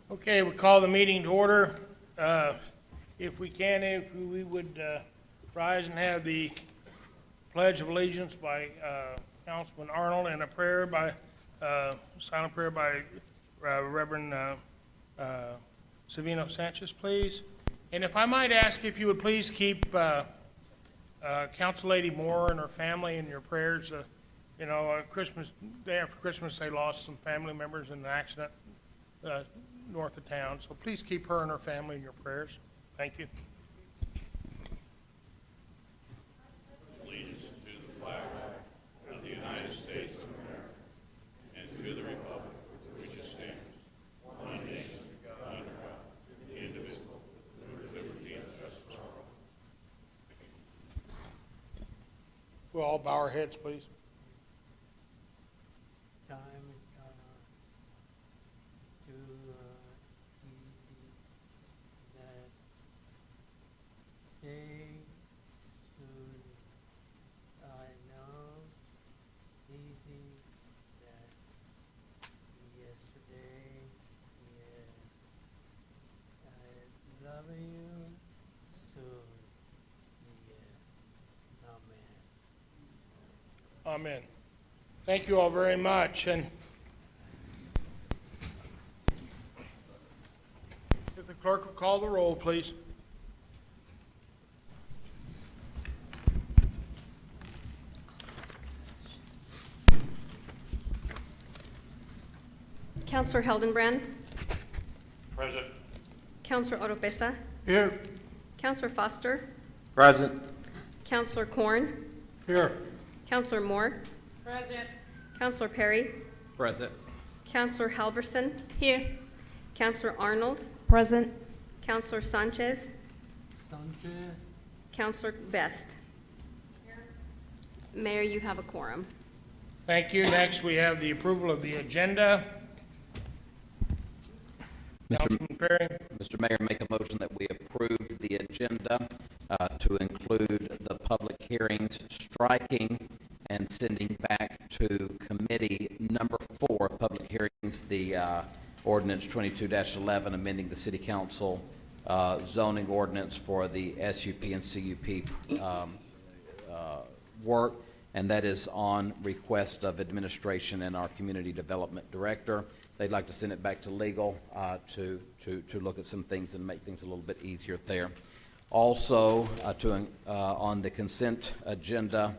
Okay, we call the meeting to order. If we can, if we would rise and have the Pledge of Allegiance by Councilman Arnold and a prayer by, silent prayer by Reverend Savino Sanchez, please. And if I might ask if you would please keep Council Lady Moore and her family in your prayers. Christmas, day after Christmas, they lost some family members in an accident north of town. So please keep her and her family in your prayers. Thank you. Allegiance to the flag of the United States of America and to the republic which stands one nation under God, indivisible, with liberty and justice for all. We'll all bow our heads, please. Time to easy that day soon I know easy that yesterday yes I love you soon yes amen. Amen. Thank you all very much. And if the clerk will call the roll, please. Councillor Heldenbrand, Present. Councillor Oropesa, Here. Counselor Foster, Present. Counselor Corn, Here. Counselor Moore, Present. Counselor Perry, Present. Counselor Halverson, Here. Counselor Arnold, Present. Counselor Sanchez, Sanchez, Counselor Best. Mayor, you have a quorum. Thank you. Next, we have the approval of the agenda. Councilman Perry. Mr. Mayor, make a motion that we approve the agenda to include the public hearings, striking and sending back to committee number 4, public hearings, the ordinance 22-11, amending the city council zoning ordinance for the SUP and CUP work, and that is on request of administration and our community development director. They'd like to send it back to legal to look at some things and make things a little bit easier there. Also, on the consent agenda,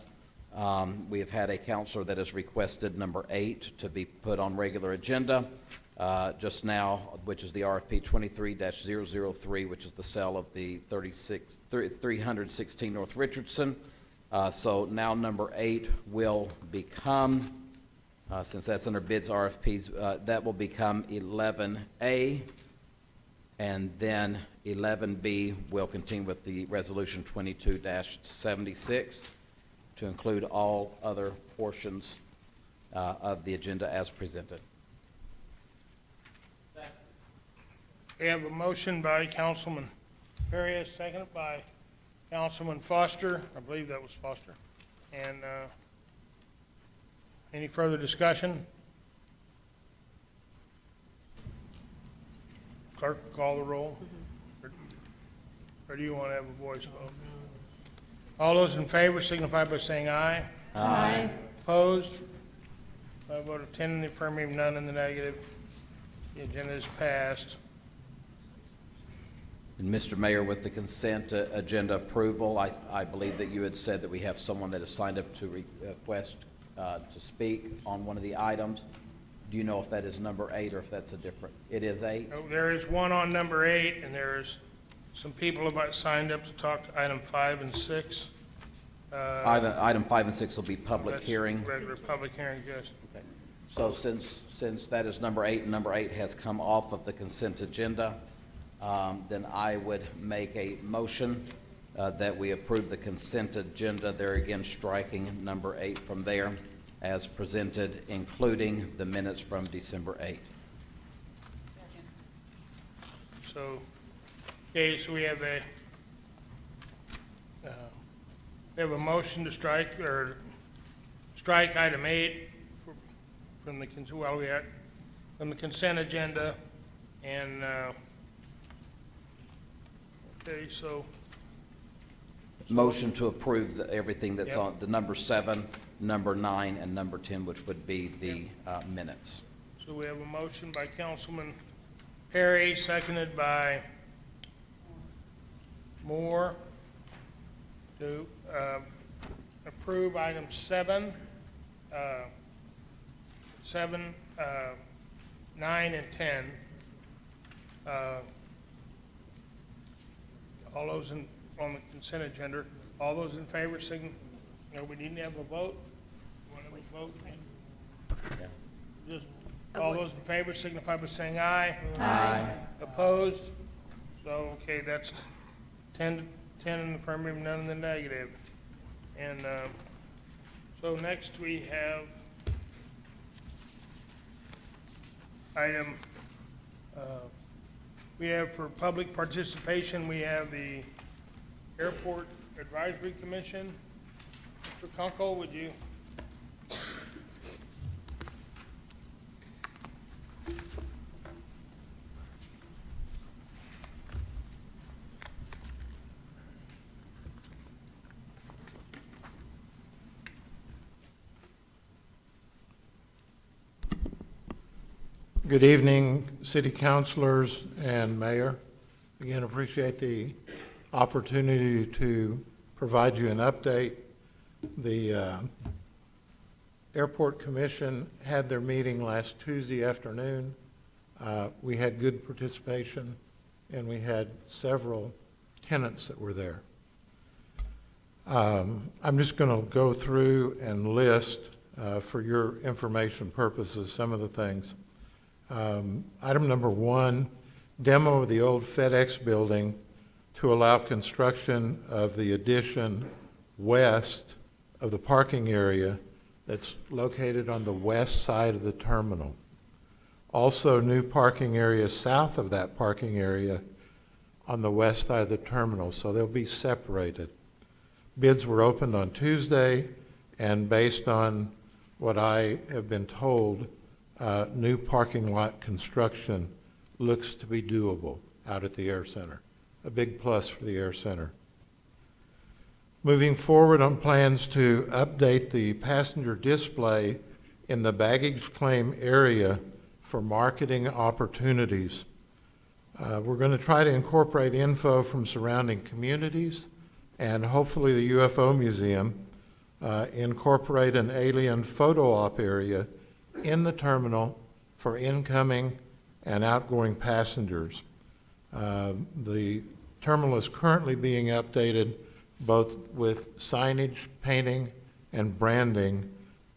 we have had a counselor that has requested number 8 to be put on regular agenda just now, which is the RFP 23-003, which is the sale of the 316 North Richardson. So now number 8 will become, since that's under bids RFPs, that will become 11A, and then 11B will continue with the resolution 22-76 to include all other portions of the agenda as presented. We have a motion by Councilman Perry, seconded by Councilman Foster. I believe that was Foster. And any further discussion? Clerk, call the roll. Or do you want to have a voice vote? All those in favor signify by saying aye. Aye. Opposed? By a vote of 10 in the affirmative, none in the negative. The agenda is passed. And Mr. Mayor, with the consent agenda approval, I believe that you had said that we have someone that has signed up to request to speak on one of the items. Do you know if that is number 8 or if that's a different? It is 8? Oh, there is one on number 8, and there's some people have signed up to talk to item 5 and 6. Item 5 and 6 will be public That's hearing. Regular public hearing, yes. Okay. So since that is number 8 and number 8 has come off of the consent agenda, then I would make a motion that we approve the consent agenda, there again striking number 8 from there as presented, including the minutes from December 8th. So, okay, so we have a motion to strike item 8 from the consent agenda, and okay, so Motion to approve everything that's Yep. on the number 7, number 9, and number 10, which would be the minutes. so we have a motion by Councilman Perry, seconded by Moore, to approve items 7, 9, and 10. All those on the consent agenda, all those in favor, we need to have a vote? You want to have a vote? Yeah. Just, all those in favor signify by saying aye. Aye. Opposed? So, okay, that's 10 in the affirmative, none in the negative. And, so next we have item, we have for public participation, we have the Airport Advisory Commission. Mr. Kunkel, would you? Good evening, city councilors and mayor. Again, appreciate the opportunity to provide you an update. The Airport Commission had their meeting last Tuesday afternoon. We had good participation and we had several tenants that were there. I'm just going to go through and list, for your information purposes, some of the things. Item number 1, demo of the old FedEx building to allow construction of the addition west of the parking area that's located on the west side of the terminal. Also, new parking area south of that parking area on the west side of the terminal, so they'll be separated. Bids were opened on Tuesday, and based on what I have been told, new parking lot construction looks to be doable out at the Air Center. A big plus for the Air Center. Moving forward on plans to update the passenger display in the baggage claim area for marketing opportunities. We're going to try to incorporate info from surrounding communities and hopefully the UFO Museum, incorporate an alien photo op area in the terminal for incoming and outgoing passengers. The terminal is currently being updated both with signage, painting, and branding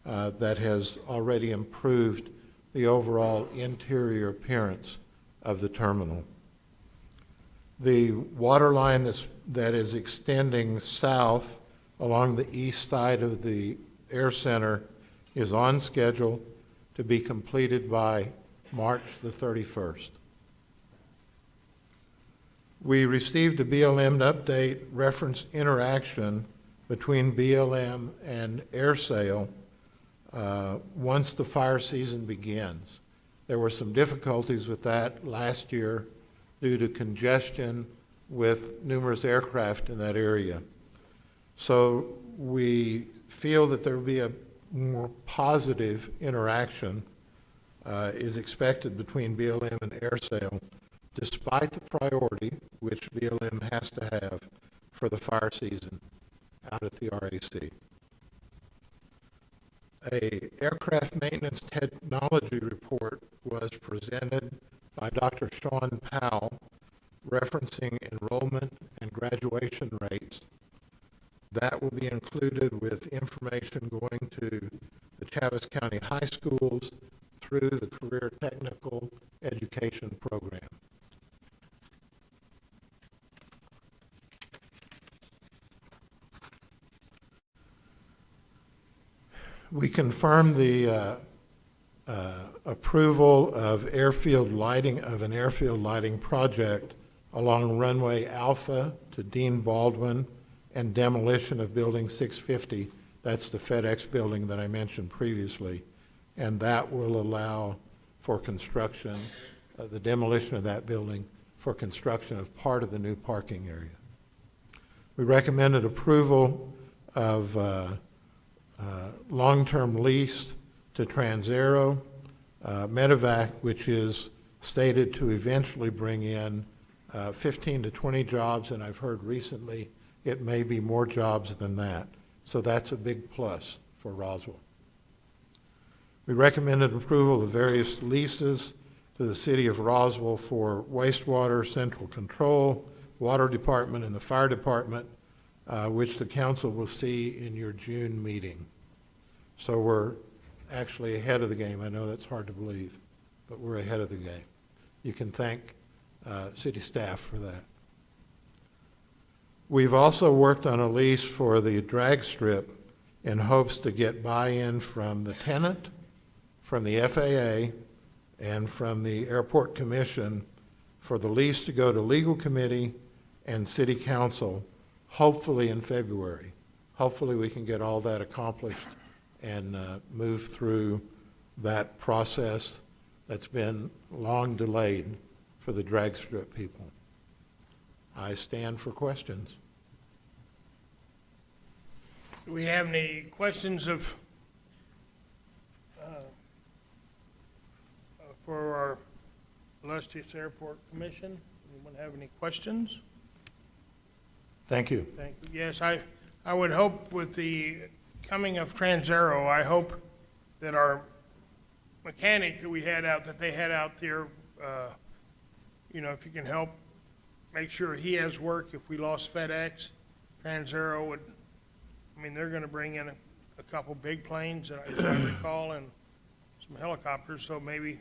that has already improved the overall interior appearance of the terminal. The water line that is extending south along the east side of the Air Center is on schedule to be completed by March the 31st. We received a BLM update reference interaction between BLM and AirSail once the fire season begins. There were some difficulties with that last year due to congestion with numerous aircraft in that area. So we feel that there will be a more positive interaction is expected between BLM and AirSail, despite the priority which BLM has to have for the fire season out at the RAC. A aircraft maintenance technology report was presented by Dr. Sean Powell, referencing enrollment and graduation rates. That will be included with information going to the Chaves County High Schools through the Career Technical Education Program. We confirmed the approval of an airfield lighting project along runway Alpha to Dean Baldwin and demolition of Building 650. That's the FedEx building that I mentioned previously. And that will allow for construction, the demolition of that building for construction of part of the new parking area. We recommended approval of long-term lease to Transaero, Medevac, which is stated to eventually bring in 15 to 20 jobs, and I've heard recently it may be more jobs than that. So that's a big plus for Roswell. We recommended approval of various leases to the city of Roswell for wastewater, central control, water department, and the fire department, which the council will see in your June meeting. So we're actually ahead of the game. I know that's hard to believe, but we're ahead of the game. You can thank city staff for that. We've also worked on a lease for the drag strip in hopes to get buy-in from the tenant, from the FAA, and from the Airport Commission for the lease to go to legal committee and city council, hopefully in February. Hopefully we can get all that accomplished and move through that process that's been long delayed for the drag strip people. I stand for questions. Do we have any questions for our illustrious Airport Commission? Anyone have any questions? Thank you. Thank you. Yes, I would hope with the coming of Transaero, I hope that our mechanic that we had out, that they had out there, if you can help make sure he has work if we lost FedEx. Transaero would, I mean, they're gonna bring in a couple big planes, as I recall, and some helicopters, so maybe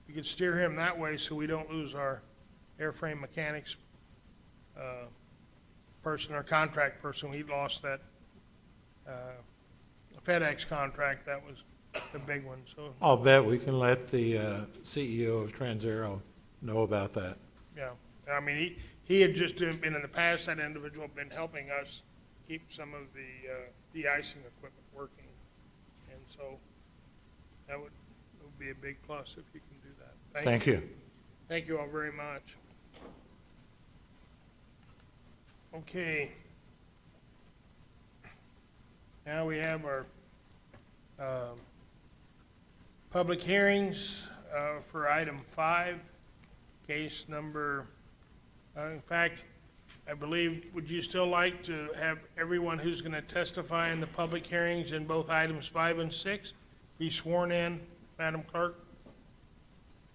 we could steer him that way so we don't lose our airframe mechanics person, our contract person. We lost that FedEx contract, that was the big one, so, I'll bet we can let the CEO of Transaero know about that. yeah. I mean, he had just been in the past, that individual had been helping us keep some of the de-icing equipment working. And so that would be a big plus if you can do that. Thank you. Thank you all very much. Okay. Now we have our public hearings for item 5, case number, in fact, I believe, would you still like to have everyone who's going to testify in the public hearings in both items 5 and 6 be sworn in, Madam Clerk?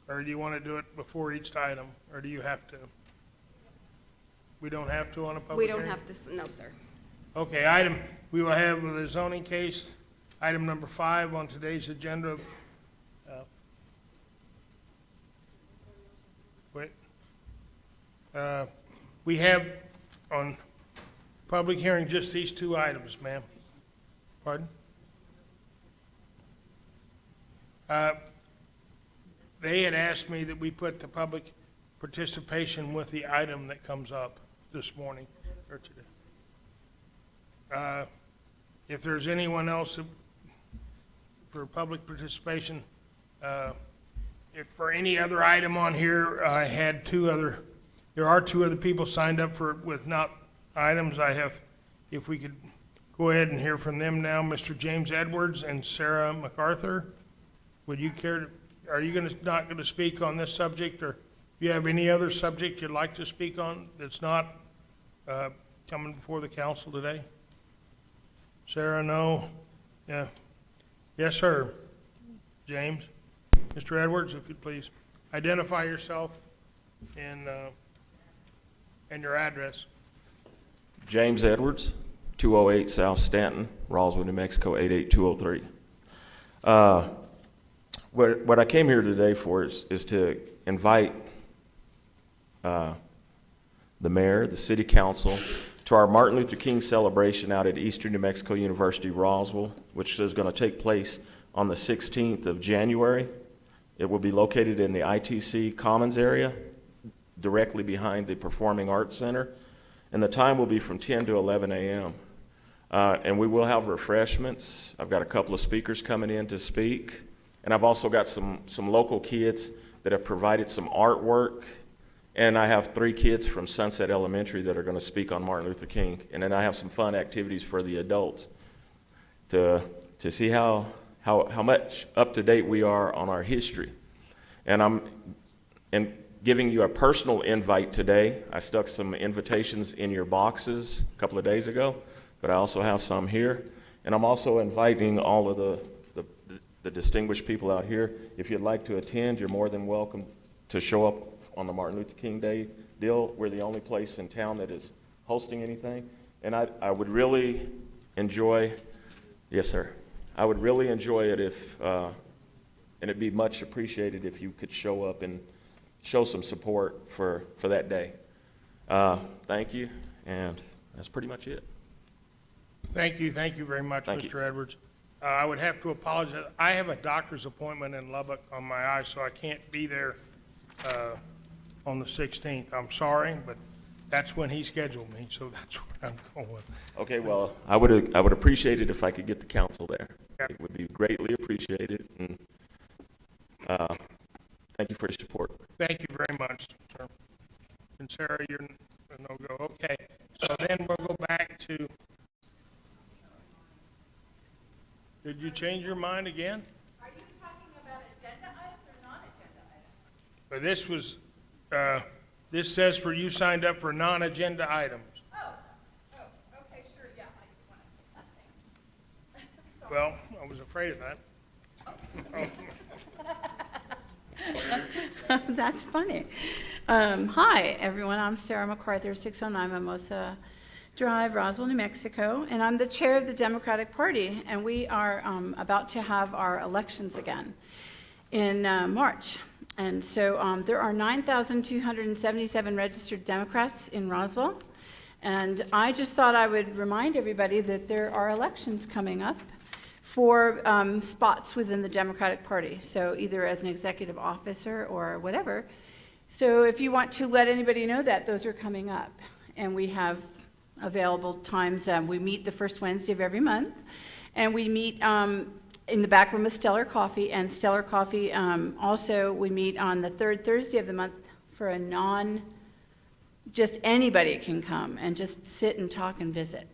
Or do you want to do it before each item, or do you have to? We don't have to on a public We hearing? don't have to, no, sir. Okay, we will have the zoning case, item number 5 on today's agenda. Wait. We have on public hearing just these 2 items, ma'am. Pardon? They had asked me that we put the public participation with the item that comes up this morning or today. If there's anyone else for public participation, if for any other item on here, I had there are 2 other people signed up with not items. If we could go ahead and hear from them now, Mr. James Edwards and Sarah MacArthur. Would you are you not going to speak on this subject, or do you have any other subject you'd like to speak on that's not coming before the council today? Sarah, no? Yeah. Yes, sir. James? Mr. Edwards, if you'd please identify yourself and your address. James Edwards, 208 South Stanton, Roswell, New Mexico, 88203. What I came here today for is to invite the mayor, the city council, to our Martin Luther King celebration out at Eastern New Mexico University, Roswell, which is going to take place on the 16th of January. It will be located in the ITC Commons area, directly behind the Performing Arts Center, and the time will be from 10 to 11 a.m. And we will have refreshments. I've got a couple of speakers coming in to speak, and I've also got some local kids that have provided some artwork, and I have 3 kids from Sunset Elementary that are going to speak on Martin Luther King, and then I have some fun activities for the adults to see how much up to date we are on our history. And I'm giving you a personal invite today. I stuck some invitations in your boxes a couple of days ago, but I also have some here. And I'm also inviting all of the distinguished people out here. If you'd like to attend, you're more than welcome to show up on the Martin Luther King Day deal. We're the only place in town that is hosting anything. And I would really enjoy, yes, sir. I would really enjoy it if, and it'd be much appreciated if you could show up and show some support for that day. Thank you, and that's pretty much it. Thank you very much, Thank you. Mr. Edwards. I would have to apologize. I have a doctor's appointment in Lubbock on my eye, so I can't be there on the 16th. I'm sorry, but that's when he scheduled me, so that's where I'm going. Okay, well, I would appreciate it if I could get the council there. Yeah. It would be greatly appreciated, and thank you for your support. Thank you very much, sir. And Sarah, you're a no-go. Okay, so then we'll go back to, did you change your mind again? Are you talking about agenda items or non-agenda items? But this was, this says for you signed up for non-agenda items. Oh, okay, sure, yeah, I just want to say something. Well, I was afraid of that. That's funny. Hi, everyone. I'm Sarah MacArthur, 609 Mimosa Drive, Roswell, New Mexico, and I'm the chair of the Democratic Party, and we are about to have our elections again in March. And so there are 9,277 registered Democrats in Roswell, and I just thought I would remind everybody that there are elections coming up for spots within the Democratic Party, so either as an executive officer or whatever. So if you want to let anybody know that, those are coming up. And we have available times. We meet the first Wednesday of every month, and we meet in the back room of Stellar Coffee. And Stellar Coffee, also, we meet on the third Thursday of the month for a just anybody can come and just sit and talk and visit.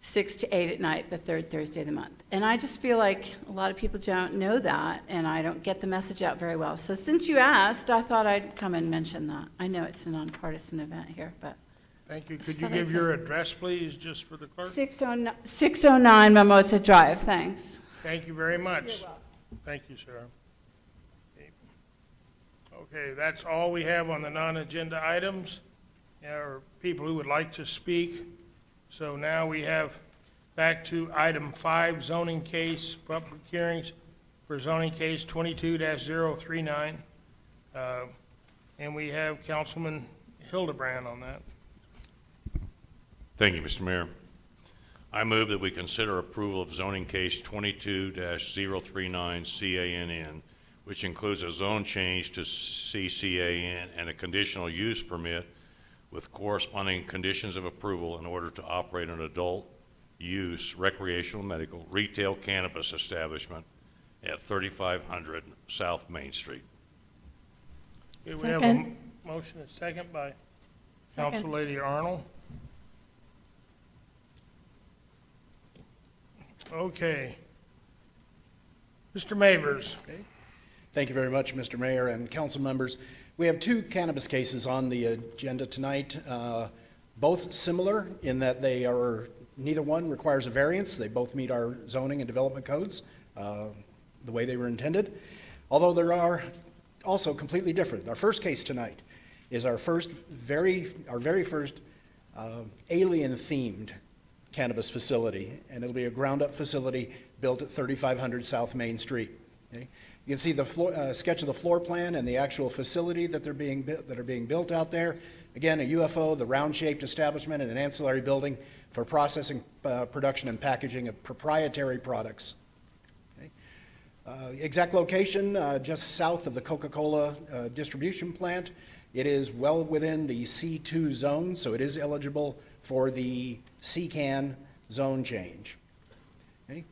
6 to 8 at night, the third Thursday of the month. And I just feel like a lot of people don't know that, and I don't get the message out very well. So since you asked, I thought I'd come and mention that. I know it's a nonpartisan event here, but Thank you. Could Just you thought I'd give say- your address, please, just for the clerk? 609 Mimosa Drive, thanks. Thank you very much. Thank you, Sarah. Okay, that's all we have on the non-agenda items, or people who would like to speak. So now we have back to item 5, zoning case, public hearings for zoning case 22-039. And we have Councilman Hildebrand on that. Thank you, Mr. Mayor. I move that we consider approval of zoning case 22-039 CANN, which includes a zone change to CCAN and a conditional use permit with corresponding conditions of approval in order to operate an adult use recreational medical retail cannabis establishment at 3500 South Main Street. Okay, we have a motion and second by Councillady Arnold. Okay. Mr. Mavers. Thank you very much, Mr. Mayor and council members. We have 2 cannabis cases on the agenda tonight, both similar in that neither one requires a variance. They both meet our zoning and development codes the way they were intended, although there are also completely different. Our first case tonight is our very first alien-themed cannabis facility, and it'll be a ground-up facility built at 3500 South Main Street. Okay? You can see the sketch of the floor plan and the actual facility that are being built out there. Again, a UFO, the round-shaped establishment, and an ancillary building for processing, production, and packaging of proprietary products. Okay? Exact location, just south of the Coca-Cola distribution plant. It is well within the C2 zone, so it is eligible for the CCAN zone change. Okay?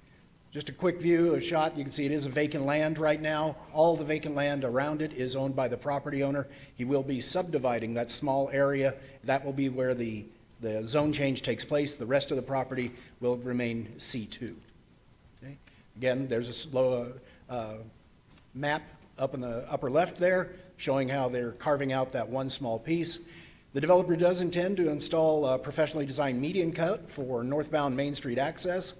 Just a quick view, a shot, you can see it is a vacant land right now. All the vacant land around it is owned by the property owner. He will be subdividing that small area. That will be where the zone change takes place. The rest of the property will remain C2. Okay? Again, there's a map up in the upper left there showing how they're carving out that one small piece. The developer does intend to install a professionally designed median cut for northbound Main Street access.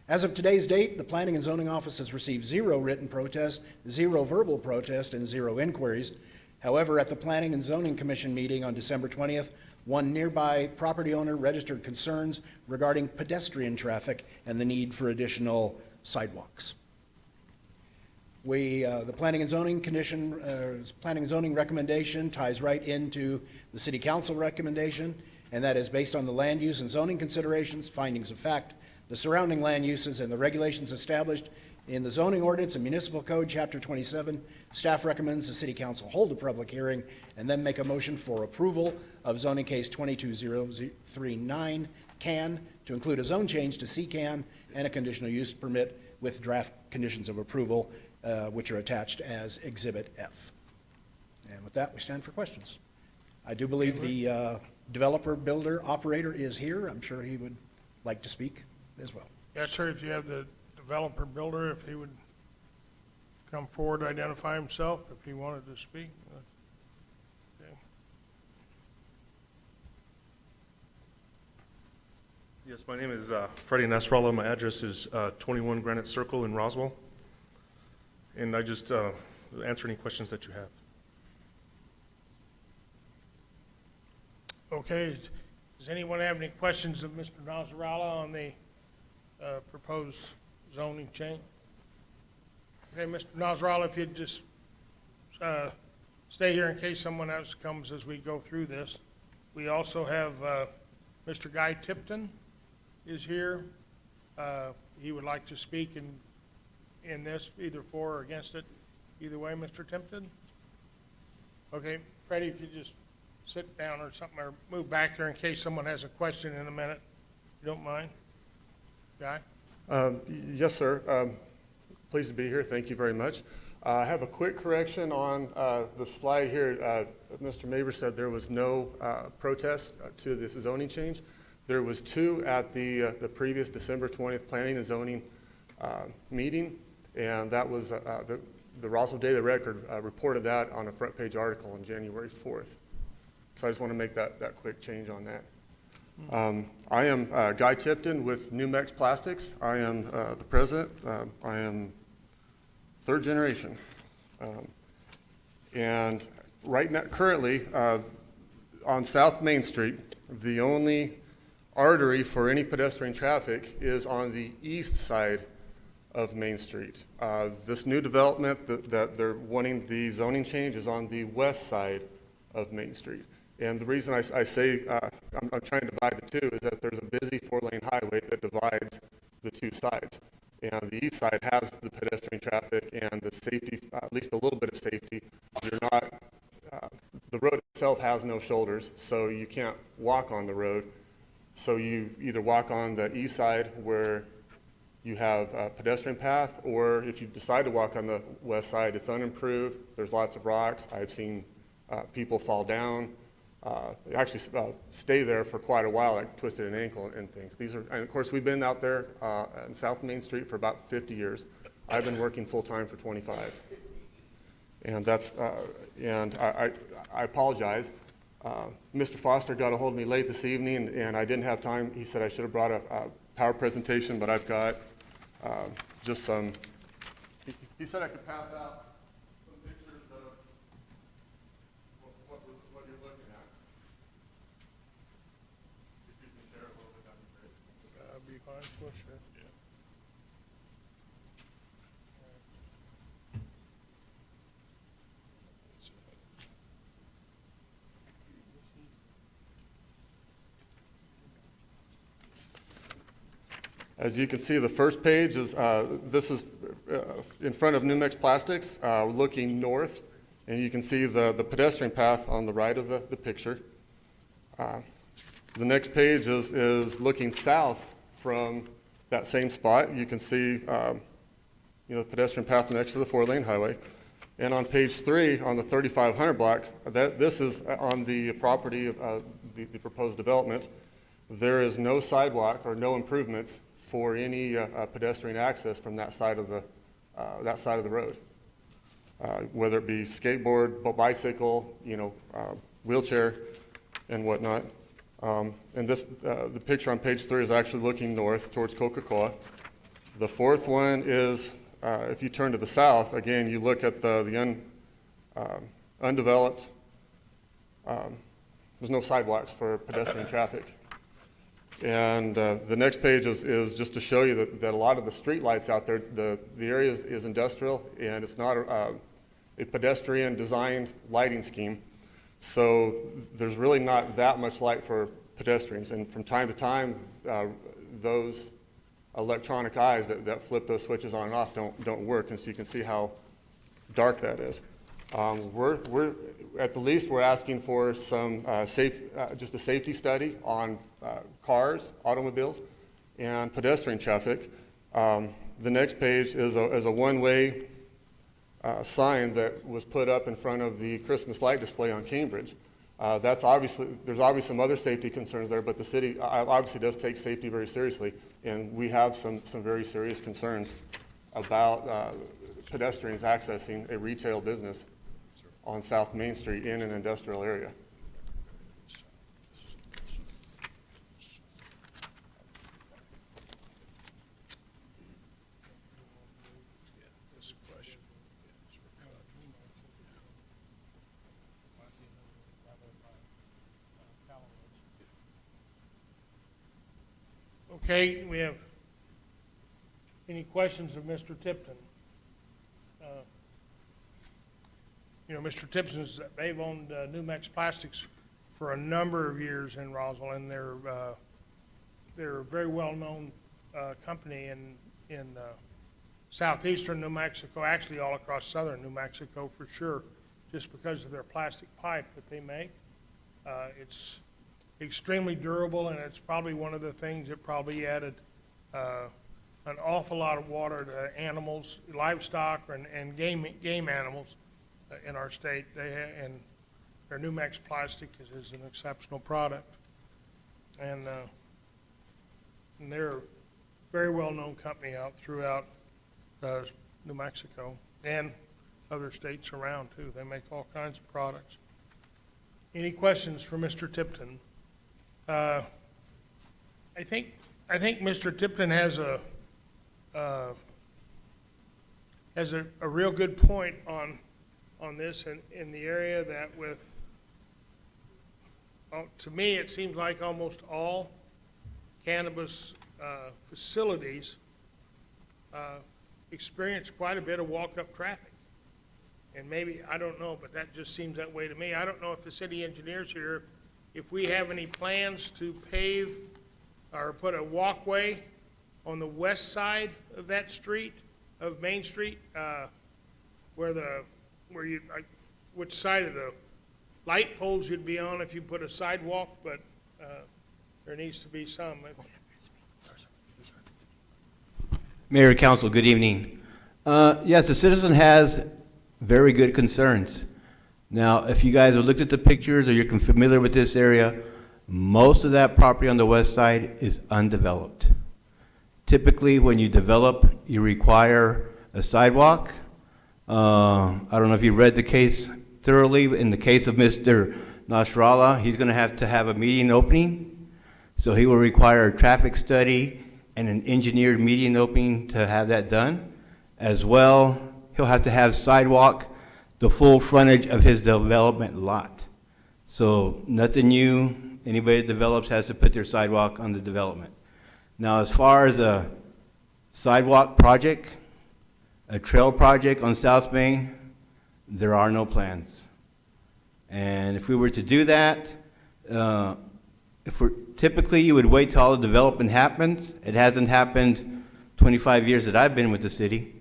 As of today's date, the Planning and Zoning Office has received 0 written protest, 0 verbal protest, and 0 inquiries. However, at the Planning and Zoning Commission meeting on December 20th, one nearby property owner registered concerns regarding pedestrian traffic and the need for additional sidewalks. The Planning and Zoning Planning and Zoning recommendation ties right into the City Council recommendation, and that is based on the land use and zoning considerations, findings of fact, the surrounding land uses, and the regulations established in the zoning ordinance and municipal code, chapter 27. Staff recommends the City Council hold a public hearing and then make a motion for approval of zoning case 22039 CAN to include a zone change to CCAN and a conditional use permit with draft conditions of approval, which are attached as Exhibit F. And with that, we stand for questions. I do believe the developer, builder, operator is here. I'm sure he would like to speak as well. Yes, sir, if you have the developer builder, if he would come forward, identify himself, if he wanted to speak. Okay. Yes, my name is Freddie Nasrallah. My address is 21 Granite Circle in Roswell. And I just answer any questions that you have. Okay, does anyone have any questions of Mr. Nasrallah on the proposed zoning change? Okay, Mr. Nasrallah, if you'd just stay here in case someone else comes as we go through this. We also have Mr. Guy Tipton is here. He would like to speak in this, either for or against it. Either way, Mr. Tipton? Okay, Freddie, if you just sit down or something, or move back there in case someone has a question in a minute. You don't mind? Guy? Yes, sir. Pleased to be here. Thank you very much. I have a quick correction on the slide here. Mr. Maver said there was no protest to this zoning change. There was two at the previous December 20th Planning and Zoning meeting, and that was the Roswell Daily Record reported that on a front page article on January 4th. So I just want to make that quick change on that. I am Guy Tipton with New Mex Plastics. I am the president. I am third generation. And right now, currently, on South Main Street, the only artery for any pedestrian traffic is on the east side of Main Street. This new development that they're wanting the zoning change is on the west side of Main Street. And the reason I say I'm trying to divide the two is that there's a busy four-lane highway that divides the two sides. And the east side has the pedestrian traffic and the safety, at least a little bit of safety. You're not, the road itself has no shoulders, so you can't walk on the road. So you either walk on the east side where you have a pedestrian path, or if you decide to walk on the west side, it's unimproved. There's lots of rocks. I've seen people fall down. Actually stay there for quite a while, like twisted an ankle and things. And of course, we've been out there on South Main Street for about 50 years. I've been working full-time for 25. And that's, I apologize. Mr. Foster got a hold of me late this evening, and I didn't have time. He said I should have brought a power presentation, but I've got just some, he said I could pass out some pictures of what you're looking at. If you can share a little bit, that'd be great. That'd be fine, for sure. As you can see, the first page is, this is in front of New Mex Plastics, looking north, and you can see the pedestrian path on the right of the picture. The next page is looking south from that same spot. You can see the pedestrian path next to the four-lane highway. And on page 3, on the 3500 block, this is on the property of the proposed development. There is no sidewalk or no improvements for any pedestrian access from that side of the road, whether it be skateboard, bicycle, wheelchair, and whatnot. And this, the picture on page 3 is actually looking north towards Coca-Cola. The fourth one is, if you turn to the south, again, you look at the undeveloped. There's no sidewalks for pedestrian traffic. And the next page is just to show you that a lot of the street lights out there, the area is industrial, and it's not a pedestrian designed lighting scheme. So there's really not that much light for pedestrians. And from time to time, those electronic eyes that flip those switches on and off don't work. And so you can see how dark that is. We're at the least, we're asking for some just a safety study on cars, automobiles, and pedestrian traffic. The next page is a one-way sign that was put up in front of the Christmas light display on Cambridge. There's obviously some other safety concerns there, but the city obviously does take safety very seriously, and we have some very serious concerns about pedestrians accessing a retail business on South Main Street in an industrial area. Okay, we have any questions of Mr. Tipton? You know, Mr. Tipton's, they've owned New Mex Plastics for a number of years in Roswell, and they're a very well-known company in southeastern New Mexico, actually all across southern New Mexico for sure, just because of their plastic pipe that they make. It's extremely durable, and it's probably one of the things that probably added an awful lot of water to animals, livestock, and game animals in our state. And their New Mex Plastic is an exceptional product. And they're a very well-known company out throughout New Mexico and other states around, too. They make all kinds of products. Any questions for Mr. Tipton? I think Mr. Tipton has a real good point on this in the area that with, to me, it seems like almost all cannabis facilities experience quite a bit of walk-up traffic. And maybe, I don't know, but that just seems that way to me. I don't know if the city engineers here, if we have any plans to pave or put a walkway on the west side of that street, of Main Street, which side of the light poles you'd be on if you put a sidewalk, but there needs to be some. Mayor, Council, good evening. Yes, the citizen has very good concerns. Now, if you guys have looked at the pictures or you're familiar with this area, most of that property on the west side is undeveloped. Typically, when you develop, you require a sidewalk. I don't know if you read the case thoroughly. In the case of Mr. Nasrallah, he's going to have a median opening. So he will require a traffic study and an engineered median opening to have that done. As well, he'll have to have sidewalk the full frontage of his development lot. So nothing new. Anybody that develops has to put their sidewalk on the development. Now, as far as a sidewalk project, a trail project on South Main, there are no plans. And if we were to do that, typically you would wait till all the development happens. It hasn't happened 25 years that I've been with the city.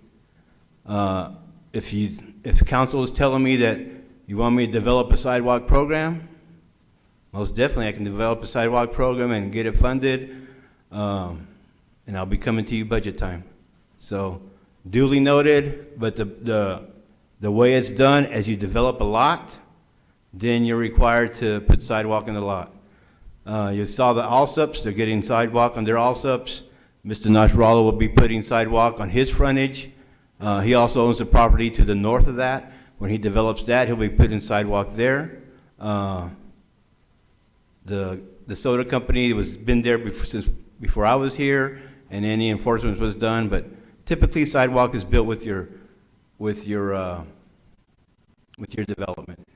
If council is telling me that you want me to develop a sidewalk program, most definitely I can develop a sidewalk program and get it funded, and I'll be coming to you budget time. So duly noted, but the way it's done, as you develop a lot, then you're required to put sidewalk in the lot. You saw the Allsups, they're getting sidewalk on their Allsups. Mr. Nasrallah will be putting sidewalk on his frontage. He also owns the property to the north of that. When he develops that, he'll be putting sidewalk there. The soda company been there since before I was here, and any enforcement was done. But typically, sidewalk is built with your development,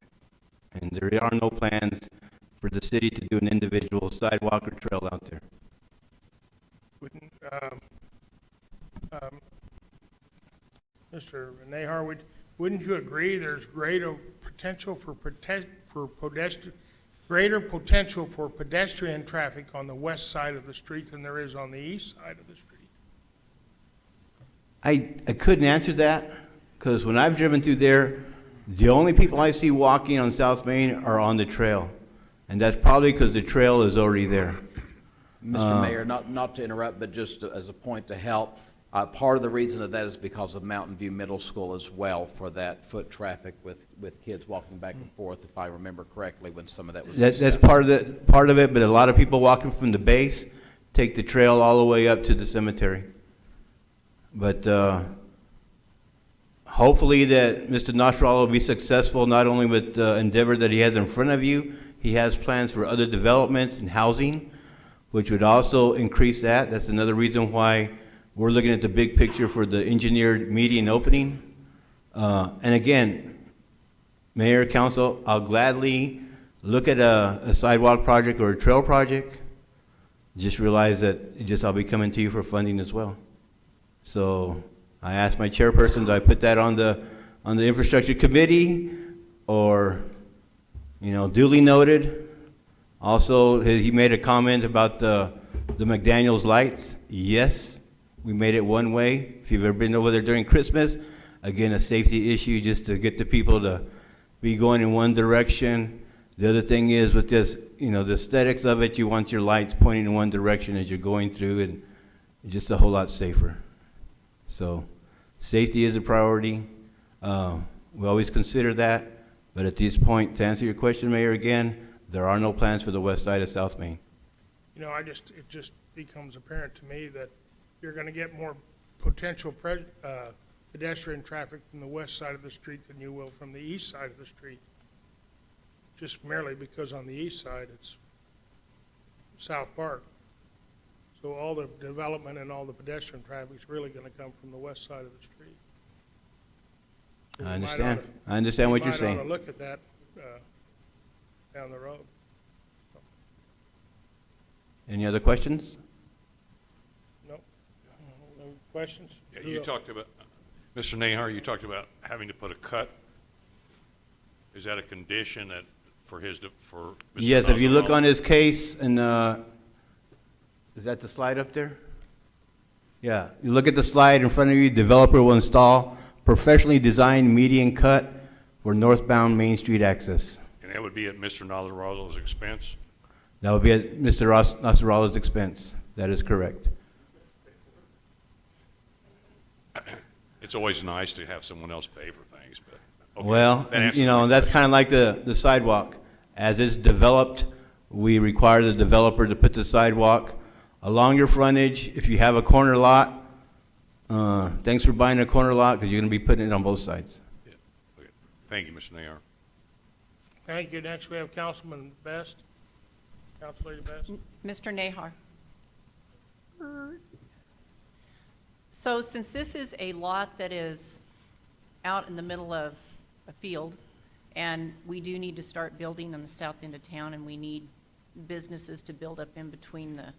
and there are no plans for the city to do an individual sidewalk or trail out there. Mr. Nahar, wouldn't you agree there's greater potential for pedestrian traffic on the west side of the street than there is on the east side of the street? I couldn't answer that, because when I've driven through there, the only people I see walking on South Main are on the trail. And that's probably because the trail is already there. Mr. Mayor, not to interrupt, but just as a point to help, part of the reason of that is because of Mountain View Middle School as well, for that foot traffic with kids walking back and forth, if I remember correctly, when some of that was That's part of it, but a lot of people walking from the base take the trail all the way up to the cemetery. But hopefully that Mr. Nasrallah will be successful, not only with the endeavor that he has in front of you, he has plans for other developments and housing, which would also increase that. That's another reason why we're looking at the big picture for the engineered median opening. And again, Mayor, Council, I'll gladly look at a sidewalk project or a trail project. Just realize that I'll be coming to you for funding as well. So I asked my chairperson, do I put that on the infrastructure committee, or, duly noted? Also, he made a comment about the McDaniel's lights. Yes, we made it one way. If you've ever been over there during Christmas, again, a safety issue just to get the people to be going in one direction. The other thing is with this, the aesthetics of it, you want your lights pointing in one direction as you're going through, and it's just a whole lot safer. So safety is a priority. We always consider that, but at this point, to answer your question, Mayor, again, there are no plans for the west side of South Main. It just becomes apparent to me that you're gonna get more potential pedestrian traffic from the west side of the street than you will from the east side of the street. Just merely because on the east side, it's South Park. So all the development and all the pedestrian traffic is really gonna come from the west side of the street. So I we might understand. oughta- I understand what we you're might saying. oughta look at that, down the road. Any other questions? Nope. No questions? Yeah, you talked about, Mr. Nahar, you talked about having to put a cut. Is that a condition that for Mr. Yes, if you look Nasrallah? on his case, and is that the slide up there? Yeah, you look at the slide in front of you, developer will install professionally designed median cut for northbound Main Street access. And that would be at Mr. Nasrallah's expense? That would be at Mr. Nasrallah's expense. That is correct. It's always nice to have someone else pay for things, but, okay. Well, That answers my that's question. kind of like the sidewalk. As it's developed, we require the developer to put the sidewalk along your frontage. If you have a corner lot, thanks for buying a corner lot, because you're going to be putting it on both sides. Yeah, okay. Thank you, Mr. Nahar. Thank you. Next, we have Councilman Best. Council Lady Best. Mr. Nahar. So since this is a lot that is out in the middle of a field, and we do need to start building on the south end of town, and we need businesses to build up in between the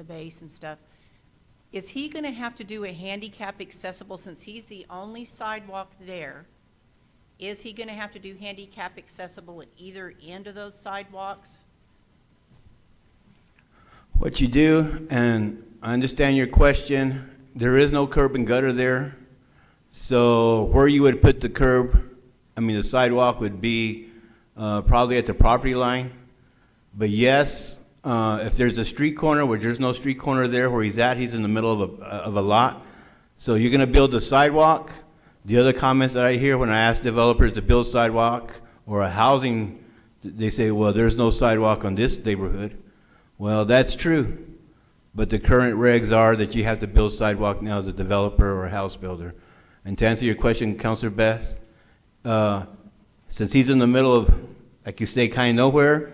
base and stuff, is he going to have to do a handicap accessible, since he's the only sidewalk there? Is he going to have to do handicap accessible at either end of those sidewalks? What you do, and I understand your question, there is no curb and gutter there. So where you would put the sidewalk would be probably at the property line. But yes, if there's a street corner where there's no street corner there where he's at, he's in the middle of a lot. So you're gonna build a sidewalk. The other comments that I hear when I ask developers to build sidewalk or a housing, they say, well, there's no sidewalk on this neighborhood. Well, that's true, but the current regs are that you have to build sidewalk now as a developer or a house builder. And to answer your question, Councilor Best, since he's in the middle of, like you say, kind of nowhere,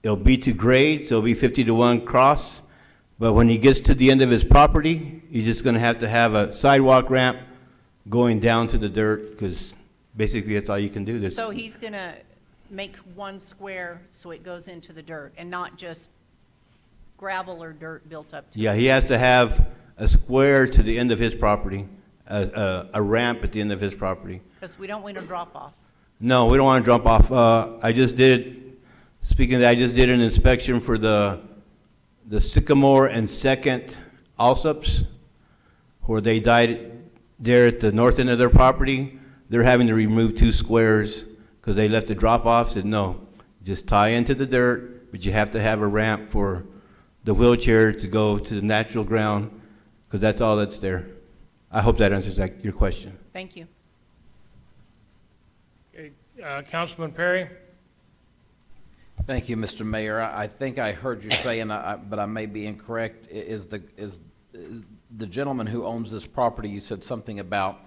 it'll be to grade, so it'll be 50-to-1 cross. But when he gets to the end of his property, he's just going to have a sidewalk ramp going down to the dirt, because basically that's all you can do. So he's going to make one square so it goes into the dirt, and not just gravel or dirt built up to it? Yeah, he has to have a square to the end of his property, a ramp at the end of his property. Because we don't want to drop off. No, we don't want to drop off. Speaking of that, I just did an inspection for the Sycamore and Second Alsops, where they died there at the north end of their property. They're having to remove 2 squares because they left the drop-off. Said, no, just tie into the dirt, but you have to have a ramp for the wheelchair to go to the natural ground, because that's all that's there. I hope that answers your question. Thank you. Okay, Councilman Perry? Thank you, Mr. Mayor. I think I heard you say, but I may be incorrect, is the gentleman who owns this property, you said something about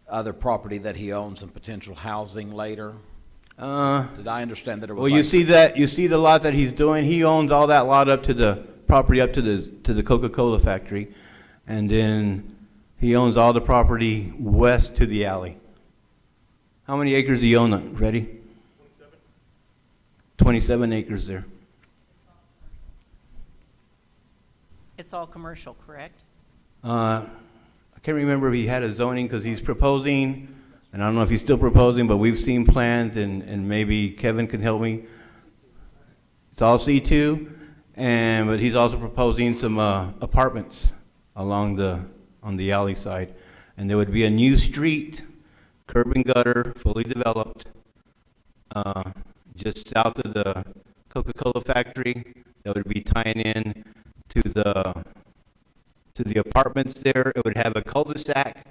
other property that he owns and potential housing later? Did I understand that it was Well, you see the lot that he's doing. He owns all that lot up to the property up to the Coca-Cola factory, and then he owns all the property west to the alley. How many acres do you own, Freddie? 27 acres there. It's all commercial, correct? I can't remember if he had a zoning, because he's proposing, and I don't know if he's still proposing, but we've seen plans, and maybe Kevin can help me. It's all C2, but he's also proposing some apartments on the alley side. And there would be a new street, curb and gutter, fully developed, just south of the Coca-Cola factory, that would be tying in to the apartments there. It would have a cul-de-sac,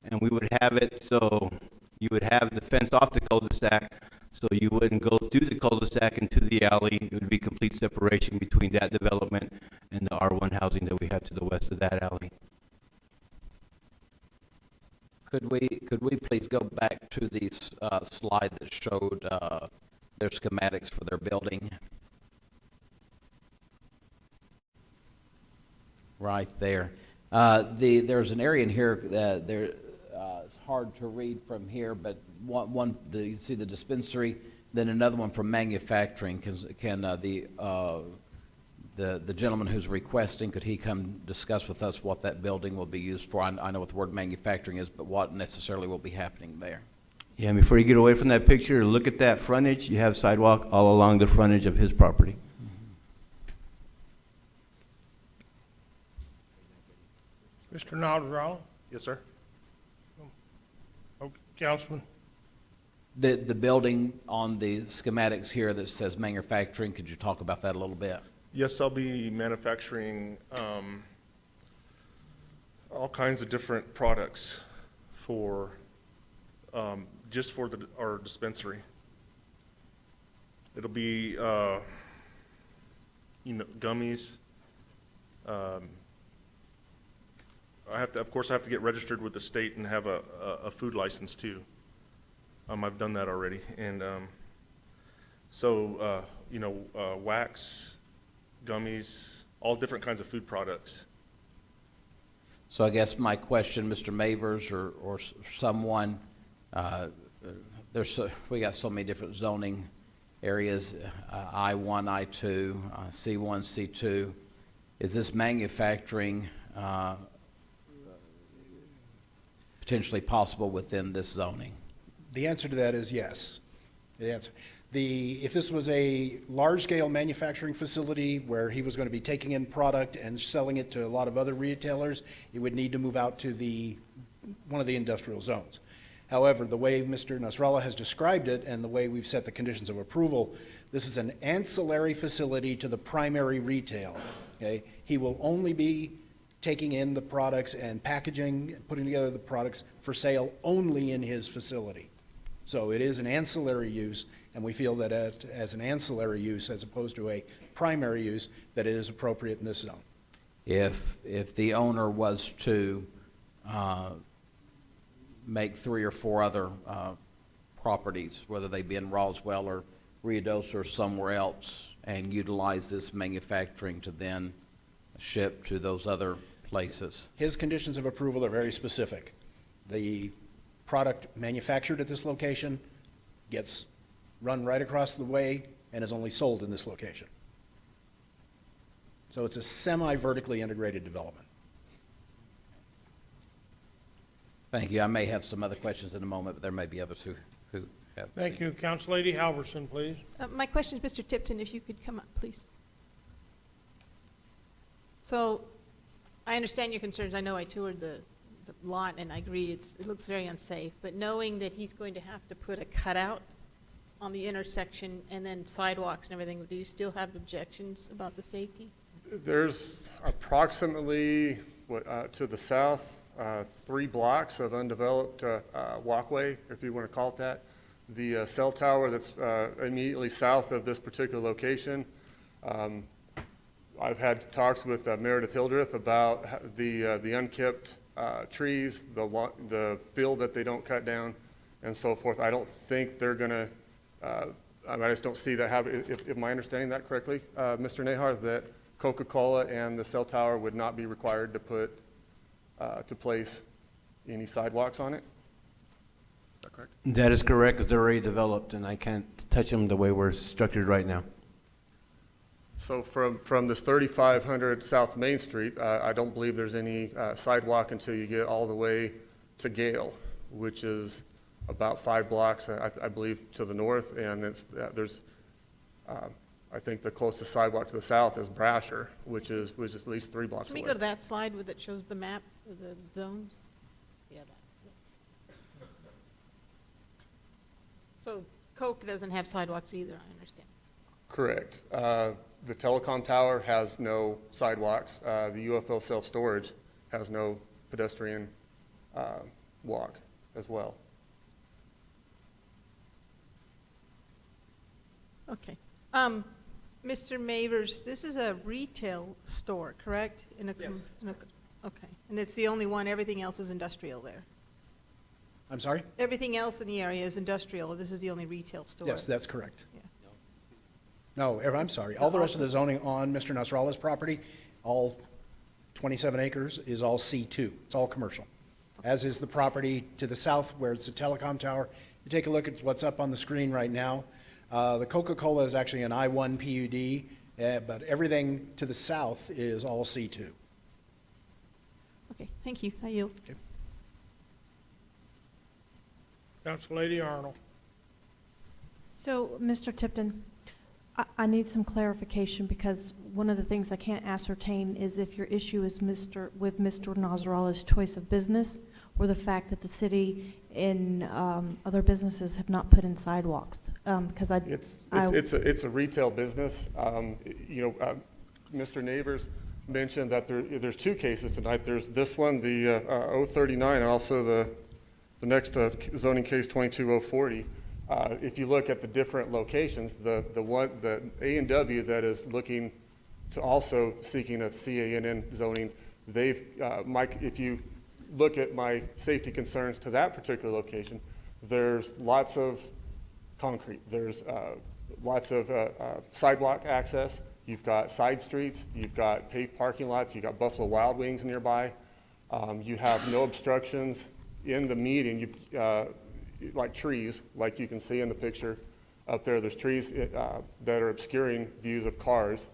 and we would have it so you would have the fence off the cul-de-sac, so you wouldn't go through the cul-de-sac into the alley. It would be complete separation between that development and the R1 housing that we have to the west of that alley. Could we please go back to the slide that showed their schematics for their building? Right there. There's an area in here that it's hard to read from here, but you see the dispensary, then another one from manufacturing. Can the gentleman who's requesting, could he come discuss with us what that building will be used for? I know what the word manufacturing is, but what necessarily will be happening there? Yeah, and before you get away from that picture, look at that frontage. You have sidewalk all along the frontage of his property. Mr. Naldrala? Yes, sir. Okay, Councilman? The building on the schematics here that says manufacturing, could you talk about that a little bit? Yes, I'll be manufacturing all kinds of different products for just for our dispensary. It'll be gummies. Of course, I have to get registered with the state and have a food license too. I've done that already, and wax, gummies, all different kinds of food products. So I guess my question, Mr. Mavers or someone, we got so many different zoning areas, I-1, I-2, C1, C2. Is this manufacturing potentially possible within this zoning? The answer to that is yes. If this was a large-scale manufacturing facility where he was going to be taking in product and selling it to a lot of other retailers, it would need to move out to one of the industrial zones. However, the way Mr. Nasrallah has described it and the way we've set the conditions of approval, this is an ancillary facility to the primary retail. Okay? He will only be taking in the products and packaging, putting together the products for sale only in his facility. So it is an ancillary use, and we feel that as an ancillary use as opposed to a primary use, that it is appropriate in this zone. If the owner was to make 3 or 4 other properties, whether they be in Roswell or Ruidoso or somewhere else, and utilize this manufacturing to then ship to those other places? His conditions of approval are very specific. The product manufactured at this location gets run right across the way and is only sold in this location. So it's a semi-vertically integrated development. Thank you. I may have some other questions in a moment, but there may be others who have. Thank you. Council Lady Halverson, please. My question is, Mr. Tipton, if you could come up, please. So I understand your concerns. I know I toured the lot, and I agree it looks very unsafe. But knowing that he's going to have to put a cutout on the intersection and then sidewalks and everything, do you still have objections about the safety? There's approximately, to the south, 3 blocks of undeveloped walkway, if you want to call it that. The cell tower that's immediately south of this particular location. I've had talks with Meredith Hildreth about the unkept trees, the field that they don't cut down, and so forth. I don't think they're going to, I just don't see that happen. Am I understanding that correctly, Mr. Nahar, that Coca-Cola and the cell tower would not be required to place any sidewalks on it? Is that correct? That is correct, because they're already developed, and I can't touch them the way we're structured right now. So from this 3500 South Main Street, I don't believe there's any sidewalk until you get all the way to Gale, which is about 5 blocks, I believe, to the north, and I think the closest sidewalk to the south is Brasher, which is at least 3 blocks Can we away. go to that slide that shows the map of the zones? Yeah, that. So Coke doesn't have sidewalks either, I understand. Correct. The telecom tower has no sidewalks. The UFO self-storage has no pedestrian walk as well. Okay. Mr. Mavers, this is a retail store, correct? Okay, and it's the only one, everything else is industrial there? I'm sorry? Everything else in the area is industrial, this is the only retail store? Yes, that's correct. Yeah. No, I'm sorry. All the rest of the zoning on Mr. Nasrallah's property, all 27 acres, is all C2. It's all commercial. As is the property to the south where it's a telecom tower. You take a look at what's up on the screen right now. The Coca-Cola is actually an I-1 PUD, but everything to the south is all C2. Okay, thank you, I yield. Okay. Council Lady Arnold. So, Mr. Tipton, I need some clarification because one of the things I can't ascertain is if your issue is with Mr. Nasrallah's choice of business or the fact that the city and other businesses have not put in sidewalks. Because It's a retail business. Mr. Neighbors mentioned that there's 2 cases tonight. There's this one, the 039, and also the next zoning case 22040. If you look at the different locations, the A&W that is looking to also seeking a CANN zoning, Mike, if you look at my safety concerns to that particular location, there's lots of concrete, there's lots of sidewalk access, you've got side streets, you've got paved parking lots, you've got Buffalo Wild Wings nearby, you have no obstructions in the median, like trees, like you can see in the picture up there. There's trees that are obscuring views of cars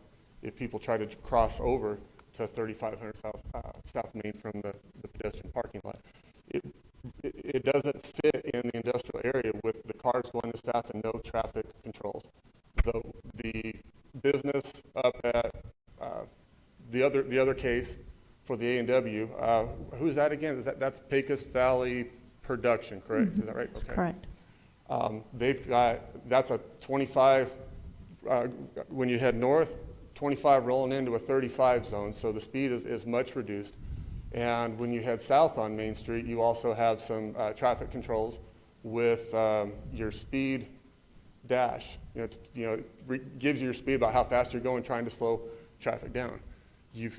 if people try to cross over to 3500 South Main from the pedestrian parking lot. It doesn't fit in the industrial area with the cars going south and no traffic controls. The business up at the other case for the A&W, who's that again? That's Pecos Valley Production, correct? Mm-hmm. Is that right? That's Okay. correct. They've got, that's a 25, when you head north, 25 rolling into a 35 zone, so the speed is much reduced. And when you head south on Main Street, you also have some traffic controls with your speed dash. Gives you your speed about how fast you're going, trying to slow traffic down.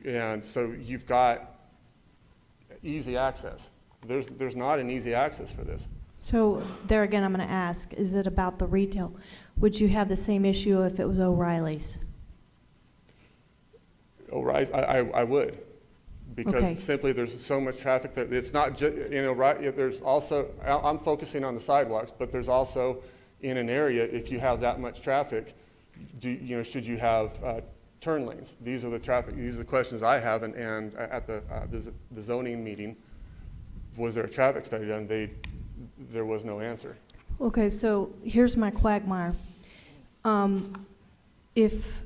And so you've got easy access. There's not an easy access for this. So there again, I'm going to ask, is it about the retail? Would you have the same issue if it was O'Reilly's? O'Reilly's, I would, because Okay. simply there's so much traffic there. It's not just, there's also, I'm focusing on the sidewalks, but there's also in an area, if you have that much traffic, should you have turn lanes? These are the questions I have, and at the zoning meeting, was there a traffic study done? There was no answer. Okay, so here's my quagmire. If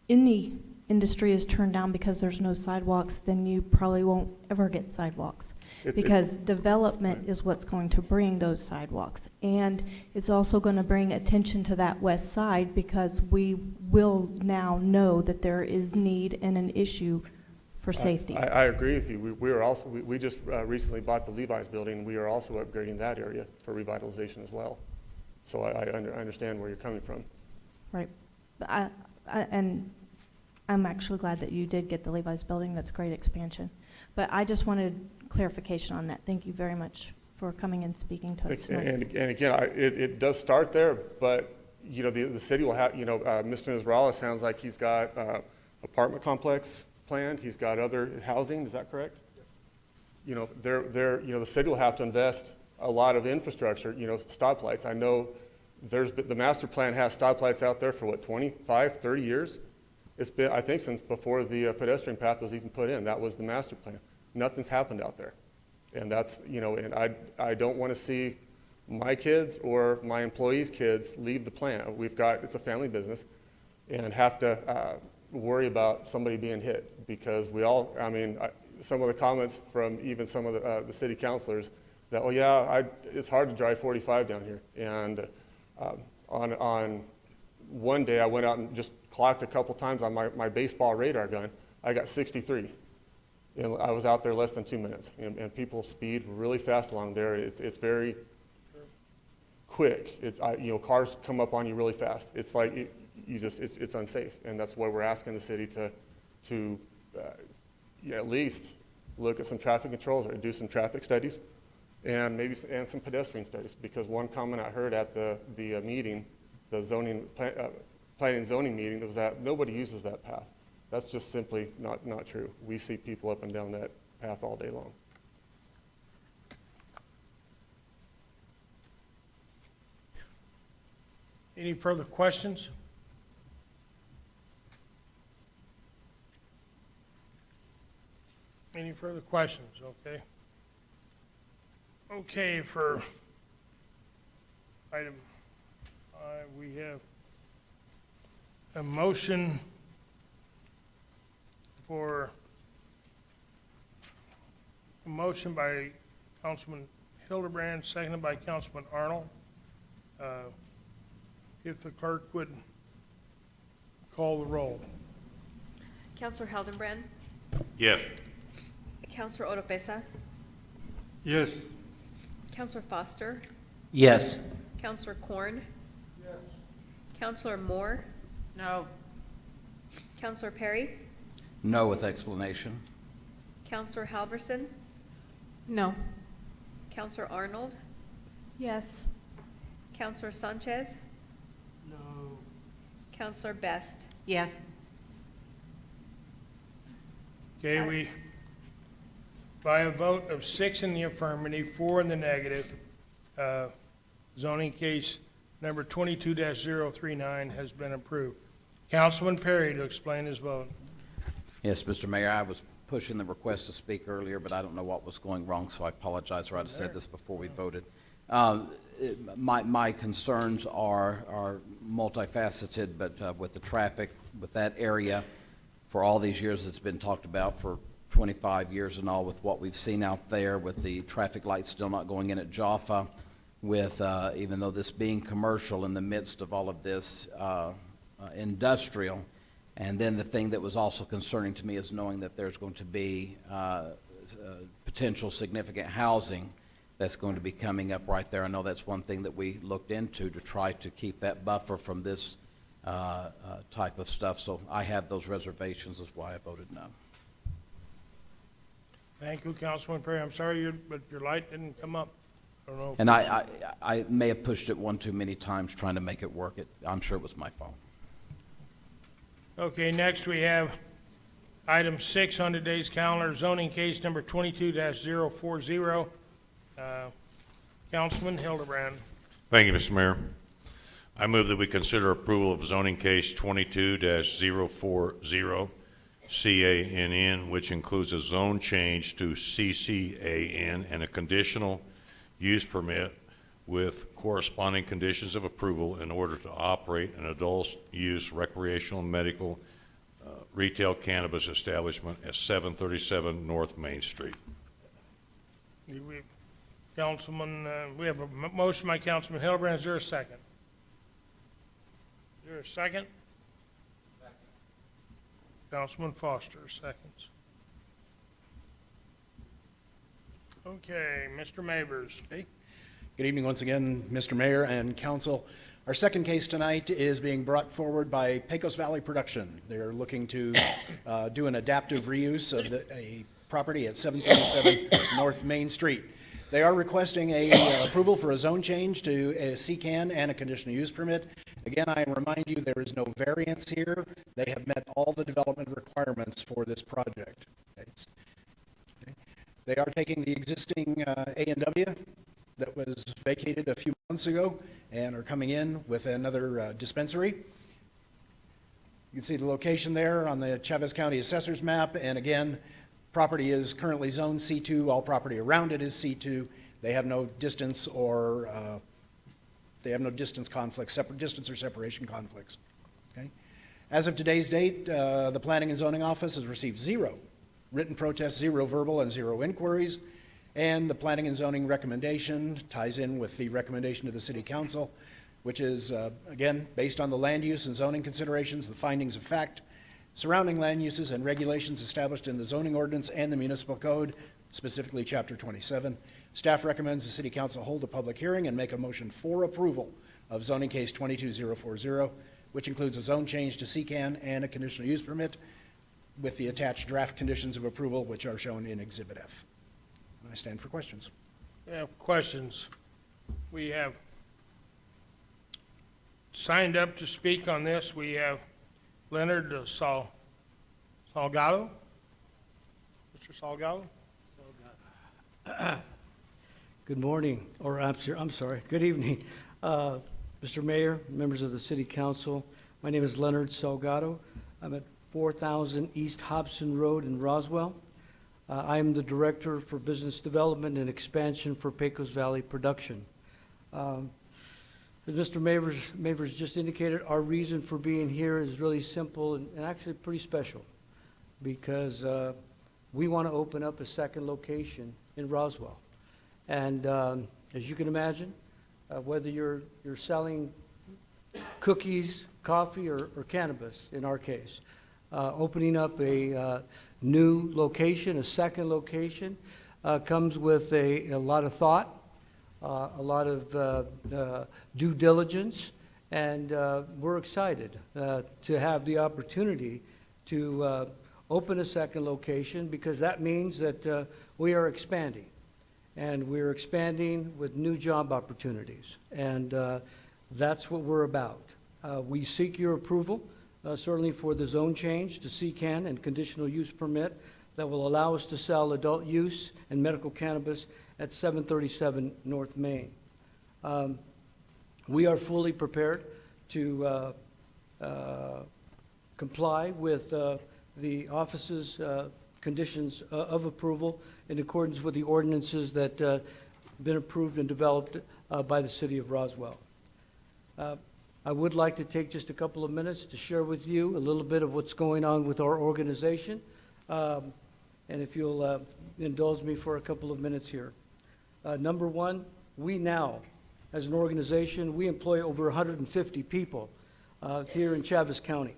any industry is turned down because there's no sidewalks, then you probably won't ever get sidewalks. Because development is what's going to bring those sidewalks. And it's also going to bring attention to that west side because we will now know that there is need and an issue for safety. I agree with you. We just recently bought the Levi's building. We are also upgrading that area for revitalization as well. So I understand where you're coming from. Right. But and I'm actually glad that you did get the Levi's building. That's great expansion. But I just wanted clarification on that. Thank you very much for coming and speaking to us tonight. And again, it does start there, but the city will have, Mr. Nasrallah sounds like he's got apartment complex planned. He's got other housing. Is that correct? The city will have to invest a lot of infrastructure. Stoplights. I know the master plan has stoplights out there for what, 25, 30 years? It's been, I think, since before the pedestrian path was even put in. That was the master plan. Nothing's happened out there. And that's, you know, and I don't want to see my kids or my employees' kids leave the plant. It's a family business, and have to worry about somebody being hit, because some of the comments from even some of the city councilors that, oh yeah, it's hard to drive 45 down here. And on one day, I went out and just clocked a couple times on my baseball radar gun. I got 63. And I was out there less than 2 minutes. And people speed really fast along there. It's very quick. Cars come up on you really fast. It's like it's unsafe. And that's why we're asking the city to at least look at some traffic controls or do some traffic studies, and maybe some pedestrian studies. Because one comment I heard at the meeting, the planning and zoning meeting, was that nobody uses that path. That's just simply not true. We see people up and down that path all day long. Any further questions? Any further questions? Okay. Okay, for item 5, we have a motion by Councilman Hildebrand, seconded by Councilman Arnold. If the clerk would call the roll. Counselor Hildebrand, Yes. Counselor Oropesa, Yes. Counselor Foster, Yes. Counselor Corn. Yes. Counselor Moore, No. Counselor Perry, No with explanation. Counselor Halverson, No. Counselor Arnold, Yes. Counselor Sanchez, No. Counselor Best. Yes. Okay, by a vote of 6 in the affirmative, 4 in the negative, zoning case number 22-039 has been approved. Councilman Perry to explain his vote. Yes, Mr. Mayor, I was pushing the request to speak earlier, but I don't know what was going wrong, so I apologize, or I'd have said this before we voted. My concerns are multifaceted, but with the traffic, with that area, for all these years it's been talked about, for 25 years and all, with what we've seen out there, with the traffic lights still not going in at Jaffa, with, even though this being commercial in the midst of all of this industrial. And then the thing that was also concerning to me is knowing that there's going to be potential significant housing that's going to be coming up right there. I know that's one thing that we looked into to try to keep that buffer from this type of stuff. So I have those reservations, is why I voted no. Thank you, Councilman Perry. I'm sorry, but your light didn't come up. I don't know. And I may have pushed it one too many times trying to make it work. I'm sure it was my fault. Okay, next we have item 6 on today's calendar, zoning case number 22-040. Councilman Hildebrand. Thank you, Mr. Mayor. I move that we consider approval of zoning case 22-040 CANN, which includes a zone change to CCAN and a conditional use permit with corresponding conditions of approval in order to operate an adult-use recreational and medical retail cannabis establishment at 737 North Main Street. Councilman, we have a motion by Councilman Hildebrand. Is there a second? Is there a second? Councilman Foster, seconds. Okay, Mr. Mavers. Okay. Good evening once again, Mr. Mayor and Council. Our second case tonight is being brought forward by Pecos Valley Production. They're looking to do an adaptive reuse of a property at 737 North Main Street. They are requesting approval for a zone change to a CCAN and a conditional use permit. Again, I remind you, there is no variance here. They have met all the development requirements for this project. They are taking the existing A&W that was vacated a few months ago and are coming in with another dispensary. You can see the location there on the Chavez County Assessor's map, and again, property is currently zoned C2, all property around it is C2. They have no distance or, they have no distance conflicts, separate distance or separation conflicts, okay? As of today's date, the Planning and Zoning Office has received 0 written protests, 0 verbal, and 0 inquiries, and the Planning and Zoning recommendation ties in with the recommendation of the City Council, which is, again, based on the land use and zoning considerations, the findings of fact surrounding land uses and regulations established in the zoning ordinance and the municipal code, specifically Chapter 27. Staff recommends the City Council hold a public hearing and make a motion for approval of zoning case 22040, which includes a zone change to CCAN and a conditional use permit with the attached draft conditions of approval, which are shown in Exhibit F. I stand for questions. We have questions. We have signed up to speak on this. We have Leonard Salgado. Mr. Salgado? Good morning, or I'm sorry, good evening. Mr. Mayor, members of the City Council, my name is Leonard Salgado. I'm at 4000 East Hobson Road in Roswell. I am the Director for Business Development and Expansion for Pecos Valley Production. As Mr. Mavers just indicated, our reason for being here is really simple and actually pretty special, because we want to open up a second location in Roswell. And as you can imagine, whether you're selling cookies, coffee, or cannabis, in our case, opening up a new location, a second location, comes with a lot of thought, a lot of due diligence, and we're excited to have the opportunity to open a second location, because that means that we are expanding, and we're expanding with new job opportunities, and that's what we're about. We seek your approval, certainly for the zone change to CCAN and conditional use permit that will allow us to sell adult use and medical cannabis at 737 North Main. We are fully prepared to comply with the office's conditions of approval in accordance with the ordinances that have been approved and developed by the City of Roswell. I would like to take just a couple of minutes to share with you a little bit of what's going on with our organization. And if you'll indulge me for a couple of minutes here. Number one, we now, as an organization, we employ over 150 people here in Chavez County.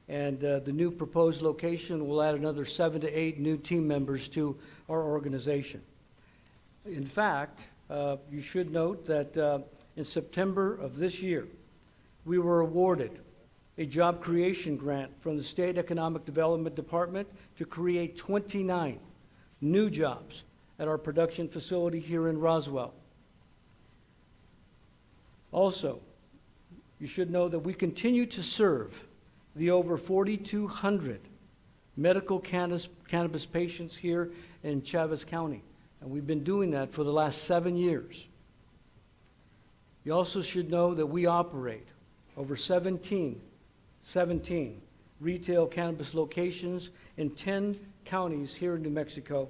And the new proposed location will add another 7 to 8 new team members to our organization. In fact, you should note that in September of this year, we were awarded a job creation grant from the State Economic Development Department to create 29 new jobs at our production facility here in Roswell. Also, you should know that we continue to serve the over 4,200 medical cannabis patients here in Chavez County, and we've been doing that for the last 7 years. You also should know that we operate over 17 retail cannabis locations in 10 counties here in New Mexico,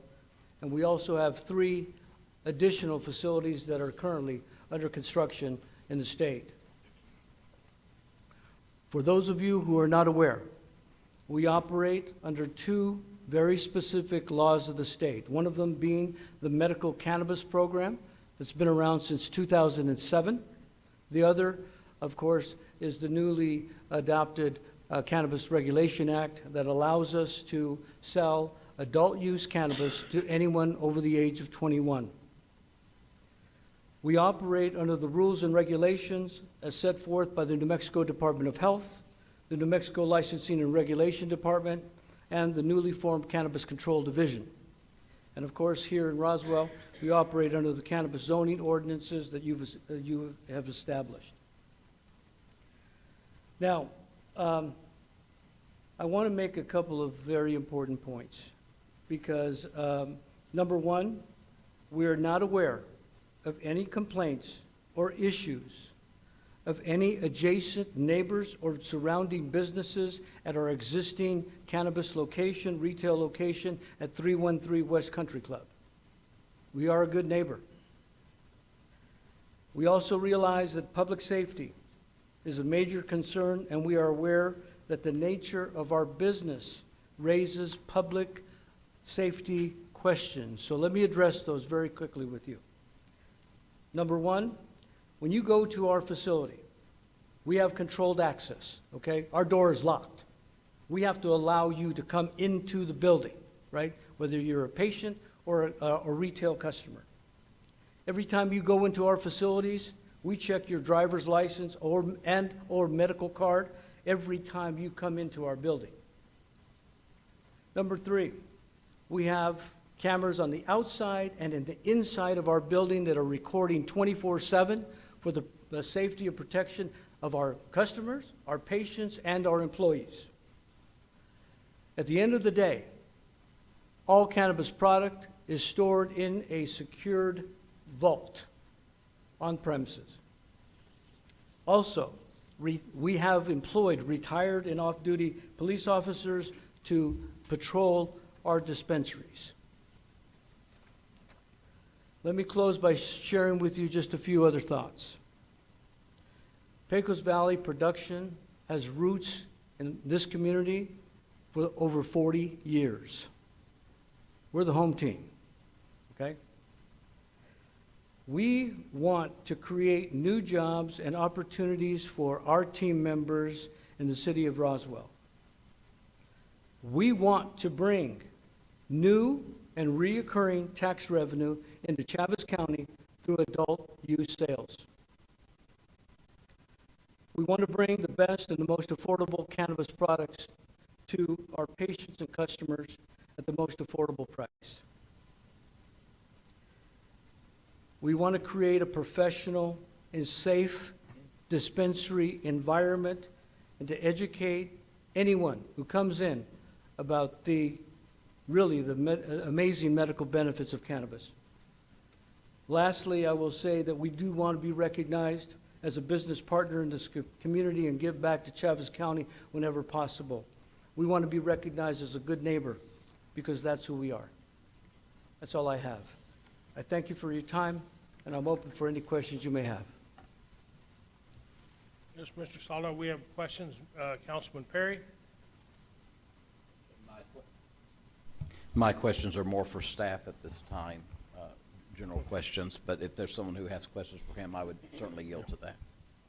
and we also have 3 additional facilities that are currently under construction in the state. For those of you who are not aware, we operate under 2 very specific laws of the state, one of them being the medical cannabis program that's been around since 2007. The other, of course, is the newly adopted Cannabis Regulation Act that allows us to sell adult use cannabis to anyone over the age of 21. We operate under the rules and regulations as set forth by the New Mexico Department of Health, the New Mexico Licensing and Regulation Department, and the newly formed Cannabis Control Division. And of course, here in Roswell, we operate under the cannabis zoning ordinances that you have established. Now, I want to make a couple of very important points because, number one, we are not aware of any complaints or issues of any adjacent neighbors or surrounding businesses at our existing cannabis location, retail location at 313 West Country Club. We are a good neighbor. We also realize that public safety is a major concern, and we are aware that the nature of our business raises public safety questions. So let me address those very quickly with you. Number one, when you go to our facility, we have controlled access, okay? Our door is locked. We have to allow you to come into the building, right? Whether you're a patient or a retail customer. Every time you go into our facilities, we check your driver's license or medical card every time you come into our building. Number three, we have cameras on the outside and in the inside of our building that are recording 24/7 for the safety and protection of our customers, our patients, and our employees. At the end of the day, all cannabis product is stored in a secured vault on premises. Also, we have employed retired and off-duty police officers to patrol our dispensaries. Let me close by sharing with you just a few other thoughts. Pecos Valley production has roots in this community for over 40 years. We're the home team, okay? We want to create new jobs and opportunities for our team members in the city of Roswell. We want to bring new and reoccurring tax revenue into Chaves County through adult use sales. We want to bring the best and the most affordable cannabis products to our patients and customers at the most affordable price. We want to create a professional and safe dispensary environment and to educate anyone who comes in about the amazing medical benefits of cannabis. Lastly, I will say that we do want to be recognized as a business partner in this community and give back to Chaves County whenever possible. We want to be recognized as a good neighbor because that's who we are. That's all I have. I thank you for your time, and I'm open for any questions you may have. Yes, Mr. Saldo, we have questions. Councilman Perry? My questions are more for staff at this time, general questions, but if there's someone who has questions for him, I would certainly yield to that.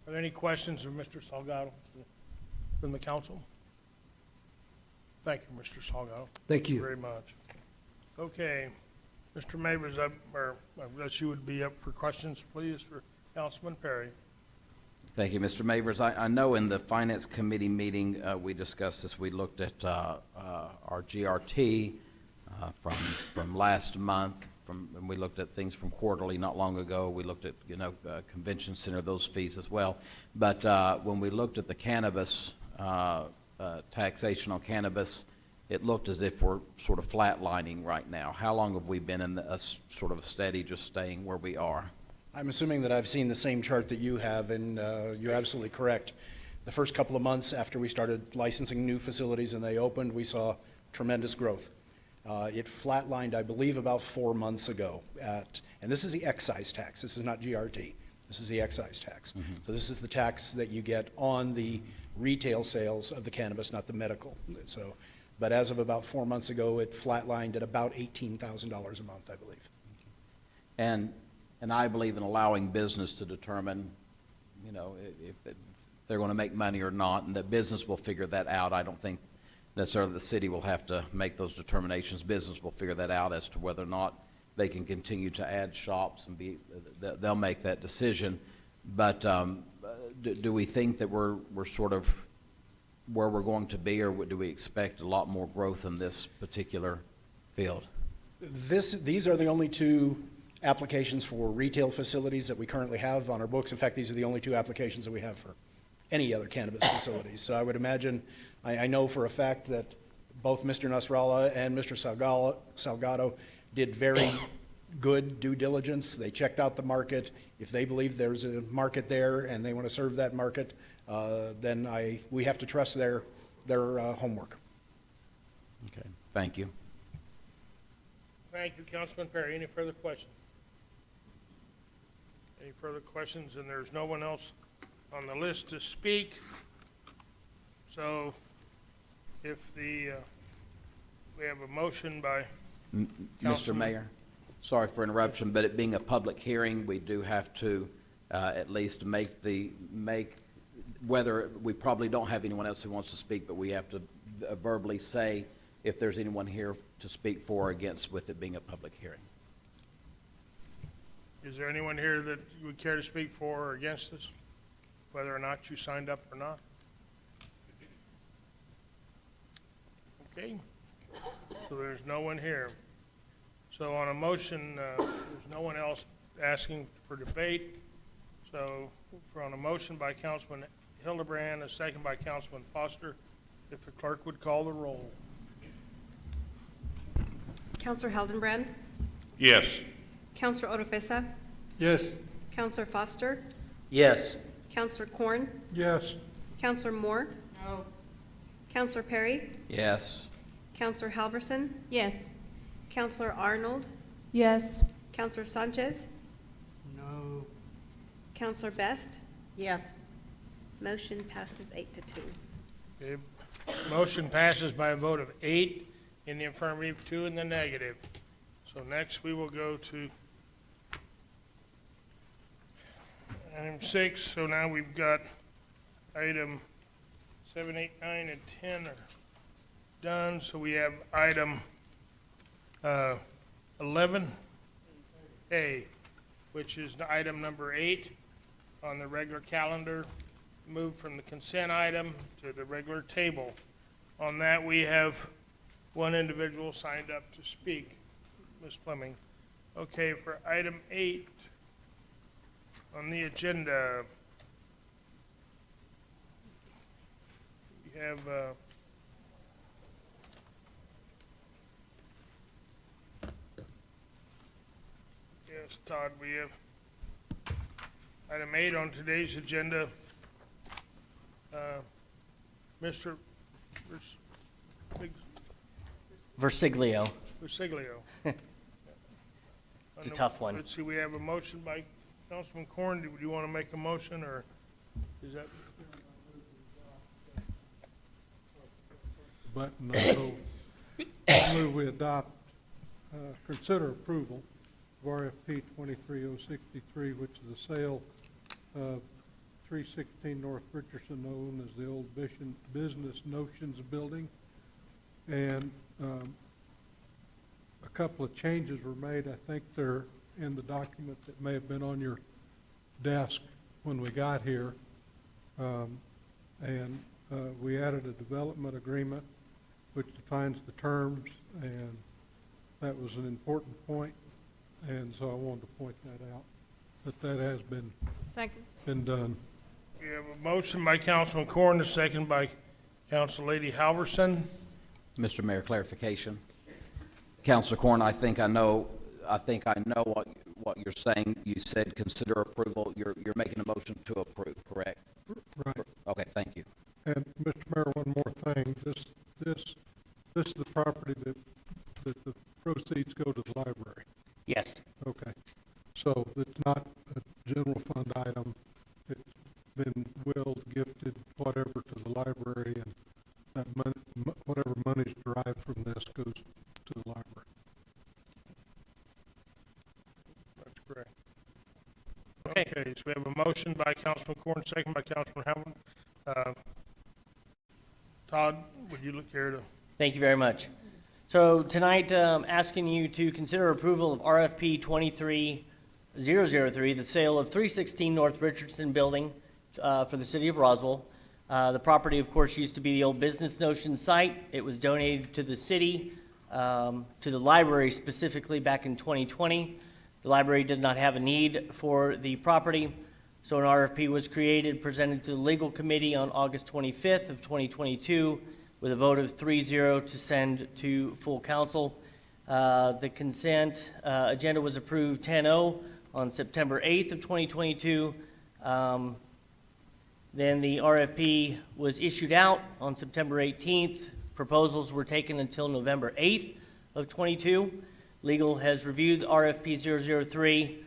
Are there any questions of Mr. Salgado from the council? Thank you, Mr. Salgado. Thank you. Very much. Okay, Mr. Mavers, or unless you would be up for questions, please, for Councilman Perry. Thank you, Mr. Mavers. I know in the Finance Committee meeting, we discussed this. We looked at our GRT from last month, and we looked at things from quarterly not long ago. We looked at, convention center, those fees as well. But when we looked at the cannabis, taxation on cannabis, it looked as if we're sort of flatlining right now. How long have we been in a sort of a steady, just staying where we are? I'm assuming that I've seen the same chart that you have, and you're absolutely correct. The first couple of months after we started licensing new facilities and they opened, we saw tremendous growth. It flatlined, I believe, about 4 months ago and this is the excise tax. This is not GRT. This is the excise tax. Mm-hmm. So this is the tax that you get on the retail sales of the cannabis, not the medical. So, but as of about 4 months ago, it flatlined at about $18,000 a month, I believe. And I believe in allowing business to determine, if they're going to make money or not, and that business will figure that out. I don't think necessarily the city will have to make those determinations. Business will figure that out as to whether or not they can continue to add shops, and they'll make that decision. But do we think that we're sort of where we're going to be, or do we expect a lot more growth in this particular field? These are the only two applications for retail facilities that we currently have on our books. In fact, these are the only two applications that we have for any other cannabis facilities. So I would imagine, I know for a fact that both Mr. Nasrallah and Mr. Salgado did very good due diligence. They checked out the market. If they believe there's a market there and they want to serve that market, then we have to trust their homework. Okay, thank you. Thank you, Councilman Perry. Any further questions? Any further questions? And there's no one else on the list to speak. So if we have a motion by Mr. Councilman- Mayor, sorry for interruption, but it being a public hearing, we do have to at least whether, we probably don't have anyone else who wants to speak, but we have to verbally say if there's anyone here to speak for or against with it being a public hearing. Is there anyone here that you would care to speak for or against this, whether or not you signed up or not? Okay, so there's no one here. So on a motion, there's no one else asking for debate. So for on a motion by Councilman Hildebrand, a second by Councilman Foster, if the clerk would call the roll. Counselor Hildebrand, Yes. Counselor Oropesa, Yes. Counselor Foster, Yes. Counselor Corn, Yes. Counselor Moore. No. Counselor Perry, Yes. Counselor Halverson, Yes. Counselor Arnold, Yes. Counselor Sanchez, No. Counselor Best. Yes. Motion passes 8-2. Okay. Motion passes by a vote of 8 in the affirmative, 2 in the negative. So next we will go to item 6. So now we've got item 7, 8, 9, and 10 are done. So we have item 11A, which is the item number 8 on the regular calendar, moved from the consent item to the regular table. On that, we have one individual signed up to speak, Ms. Fleming. Okay, for item 8 on the agenda, we have, yes, Todd, we have item 8 on today's agenda. Mr. Versiglio. Versiglio. It's a tough one. Let's see, we have a motion by Councilman Corn. Do you want to make a motion, or is that? Button, so I move we adopt, consider approval of RFP 23063, which is the sale of 316 North Richardson, known as the old Business Notions Building. And a couple of changes were made. I think they're in the document that may have been on your desk when we got here. We added a development agreement which defines the terms, and that was an important point, and so I wanted to point that out, that has been done. We have a motion by Councilman Corn, a second by Council Lady Halverson. Mr. Mayor, clarification. Councilor Corn, I think I know what you're saying. You said consider approval. You're making a motion to approve, correct? Right. Okay, thank you. And Mr. Mayor, one more thing. This is the property that the proceeds go to the library. Yes. Okay. So it's not a general fund item. It's been willed, gifted, whatever, to the library, and that money, whatever money's derived from this goes to the library. That's correct. Okay, so we have a motion by Councilman Corn, second by Councilman Halverson. Todd, would you look here to? Thank you very much. So tonight, asking you to consider approval of RFP 23003, the sale of 316 North Richardson Building for the city of Roswell. The property, of course, used to be the old Business Notion site. It was donated to the city, to the library specifically back in 2020. The library did not have a need for the property, so an RFP was created, presented to the legal committee on August 25th of 2022 with a vote of 3-0 to send to full council. The consent agenda was approved 10-0 on September 8th of 2022. Then the RFP was issued out on September 18th. Proposals were taken until November 8th of 22. Legal has reviewed the RFP 003.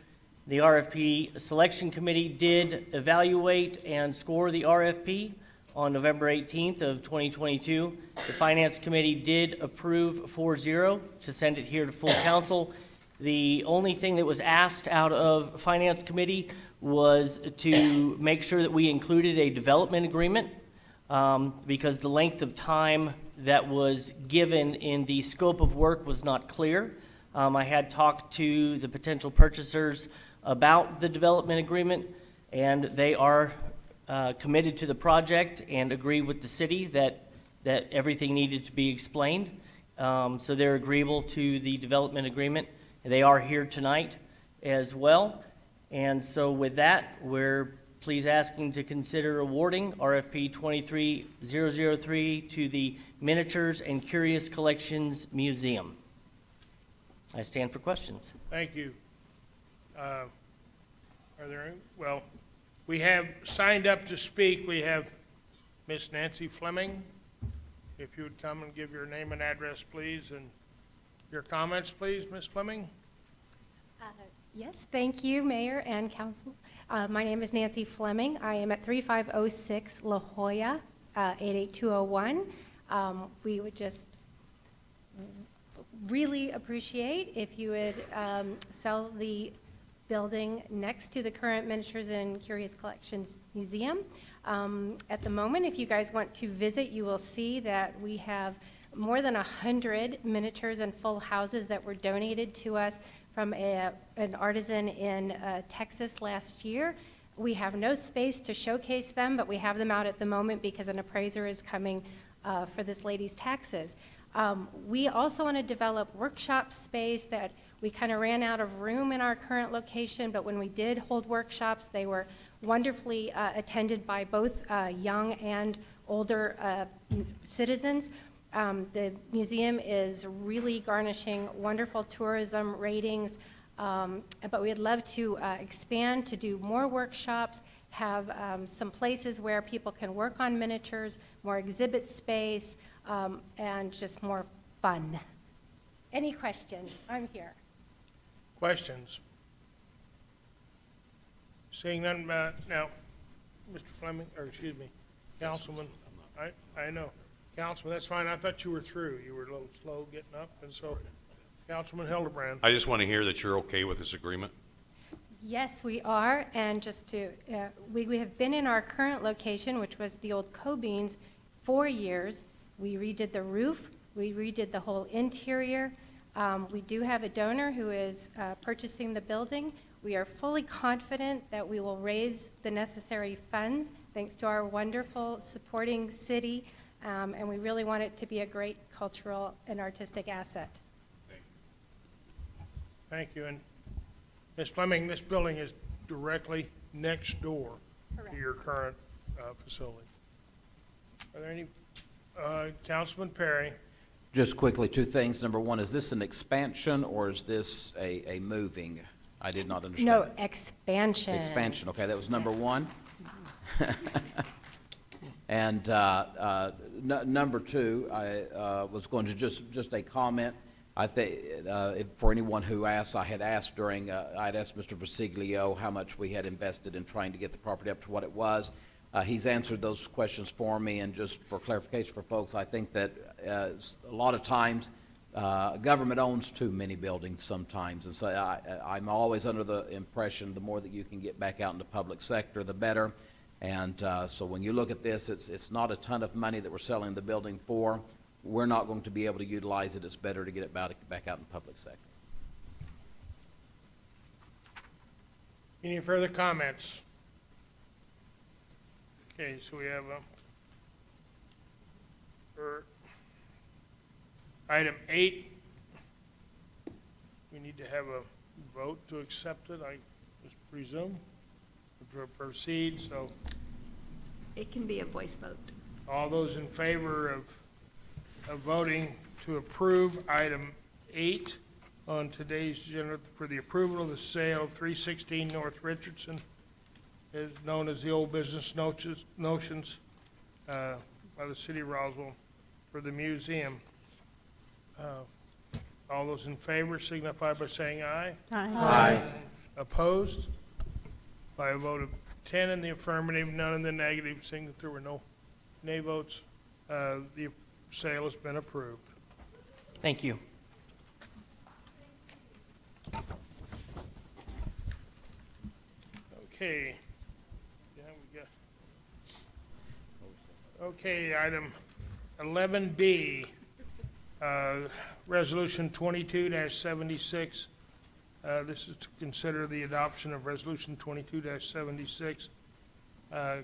The RFP Selection Committee did evaluate and score the RFP on November 18th of 2022. The Finance Committee did approve 4-0 to send it here to full council. The only thing that was asked out of Finance Committee was to make sure that we included a development agreement because the length of time that was given in the scope of work was not clear. I had talked to the potential purchasers about the development agreement, and they are committed to the project and agree with the city that everything needed to be explained. So they're agreeable to the development agreement. They are here tonight as well. And so with that, we're please asking to consider awarding RFP 23003 to the Miniatures and Curious Collections Museum. I stand for questions. Thank you. Are there any? Well, we have signed up to speak. We have Miss Nancy Fleming. If you would come and give your name and address, please, and your comments, please, Miss Fleming. Yes, thank you, Mayor and Council. My name is Nancy Fleming. I am at 3506 La Jolla, 88201. We would just really appreciate if you would sell the building next to the current Miniatures and Curious Collections Museum. At the moment, if you guys want to visit, you will see that we have more than 100 miniatures and full houses that were donated to us from an artisan in Texas last year. We have no space to showcase them, but we have them out at the moment because an appraiser is coming for this lady's taxes. We also want to develop workshop space that we kind of ran out of room in our current location, but when we did hold workshops, they were wonderfully attended by both young and older citizens. The museum is really garnishing wonderful tourism ratings, but we'd love to expand to do more workshops, have some places where people can work on miniatures, more exhibit space, and just more fun. Any questions? I'm here. Questions? Seeing none, now, Mr. Fleming, or excuse me, Councilman, I know. Councilman, that's fine. I thought you were through. You were a little slow getting up, and so, Councilman Hildebrand. I just want to hear that you're okay with this agreement. Yes, we are, and just to, we have been in our current location, which was the old Cobeans, 4 years. We redid the roof, we redid the whole interior. We do have a donor who is purchasing the building. We are fully confident that we will raise the necessary funds, thanks to our wonderful supporting city, and we really want it to be a great cultural and artistic asset. Thank you. And Ms. Fleming, this building is directly next door to your current facility. Are there any, Councilman Perry? Just quickly, two things. Number one, is this an expansion or is this a moving? I did not understand. No, expansion. Expansion, okay, that was number one. And number two, I was going to just a comment. I think for anyone who asked, I had asked Mr.Versiglio how much we had invested in trying to get the property up to what it was. He's answered those questions for me, and just for clarification for folks, I think that a lot of times government owns too many buildings sometimes, and so I'm always under the impression the more that you can get back out in the public sector, the better. And so when you look at this, it's not a ton of money that we're selling the building for. We're not going to be able to utilize it. It's better to get it back out in the public sector. Any further comments? Okay, so we have item 8. We need to have a vote to accept it, I just presume, to proceed. So It can be a voice vote. all those in favor of voting to approve item 8 on today's agenda for the approval of the sale of 316 North Richardson, is known as the Old Business Notions, by the city of Roswell for the museum. All those in favor signify by saying aye. Aye. Opposed? By a vote of 10 in the affirmative, none in the negative, seeing that there were no nay votes, the sale has been approved. Thank you. Okay. Yeah, we got. Okay, item 11B, Resolution 22-76. This is to consider the adoption of Resolution 22-76.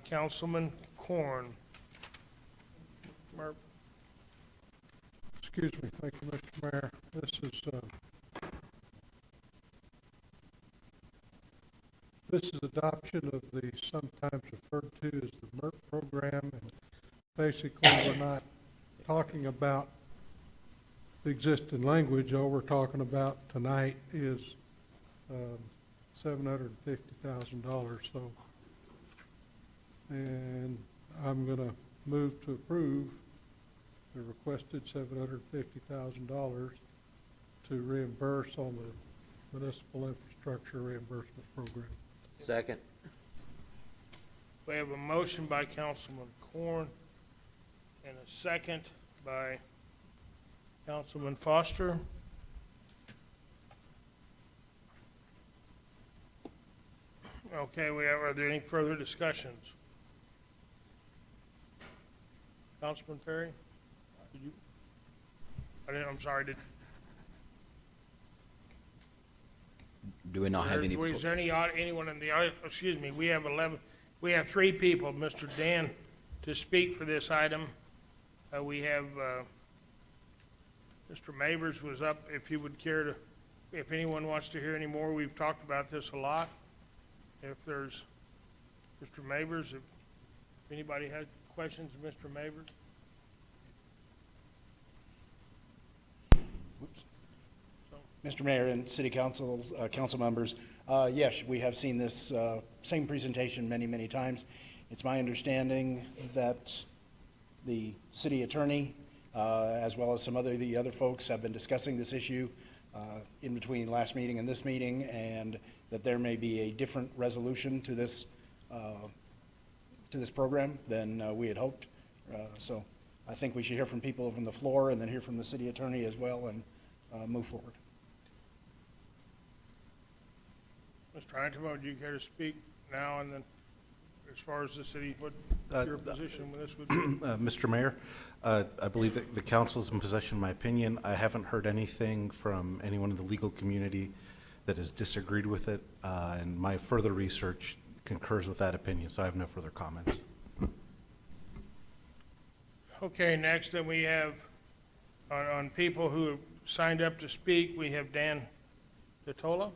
Councilman Corn. Mark. Excuse me, thank you, Mr. Mayor. This is adoption of the sometimes referred to as the MERP program, and basically we're not talking about the existing language. All we're talking about tonight is $750,000. So, and I'm going to move to approve the requested $750,000 to reimburse on the municipal infrastructure reimbursement program. Second. We have a motion by Councilman Corn and a second by Councilman Foster. Okay, are there any further discussions? Councilman Perry? Did you? I'm sorry, Do we not have any? Is there anyone in the audience, excuse me, we have 3 people, Mr. Dan, to speak for this item. We have, Mr. Mavers was up, if you would care to, if anyone wants to hear any more, we've talked about this a lot. If there's, Mr. Mavers, if anybody has questions of Mr. Mavers? Mr. Mayor and City Council, council members, yes, we have seen this same presentation many, many times. It's my understanding that the city attorney, as well as some the other folks, have been discussing this issue in between last meeting and this meeting, and that there may be a different resolution to this program than we had hoped. So I think we should hear from people from the floor and then hear from the city attorney as well and move forward. Mr. Antimo, do you care to speak now and then, as far as the city, what your position with this would be? Mr. Mayor, I believe that the council is in possession of my opinion. I haven't heard anything from anyone in the legal community that has disagreed with it, and my further research concurs with that opinion, so I have no further comments. Okay, next then we have, on people who have signed up to speak, we have Dan Detola.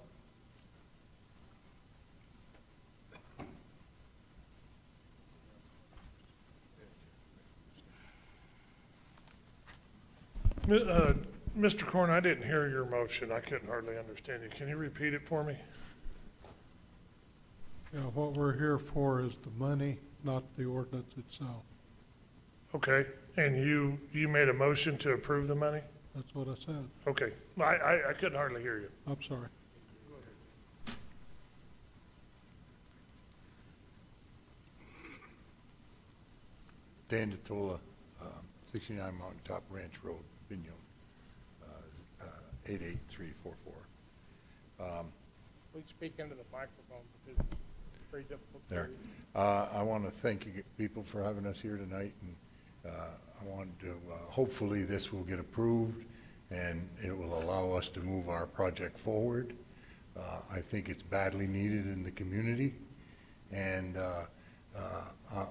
Mr. Corn, I didn't hear your motion. I couldn't hardly understand you. Can you repeat it for me? Yeah, what we're here for is the money, not the ordinance itself. Okay, and you made a motion to approve the money? That's what I said. Okay, I couldn't hardly hear you. I'm sorry. Dan Detola, 69 Mountain Top Ranch Road, Binion, 88344. Please speak into the microphone because it's very difficult to hear There. you. I want to thank you people for having us here tonight, and I want to, hopefully this will get approved and it will allow us to move our project forward. I think it's badly needed in the community, and I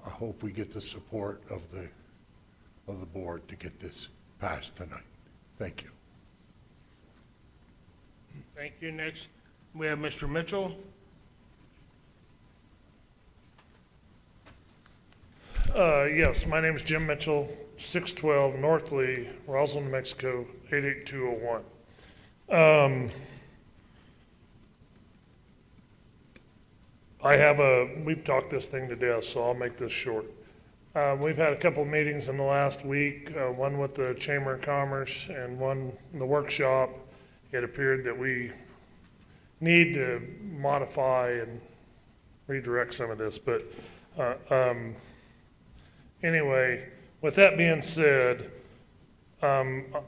hope we get the support of the board to get this passed tonight. Thank you. Thank you. Next, we have Mr. Mitchell. Yes, my name is Jim Mitchell, 612 North Lee, Roswell, New Mexico, 88201. We've talked this thing to death, so I'll make this short. We've had a couple of meetings in the last week, one with the Chamber of Commerce and one in the workshop. It appeared that we need to modify and redirect some of this, but anyway, with that being said, up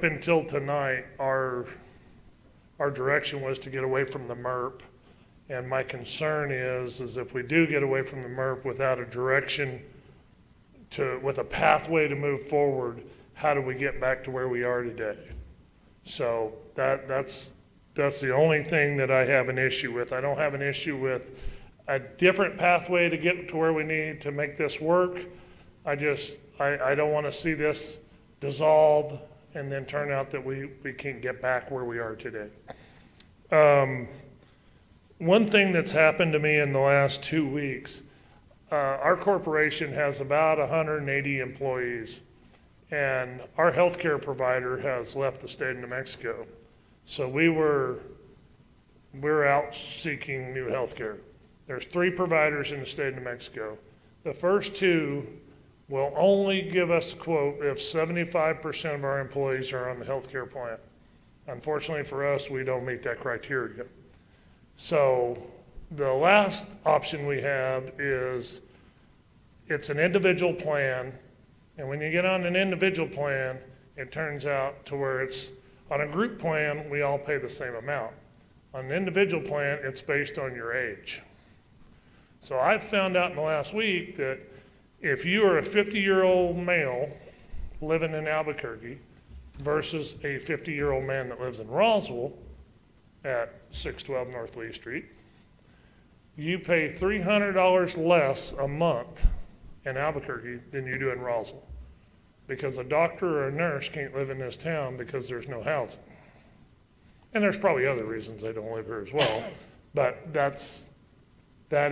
until tonight, our direction was to get away from the MERP. And my concern is if we do get away from the MERP without a direction with a pathway to move forward, how do we get back to where we are today? So that's the only thing that I have an issue with. I don't have an issue with a different pathway to get to where we need to make this work. I don't want to see this dissolve and then turn out that we can't get back where we are today. One thing that's happened to me in the last 2 weeks, our corporation has about 180 employees, and our healthcare provider has left the state of New Mexico. So we're out seeking new healthcare. There's 3 providers in the state of New Mexico. The first 2 will only give us a quote if 75% of our employees are on the healthcare plan. Unfortunately for us, we don't meet that criteria. So the last option we have is it's an individual plan, and when you get on an individual plan, it turns out to where it's on a group plan, we all pay the same amount. On an individual plan, it's based on your age. So I've found out in the last week that if you are a 50-year-old male living in Albuquerque versus a 50-year-old man that lives in Roswell at 612 North Lee Street, you pay $300 less a month in Albuquerque than you do in Roswell, because a doctor or a nurse can't live in this town because there's no housing. And there's probably other reasons they don't live here as well, but that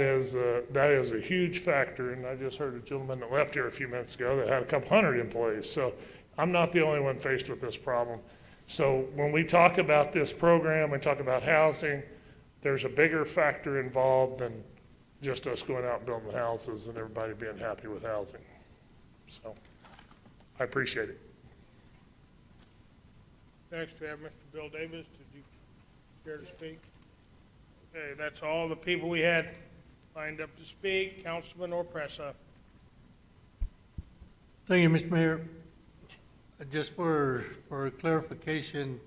is a huge factor. And I just heard a gentleman that left here a few minutes ago that had a couple hundred employees. So I'm not the only one faced with this problem. So when we talk about this program, we talk about housing, there's a bigger factor involved than just us going out and building houses and everybody being happy with housing. So I appreciate it. Next, we have Mr. Bill Davis. Did you care to speak? Okay, that's all the people we had lined up to speak. Councilman Orpressa. Thank you, Mr. Mayor. Just for clarification,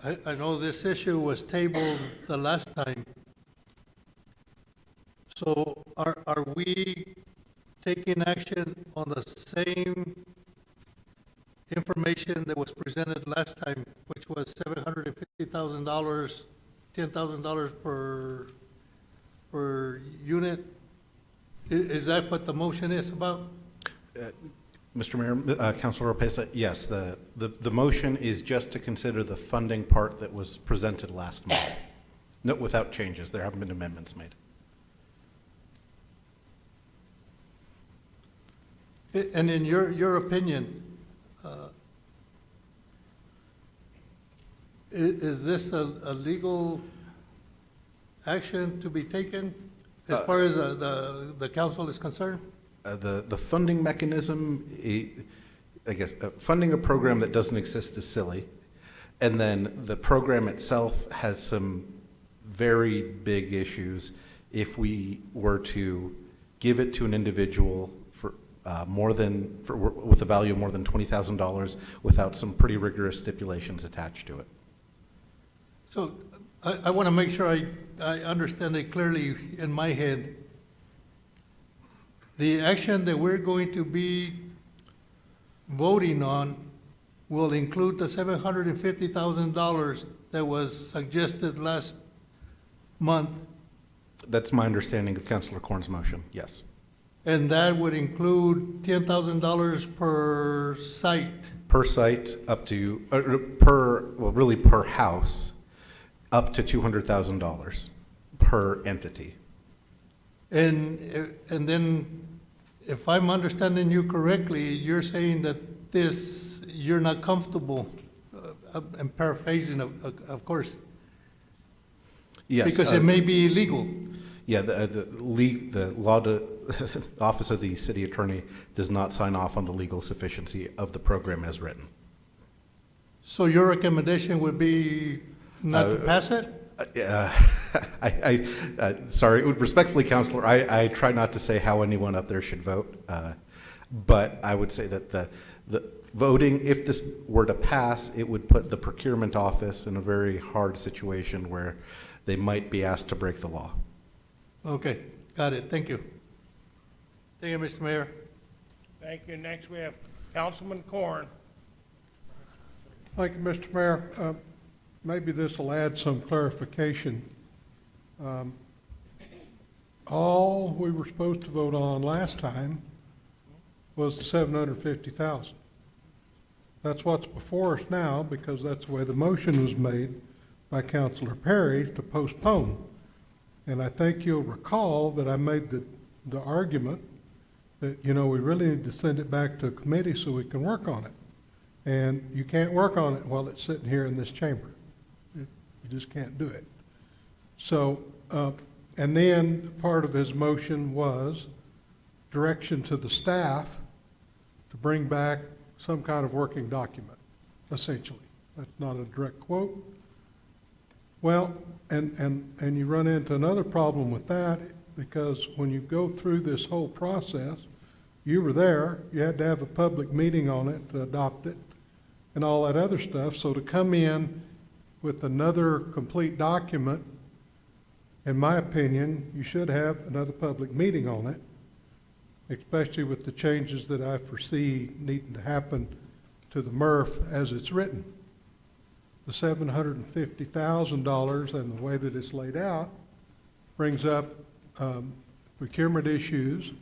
I know this issue was tabled the last time. So are we taking action on the same information that was presented last time, which was $750,000, $10,000 per unit? Is that what the motion is about? Mr. Mayor, Councilor Oropesa, yes, the motion is just to consider the funding part that was presented last month. No, without changes. There haven't been amendments made. And in your opinion, is this a legal action to be taken as far as the council is concerned? The funding mechanism, I guess, funding a program that doesn't exist is silly. And then the program itself has some very big issues if we were to give it to an individual for with a value of more than $20,000 without some pretty rigorous stipulations attached to it. So I want to make sure I understand it clearly in my head. The action that we're going to be voting on will include the $750,000 that was suggested last month, That's my understanding of Councilor Corn's motion, yes. and that would include $10,000 per site. Per site, up to, really per house, up to $200,000 per entity. And then if I'm understanding you correctly, you're saying that this, you're not comfortable, I'm paraphrasing, of course. Yes. Because it may be illegal. Yeah, the law, Office of the City Attorney does not sign off on the legal sufficiency of the program as written. So your recommendation would be not to pass it? Sorry, respectfully, Counselor, I try not to say how anyone up there should vote, but I would say that the voting, if this were to pass, it would put the procurement office in a very hard situation where they might be asked to break the law. Okay, got it. Thank you. Thank you, Mr. Mayor. Thank you. Next, we have Councilman Corn. Thank you, Mr. Mayor. Maybe this will add some clarification. All we were supposed to vote on last time was the $750,000. That's what's before us now, because that's the way the motion was made by Councilor Perry to postpone. And I think you'll recall that I made the argument that, you know, we really need to send it back to a committee so we can work on it. And you can't work on it while it's sitting here in this chamber. You just can't do it. So, and then part of his motion was direction to the staff to bring back some kind of working document, essentially. That's not a direct quote. Well, and you run into another problem with that, because when you go through this whole process, you were there, you had to have a public meeting on it to adopt it, and all that other stuff. So to come in with another complete document, in my opinion, you should have another public meeting on it, especially with the changes that I foresee needing to happen to the MRF as it's written. The $750,000 and the way that it's laid out brings up procurement issues,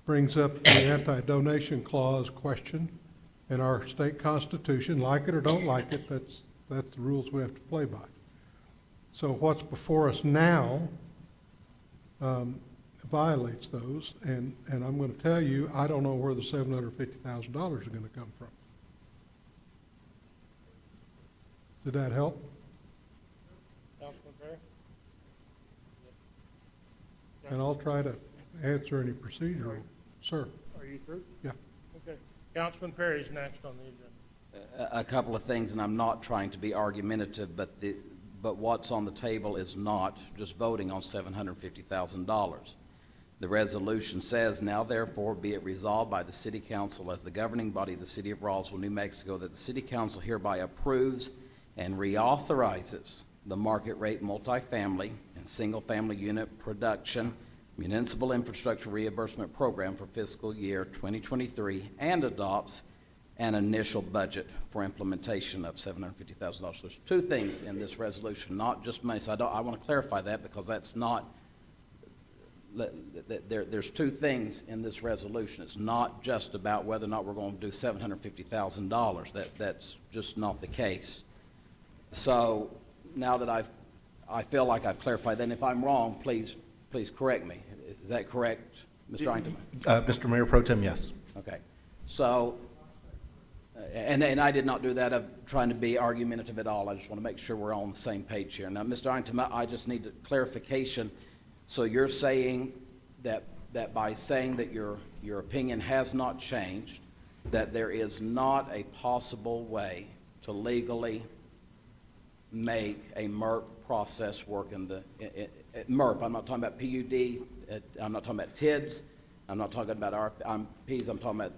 brings up the anti-donation clause question in our state constitution. Like it or don't like it, that's the rules we have to play by. So what's before us now violates those, and I'm going to tell you, I don't know where the $750,000 is going to come from. Did that help? Councilman Perry? And I'll try to answer any procedural. Sir? Are you through? Yeah. Okay. Councilman Perry's next on the agenda. A couple of things, and I'm not trying to be argumentative, but what's on the table is not just voting on $750,000. The resolution says, now therefore be it resolved by the City Council as the governing body of the City of Roswell, New Mexico, that the City Council hereby approves and reauthorizes the market rate multifamily and single-family unit production municipal infrastructure reimbursement program for fiscal year 2023 and adopts an initial budget for implementation of $750,000. There's two things in this resolution, not just money. So I want to clarify that, because that's not, there's two things in this resolution. It's not just about whether or not we're going to do $750,000. That's just not the case. So now that I feel like I've clarified that, and if I'm wrong, please correct me. Is that correct, Mr. Arrington? Mr. Mayor Pro Tem, yes. Okay. So, and I did not do that of trying to be argumentative at all. I just want to make sure we're all on the same page here. Now, Mr. Arrington, I just need clarification. So you're saying that by saying that your opinion has not changed, that there is not a possible way to legally make a MERP process work in the MERP. I'm not talking about PUD. I'm not talking about TIDs. I'm not talking about RPs. I'm talking about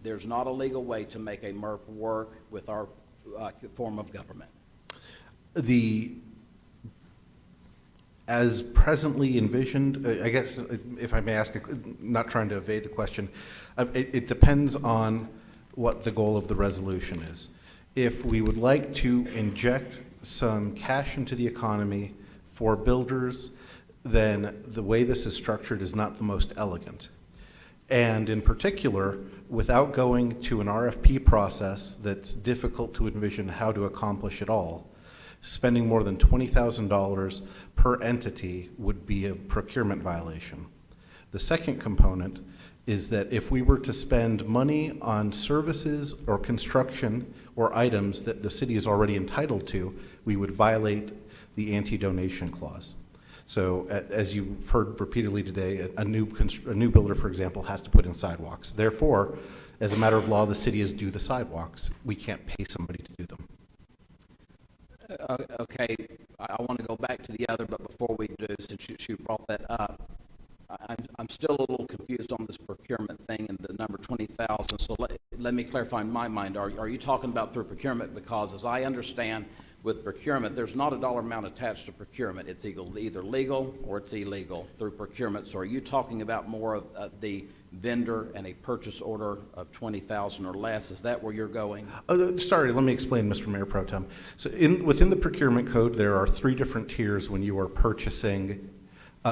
there's not a legal way to make a MERP work with our form of government. As presently envisioned, I guess, if I may ask, not trying to evade the question, it depends on what the goal of the resolution is. If we would like to inject some cash into the economy for builders, then the way this is structured is not the most elegant. And in particular, without going to an RFP process that's difficult to envision how to accomplish it all, spending more than $20,000 per entity would be a procurement violation. The second component is that if we were to spend money on services or construction or items that the city is already entitled to, we would violate the anti-donation clause. So as you've heard repeatedly today, a new builder, for example, has to put in sidewalks. Therefore, as a matter of law, the city is due the sidewalks. We can't pay somebody to do them. Okay, I want to go back to the other, but before we do, since you brought that up, I'm still a little confused on this procurement thing and the number 20,000. So let me clarify in my mind. Are you talking about through procurement? Because as I understand, with procurement, there's not a dollar amount attached to procurement. It's either legal or it's illegal through procurement. So are you talking about more of the vendor and a purchase order of 20,000 or less? Is that where you're going? Sorry, let me explain, Mr. Mayor Pro Tem. So within the procurement code, there are 3 different tiers when you are purchasing,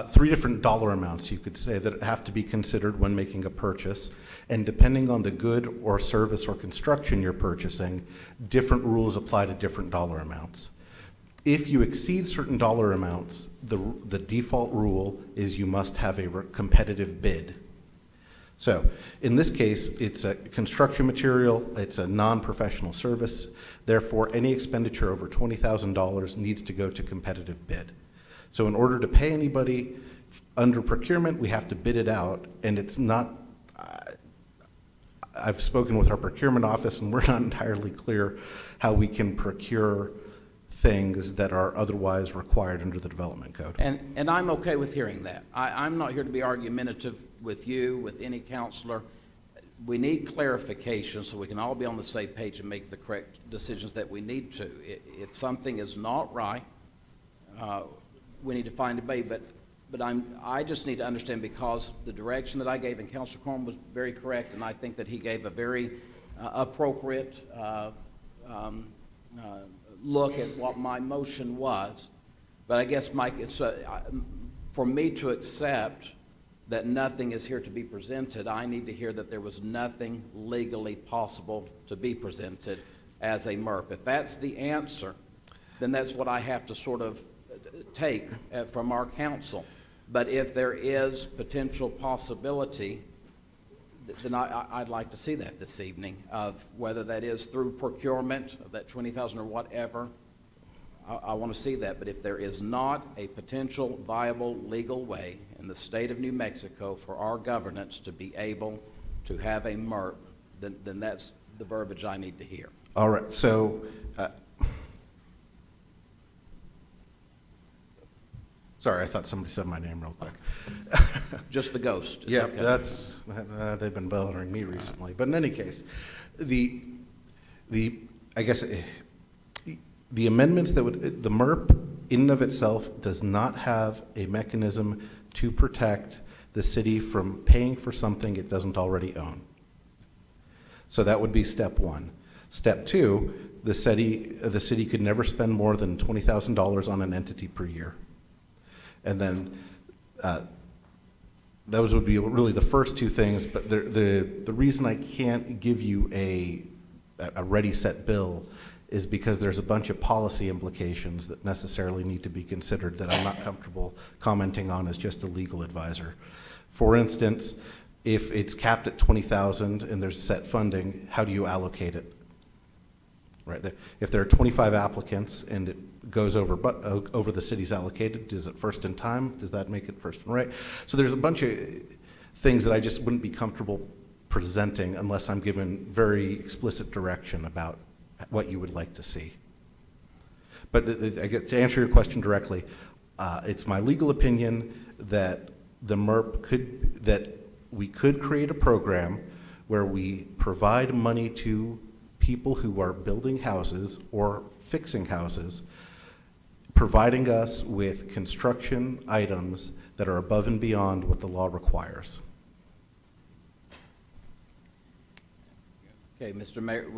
3 different dollar amounts, you could say, that have to be considered when making a purchase. And depending on the good or service or construction you're purchasing, different rules apply to different dollar amounts. If you exceed certain dollar amounts, the default rule is you must have a competitive bid. So in this case, it's a construction material, it's a non-professional service, therefore any expenditure over $20,000 needs to go to competitive bid. So in order to pay anybody under procurement, we have to bid it out, and it's not, I've spoken with our procurement office, and we're not entirely clear how we can procure things that are otherwise required under the development code. And I'm okay with hearing that. I'm not here to be argumentative with you, with any counselor. We need clarification so we can all be on the same page and make the correct decisions that we need to. If something is not right, we need to find a way, but I just need to understand, because the direction that I gave, and Councilor Corn was very correct, and I think that he gave a very appropriate look at what my motion was. But I guess, Mike, it's for me to accept that nothing is here to be presented, I need to hear that there was nothing legally possible to be presented as a MERP. If that's the answer, then that's what I have to sort of take from our council. But if there is potential possibility, then I'd like to see that this evening, of whether that is through procurement of that 20,000 or whatever. I want to see that. But if there is not a potential viable legal way in the state of New Mexico for our governance to be able to have a MERP, then that's the verbiage I need to hear. All right, so sorry, I thought somebody said my name real quick. Just the ghost. Yeah, okay. that's, they've been bothering me recently. But in any case, I guess, the amendments that would, the MERP in and of itself does not have a mechanism to protect the city from paying for something it doesn't already own. So that would be step 1. Step 2, the city could never spend more than $20,000 on an entity per year. And then those would be really the first 2 things, but the reason I can't give you a ready set bill is because there's a bunch of policy implications that necessarily need to be considered that I'm not comfortable commenting on as just a legal advisor. For instance, if it's capped at 20,000 and there's set funding, how do you allocate it? Right. If there are 25 applicants and it goes over the city's allocated, is it first in time? Does that make it first and right? So there's a bunch of things that I just wouldn't be comfortable presenting unless I'm given very explicit direction about what you would like to see. But I guess to answer your question directly, it's my legal opinion that the MERP that we could create a program where we provide money to people who are building houses or fixing houses, providing us with construction items that are above and beyond what the law requires. Okay, Mr. Mayor,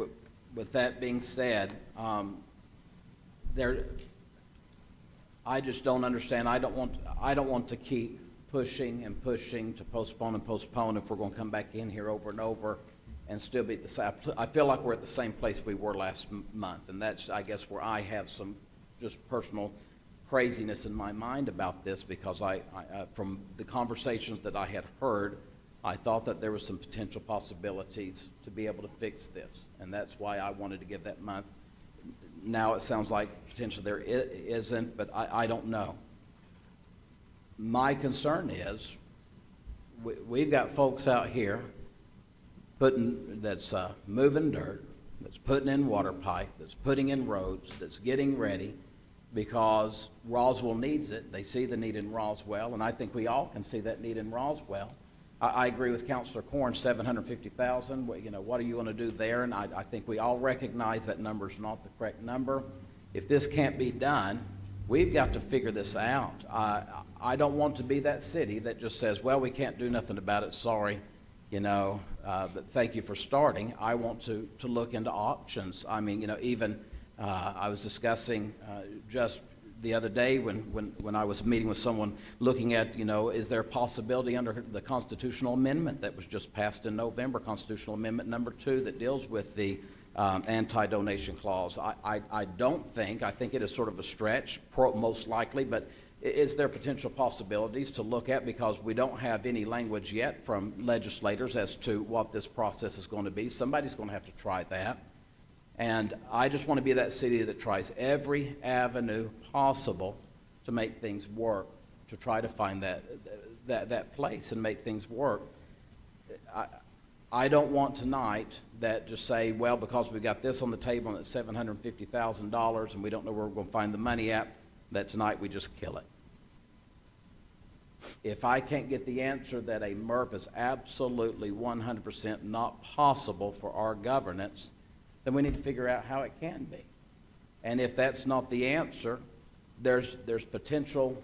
with that being said, I just don't understand. I don't want to keep pushing and pushing to postpone and postpone if we're going to come back in here over and over and still be the same. I feel like we're at the same place we were last month, and that's, I guess, where I have some just personal craziness in my mind about this, because I from the conversations that I had heard, I thought that there was some potential possibilities to be able to fix this, and that's why I wanted to give that month. Now it sounds like potentially there isn't, but I don't know. My concern is we've got folks out here that's moving dirt, that's putting in water pipe, that's putting in roads, that's getting ready because Roswell needs it. They see the need in Roswell, and I think we all can see that need in Roswell. I agree with Councilor Corn, 750,000. You know, what are you going to do there? And I think we all recognize that number is not the correct number. If this can't be done, we've got to figure this out. I don't want to be that city that just says, well, we can't do nothing about it, sorry, you know, but thank you for starting. I want to look into options. I mean, you know, even I was discussing just the other day when I was meeting with someone looking at, you know, is there a possibility under the constitutional amendment that was just passed in November, constitutional amendment number 2, that deals with the anti-donation clause. I don't think, I think it is sort of a stretch, most likely, but is there potential possibilities to look at, because we don't have any language yet from legislators as to what this process is going to be. Somebody's going to have to try that. And I just want to be that city that tries every avenue possible to make things work, to try to find that place and make things work. I don't want tonight that just say, well, because we got this on the table and it's $750,000 and we don't know where we're going to find the money at, that tonight we just kill it. If I can't get the answer that a MERP is absolutely 100% not possible for our governance, then we need to figure out how it can be. And if that's not the answer, there's potential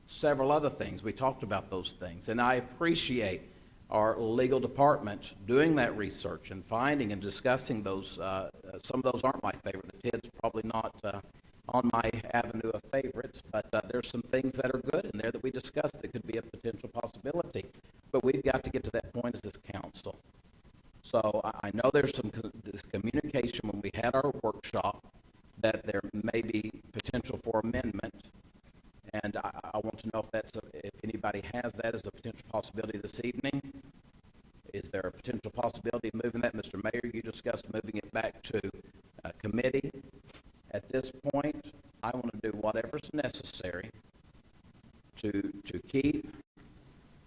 several other things. We talked about those things. And I appreciate our legal department doing that research and finding and discussing those. Some of those aren't my favorite. The TID's probably not on my avenue of favorites, but there's some things that are good in there that we discussed that could be a potential possibility. But we've got to get to that point as this council. So I know there's some this communication when we had our workshop that there may be potential for amendment, and I want to know if that's if anybody has that as a potential possibility this evening. Is there a potential possibility of moving that? Mr. Mayor, you discussed moving it back to committee. At this point, I want to do whatever's necessary to keep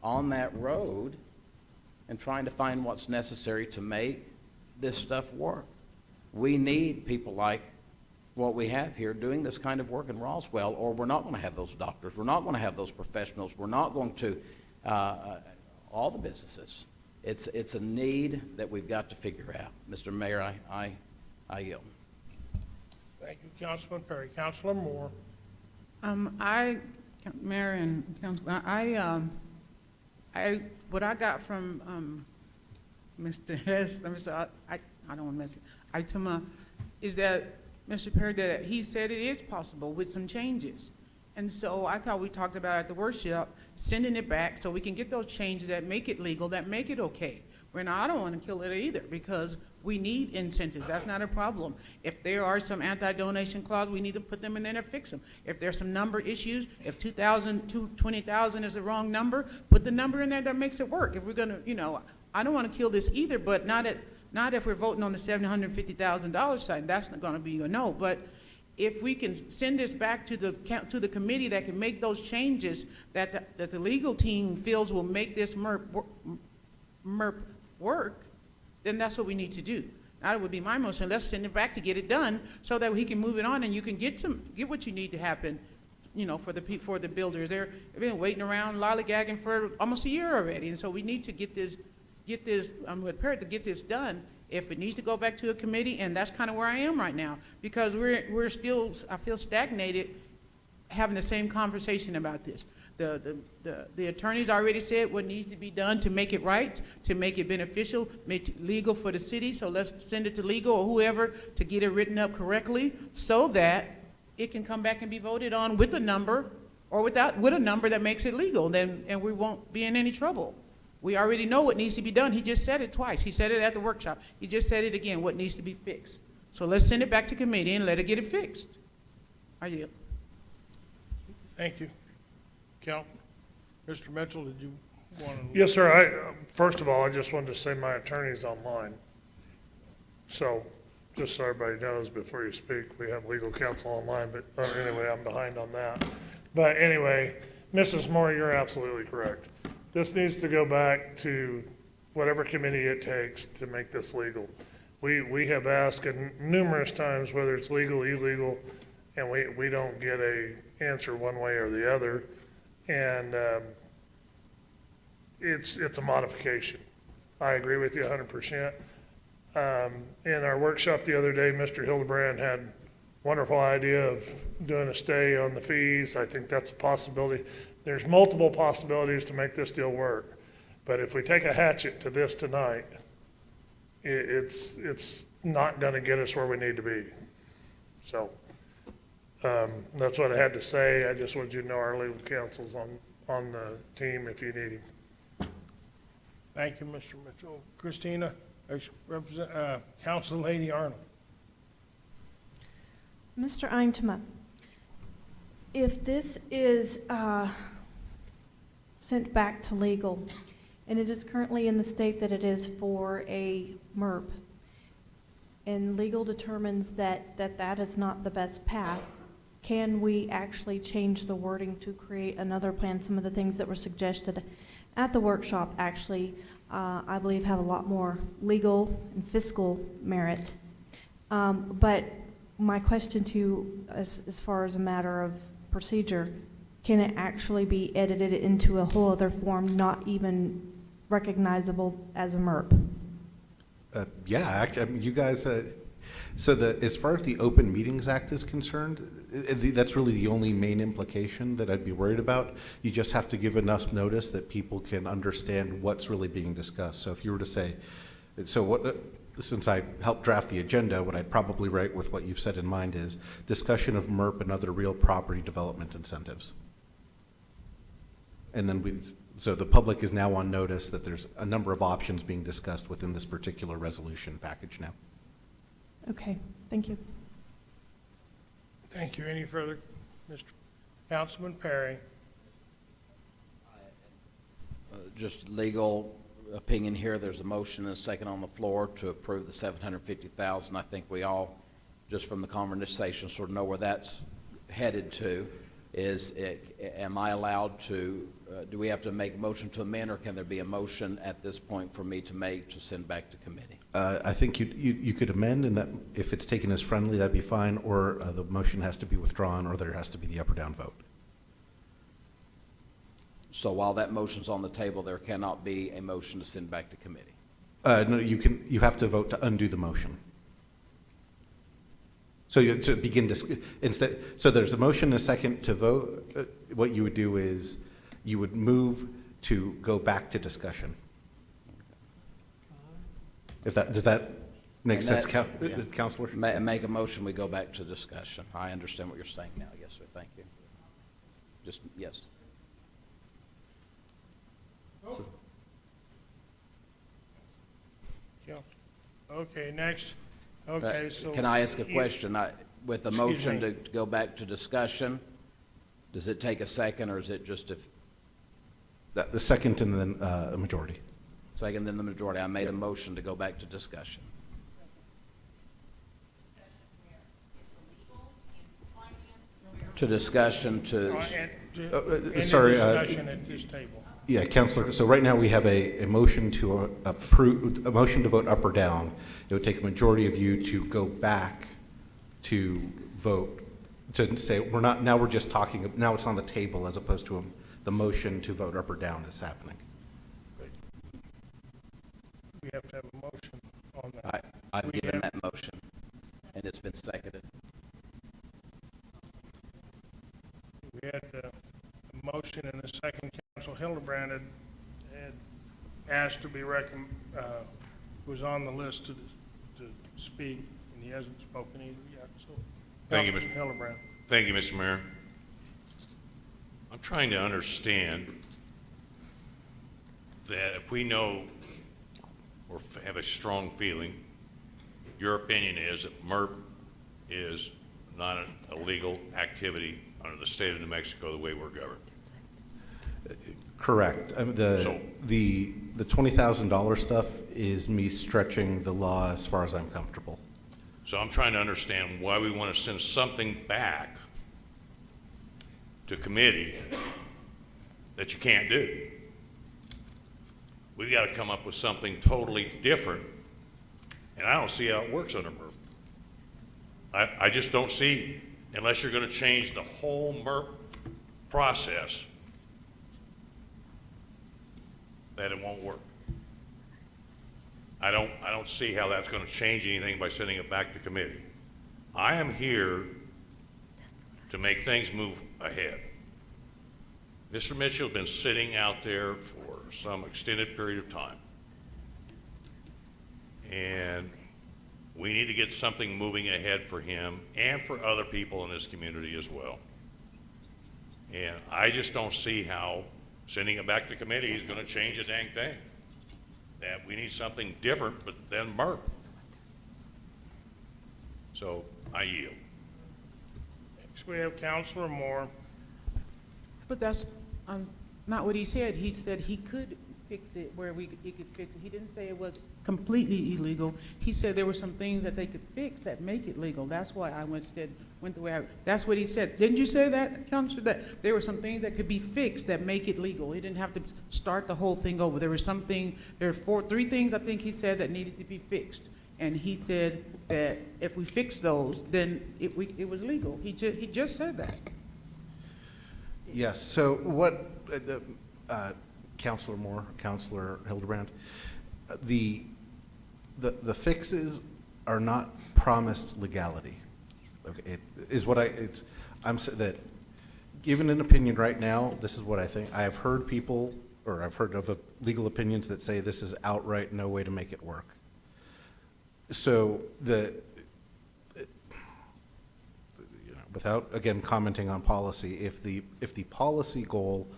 on that road and trying to find what's necessary to make this stuff work. We need people like what we have here doing this kind of work in Roswell, or we're not going to have those doctors. We're not going to have those professionals. We're not going to, all the businesses. It's a need that we've got to figure out. Mr. Mayor, I yield. Thank you, Councilman Perry. Councilor Moore. Mayor and Council, what I got from Mr. Hess, I don't want to mess it, Itema, is that Mr. Perry, that he said it is possible with some changes. And so I thought we talked about at the workshop, sending it back so we can get those changes that make it legal, that make it okay. I don't want to kill it either, because we need incentives. That's not a problem. If there are some anti-donation clauses, we need to put them in there and fix them. If there's some number issues, if 20,000 is the wrong number, put the number in there that makes it work. If we're going to, I don't want to kill this either, but not if we're voting on the $750,000 side. That's not going to be a no. But if we can send this back to the committee that can make those changes that the legal team feels will make this MERP work, then that's what we need to do. That would be my motion. Let's send it back to get it done so that he can move it on and you can get what you need to happen, for the builders. They've been waiting around lollygagging for almost a year already, and so we need to get this. I'm prepared to get this done. If it needs to go back to a committee, and that's kind of where I am right now, because we're still, I feel, stagnated, having the same conversation about this. The attorneys already said what needs to be done to make it right, to make it beneficial, make it legal for the city. So let's send it to legal or whoever to get it written up correctly so that it can come back and be voted on with a number or with a number that makes it legal, and we won't be in any trouble. We already know what needs to be done. He just said it twice. He said it at the workshop. He just said it again, what needs to be fixed. So let's send it back to committee and let it get it fixed. I yield. Thank you. Cal, Mr. Mitchell, did you want to? Yes, sir. First of all, I just wanted to say my attorney's online. So, just so everybody knows, before you speak, we have legal counsel online, but anyway, I'm behind on that. But anyway, Mrs. Moore, you're absolutely correct. This needs to go back to whatever committee it takes to make this legal. We have asked numerous times whether it's legal, illegal, and we don't get a answer one way or the other. And it's a modification. I agree with you 100%. In our workshop the other day, Mr. Hildebrand had a wonderful idea of doing a stay on the fees. I think that's a possibility. There's multiple possibilities to make this deal work. But if we take a hatchet to this tonight, it's not going to get us where we need to be. So that's what I had to say. I just wanted you to know our legal counsel's on the team if you need him. Thank you, Mr. Mitchell. Christina, Council Lady Arnold. Mr. Eintema, if this is sent back to legal, and it is currently in the state that it is for a MERP, and legal determines that that is not the best path, can we actually change the wording to create another plan? Some of the things that were suggested at the workshop actually, I believe, have a lot more legal and fiscal merit. But my question to you, as far as a matter of procedure, can it actually be edited into a whole other form, not even recognizable as a MERP? Yeah, I mean, you guys, as far as the Open Meetings Act is concerned, that's really the only main implication that I'd be worried about. You just have to give enough notice that people can understand what's really being discussed. So if you were to say, since I helped draft the agenda, what I'd probably write with what you've said in mind is discussion of MERP and other real property development incentives. And then so the public is now on notice that there's a number of options being discussed within this particular resolution package now. Okay, thank you. Thank you. Any further? Mr. Councilman Perry. Just legal opinion here. There's a motion and a second on the floor to approve the $750,000. I think we all, just from the conversation, sort of know where that's headed to. Am I allowed to, do we have to make a motion to amend, or can there be a motion at this point for me to make to send back to committee? I think you could amend, and that if it's taken as friendly, that'd be fine, or the motion has to be withdrawn, or there has to be the up or down vote. So while that motion's on the table, there cannot be a motion to send back to committee? No, you have to vote to undo the motion. So to begin, so there's a motion and a second to vote. What you would do is you would move to go back to discussion. Does that make sense, Counselor? Make a motion, we go back to discussion. I understand what you're saying now. Yes, sir. Thank you. Just, yes. Okay, next. Okay, so. Can I ask a question? With the Excuse motion me. to go back to discussion, does it take a second, or is it just The second and then a majority. second then the majority? I made a motion to go back to discussion. To discussion to, Any sorry, discussion at this table. Yeah, Counselor, so right now we have a motion to approve, a motion to vote up or down. It would take a majority of you to go back to vote, to say, now we're just talking, now it's on the table as opposed to the motion to vote up or down is happening. We have to have a motion on that. I've given that motion, and it's been seconded. We had a motion and a second. Council Hildebrand had asked to be was on the list to speak, and he hasn't spoken either yet, so. Thank you, Councilman Hildebrand. Thank you, Mr. Mayor. I'm trying to understand that if we know or have a strong feeling, your opinion is that MERP is not a legal activity under the state of New Mexico the way we're governed. Correct. So- The $20,000 stuff is me stretching the law as far as I'm comfortable. So I'm trying to understand why we want to send something back to committee that you can't do. We've got to come up with something totally different, and I don't see how it works under MERP. I just don't see, unless you're going to change the whole MERP process, that it won't work. I don't see how that's going to change anything by sending it back to committee. I am here to make things move ahead. Mr. Mitchell's been sitting out there for some extended period of time. And we need to get something moving ahead for him and for other people in this community as well. And I just don't see how sending it back to committee is going to change a dang thing. That we need something different but than MERP. So I yield. Next, we have Counselor Moore. But that's not what he said. He said he could fix it where he could fix it. He didn't say it was completely illegal. He said there were some things that they could fix that make it legal. That's why I went the way I, that's what he said. Didn't you say that, Counselor, that there were some things that could be fixed that make it legal? He didn't have to start the whole thing over. There were three things I think he said that needed to be fixed. And he said that if we fix those, then it was legal. He just said that. Yes, so what, Counselor Moore, Counselor Hildebrand, the fixes are not promised legality. Okay, it is what that, given an opinion right now, this is what I think. I have heard people, or I've heard of legal opinions that say this is outright no way to make it work. So without, again, commenting on policy, if the policy goal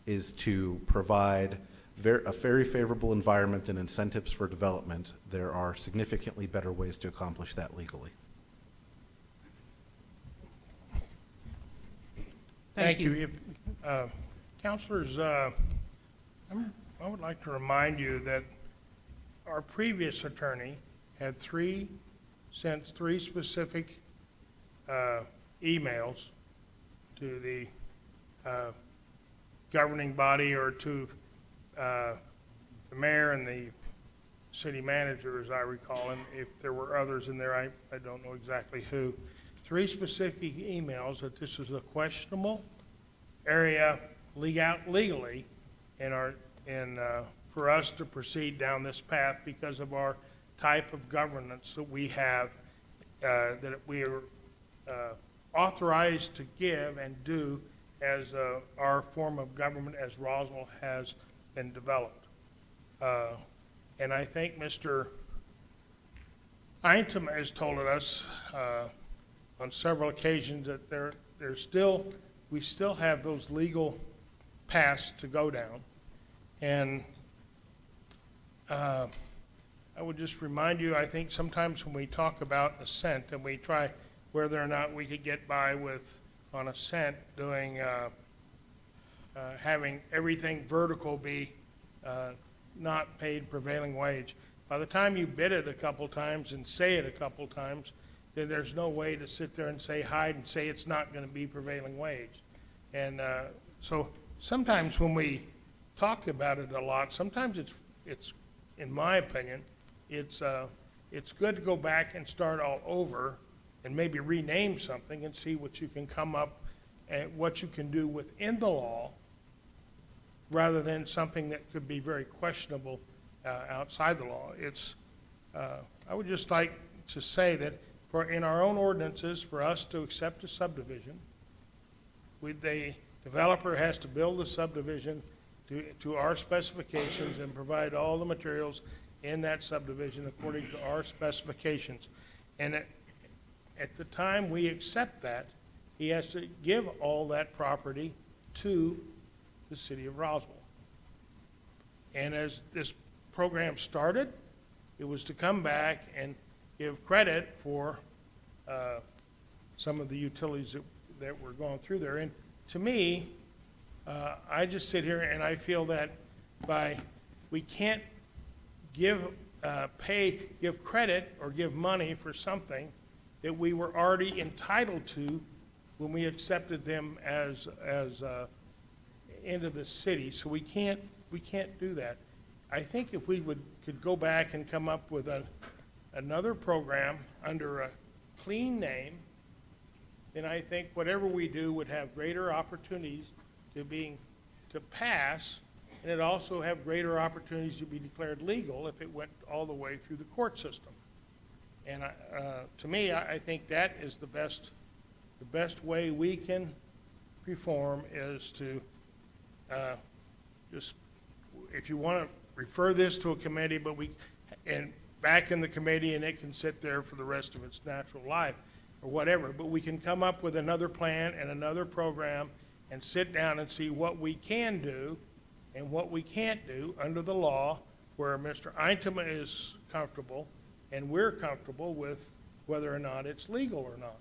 is to provide a very favorable environment and incentives for development, there are significantly better ways to accomplish that legally. Thank you. Counselors, I would like to remind you that our previous attorney had sent three specific emails to the governing body or to the mayor and the city manager, as I recall, and if there were others in there, I don't know exactly who. Three specific emails that this is a questionable area legally for us to proceed down this path because of our type of governance that we have, that we are authorized to give and do as our form of government as Roswell has been developed. And I think Mr. Eintum has told us on several occasions that we still have those legal paths to go down. And I would just remind you, I think sometimes when we talk about assent and we try whether or not we could get by with, on assent, doing, having everything vertical be not paid prevailing wage. By the time you bid it a couple times and say it a couple times, then there's no way to sit there and hide and say it's not going to be prevailing wage. And so sometimes when we talk about it a lot, sometimes it's in my opinion, it's good to go back and start all over and maybe rename something and see what you can come up and what you can do within the law rather than something that could be very questionable outside the law. I would just like to say that in our own ordinances, for us to accept a subdivision, the developer has to build the subdivision to our specifications and provide all the materials in that subdivision according to our specifications. And at the time we accept that, he has to give all that property to the city of Roswell. And as this program started, it was to come back and give credit for some of the utilities that were going through there. And to me, I just sit here and I feel that we can't give credit or give money for something that we were already entitled to when we accepted them as into the city. So we can't do that. I think if we could go back and come up with another program under a clean name, then I think whatever we do would have greater opportunities to pass, and it also have greater opportunities to be declared legal if it went all the way through the court system. And to me, I think that is the best way we can perform is to just, if you want to refer this to a committee, and back in the committee, and it can sit there for the rest of its natural life or whatever, but we can come up with another plan and another program and sit down and see what we can do and what we can't do under the law, where Mr. Eintema is comfortable and we're comfortable with whether or not it's legal or not.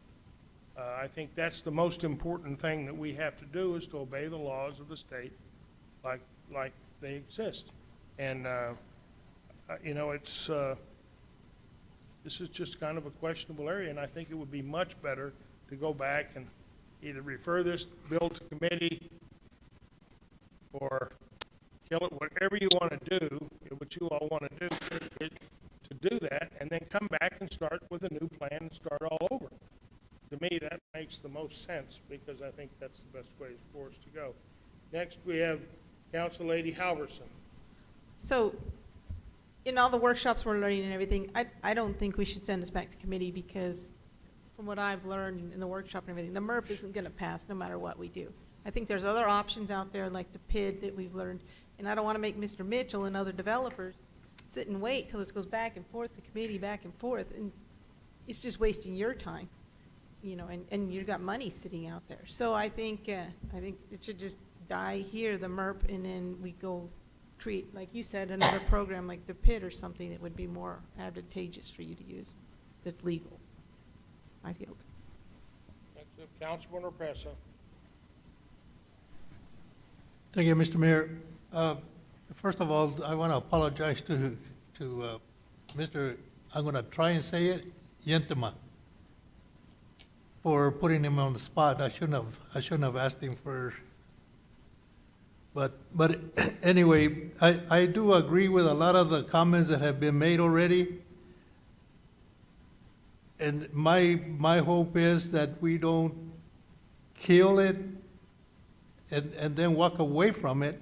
I think that's the most important thing that we have to do, is to obey the laws of the state like they exist. And, this is just kind of a questionable area, and I think it would be much better to go back and either refer this bill to committee or kill it, whatever you want to do, what you all want to do, to do that, and then come back and start with a new plan and start all over. To me, that makes the most sense, because I think that's the best way for us to go. Next, we have Council Lady Halverson. So, in all the workshops we're learning and everything, I don't think we should send this back to committee, because from what I've learned in the workshop and everything, the MERP isn't going to pass no matter what we do. I think there's other options out there like the PID that we've learned, and I don't want to make Mr. Mitchell and other developers sit and wait till this goes back and forth, the committee back and forth, and it's just wasting your time, and you've got money sitting out there. So I think it should just die here, the MERP, and then we go create, like you said, another program like the PID or something that would be more advantageous for you to use, that's legal. I yield. Councilman Represa. Thank you, Mr. Mayor. First of all, I want to apologize to Mr., I'm going to try and say it, Yentema, for putting him on the spot. I shouldn't have asked him for, but anyway, I do agree with a lot of the comments that have been made already. And my hope is that we don't kill it and then walk away from it.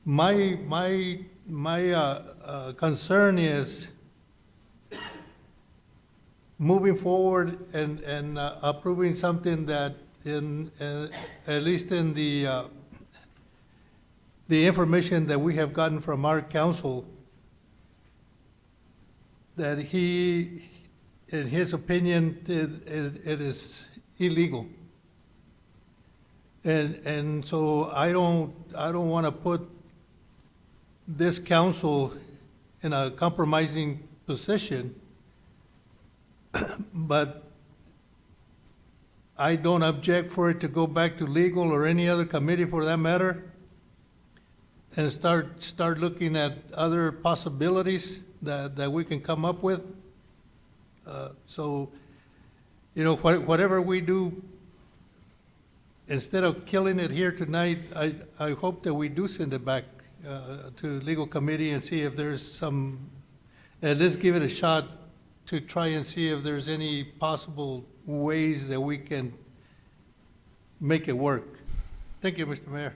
My concern is moving forward and approving something that at least in the information that we have gotten from our council, that he, in his opinion, it is illegal. And so I don't want to put this council in a compromising position, but I don't object for it to go back to legal or any other committee for that matter, and start looking at other possibilities that we can come up with. So, whatever we do, instead of killing it here tonight, I hope that we do send it back to legal committee and see if there's some, at least give it a shot to try and see if there's any possible ways that we can make it work. Thank you, Mr. Mayor.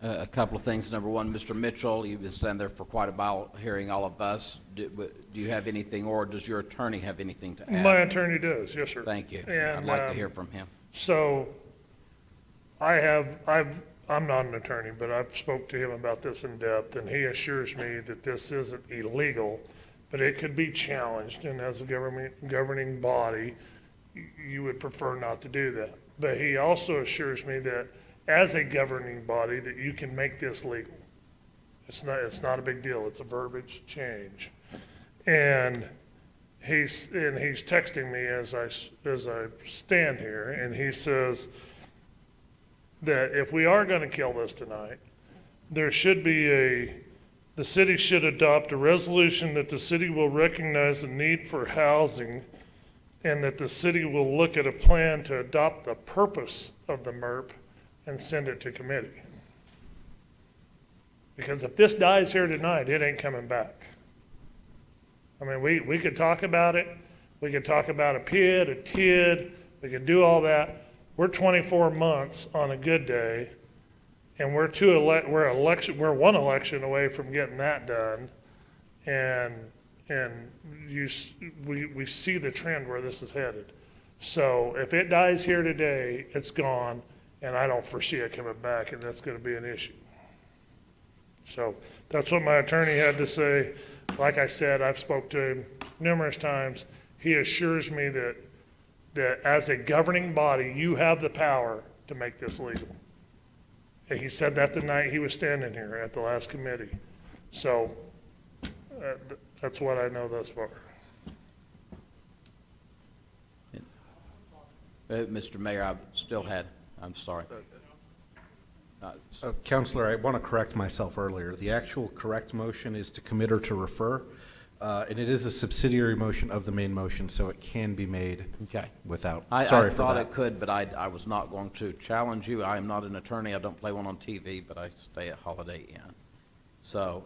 A couple of things. Number one, Mr. Mitchell, you've been standing there for quite a while hearing all of us. Do you have anything, or does your attorney have anything to add? My attorney does, yes, sir. Thank you. And, I'd like to hear from him. So, I'm not an attorney, but I've spoke to him about this in depth, and he assures me that this isn't illegal, but it could be challenged, and as a governing body, you would prefer not to do that. But he also assures me that as a governing body, that you can make this legal. It's not a big deal. It's a verbiage change. And he's texting me as I stand here, and he says that if we are gonna kill this tonight, there should be the city should adopt a resolution that the city will recognize the need for housing and that the city will look at a plan to adopt the purpose of the MERP and send it to committee. Because if this dies here tonight, it ain't coming back. I mean, we could talk about it. We could talk about a PID, a TID. We could do all that. We're 24 months on a good day, and we're one election away from getting that done. And we see the trend where this is headed. So if it dies here today, it's gone, and I don't foresee it coming back, and that's going to be an issue. So that's what my attorney had to say. Like I said, I've spoke to him numerous times. He assures me that as a governing body, you have the power to make this legal. And he said that the night he was standing here at the last committee. So that's what I know thus far. Mr. Mayor, I'm sorry. Counselor, I want to correct myself earlier. The actual correct motion is to commit or to refer, and it is a subsidiary motion of the main motion, so it can be made without. I Sorry for thought that. it could, but I was not going to challenge you. I am not an attorney. I don't play one on TV, but I stay at Holiday Inn. So,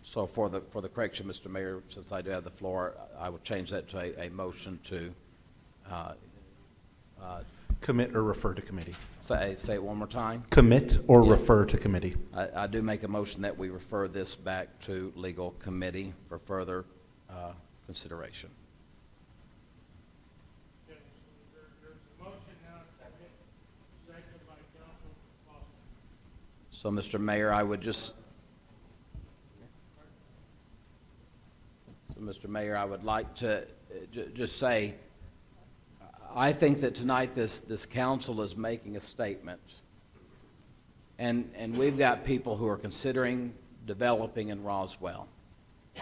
so for the correction, Mr. Mayor, since I do have the floor, I will change that to a motion to Commit or refer to committee. say it one more time. Commit or Yeah. refer to committee. I do make a motion that we refer this back to legal committee for further consideration. So, Mr. Mayor, I would like to just say, I think that tonight this council is making a statement. And we've got people who are considering developing in Roswell.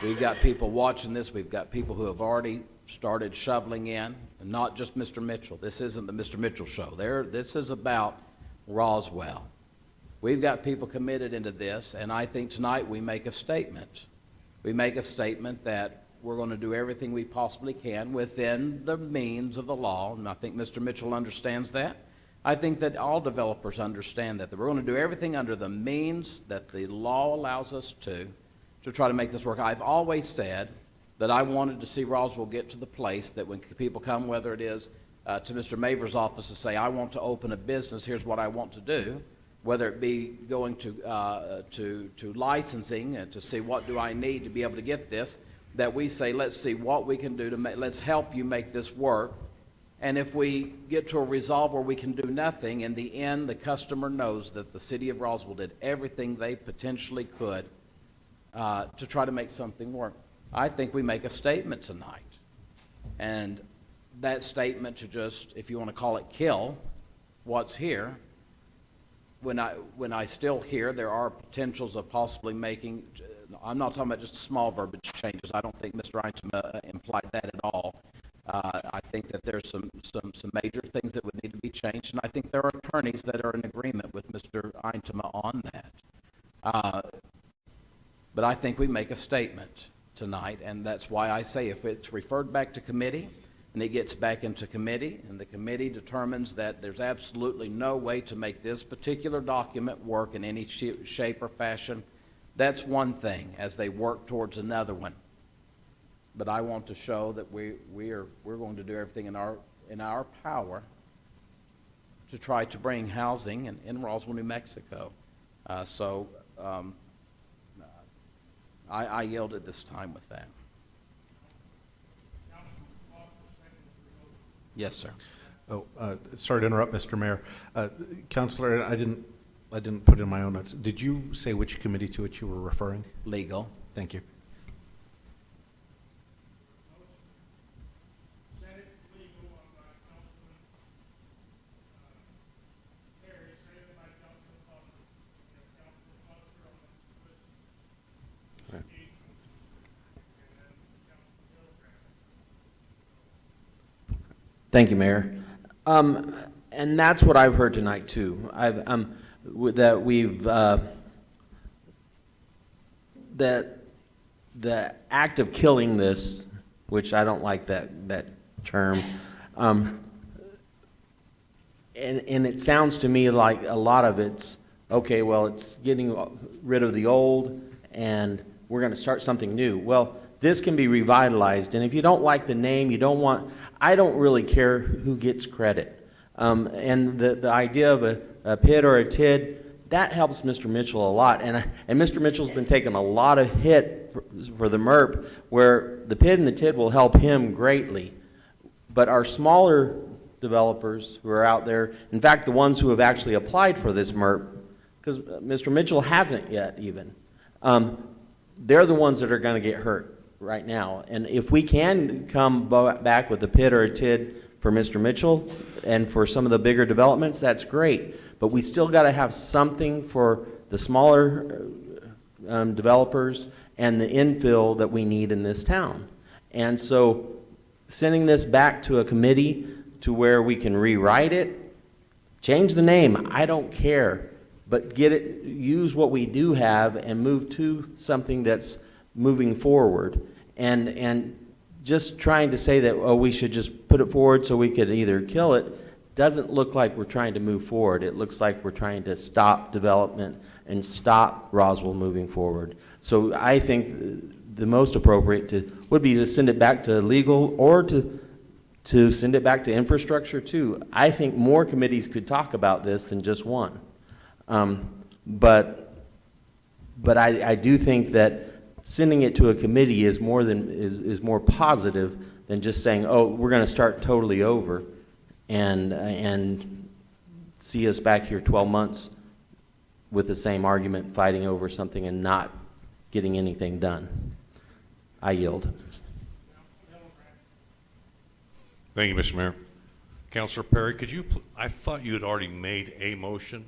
We've got people watching this. We've got people who have already started shoveling in, and not just Mr. Mitchell. This isn't the Mr. Mitchell show. This is about Roswell. We've got people committed into this, and I think tonight we make a statement. We make a statement that we're going to do everything we possibly can within the means of the law, and I think Mr. Mitchell understands that. I think that all developers understand that we're going to do everything under the means that the law allows us to try to make this work. I've always said that I wanted to see Roswell get to the place that when people come, whether it is to Mr. Maver's office to say, I want to open a business, here's what I want to do, whether it be going to licensing and to see what do I need to be able to get this, that we say, let's see what we can do to let's help you make this work. And if we get to a resolve where we can do nothing, in the end, the customer knows that the city of Roswell did everything they potentially could to try to make something work. I think we make a statement tonight. And that statement to just, if you want to call it kill, what's here, when I still hear there are potentials of possibly making, I'm not talking about just small verbiage changes. I don't think Mr. Eintema implied that at all. I think that there's some major things that would need to be changed, and I think there are attorneys that are in agreement with Mr. Eintema on that. But I think we make a statement tonight, and that's why I say if it's referred back to committee, and it gets back into committee, and the committee determines that there's absolutely no way to make this particular document work in any shape or fashion, that's one thing as they work towards another one. But I want to show that we're going to do everything in our power to try to bring housing in Roswell, New Mexico. I yield at this time with that. Yes, sir. Oh, sorry to interrupt, Mr. Mayor. Counselor, I didn't put in my own notes. Did you say which committee to which you were referring? Legal. Thank you. Thank you, Mayor. And that's what I've heard tonight too. That we've, that the act of killing this, which I don't like that term, and it sounds to me like a lot of it's, okay, well, it's getting rid of the old and we're going to start something new. Well, this can be revitalized, and if you don't like the name, I don't really care who gets credit. And the idea of a PID or a TID, that helps Mr. Mitchell a lot. And Mr. Mitchell's been taking a lot of hit for the MERP, where the PID and the TID will help him greatly. But our smaller developers who are out there, in fact, the ones who have actually applied for this MERP, because Mr. Mitchell hasn't yet even, they're the ones that are going to get hurt right now. And if we can come back with a PID or a TID for Mr. Mitchell and for some of the bigger developments, that's great. But we still got to have something for the smaller developers and the infill that we need in this town. And so sending this back to a committee to where we can rewrite it, change the name, I don't care, but use what we do have and move to something that's moving forward. And just trying to say that, oh, we should just put it forward so we could either kill it, doesn't look like we're trying to move forward. It looks like we're trying to stop development and stop Roswell moving forward. So I think the most appropriate would be to send it back to legal, or to send it back to infrastructure too. I think more committees could talk about this than just one. But I do think that sending it to a committee is more positive than just saying, oh, we're going to start totally over and see us back here 12 months with the same argument, fighting over something and not getting anything done. I yield. Thank you, Mr. Mayor. Councilor Perry, I thought you had already made a motion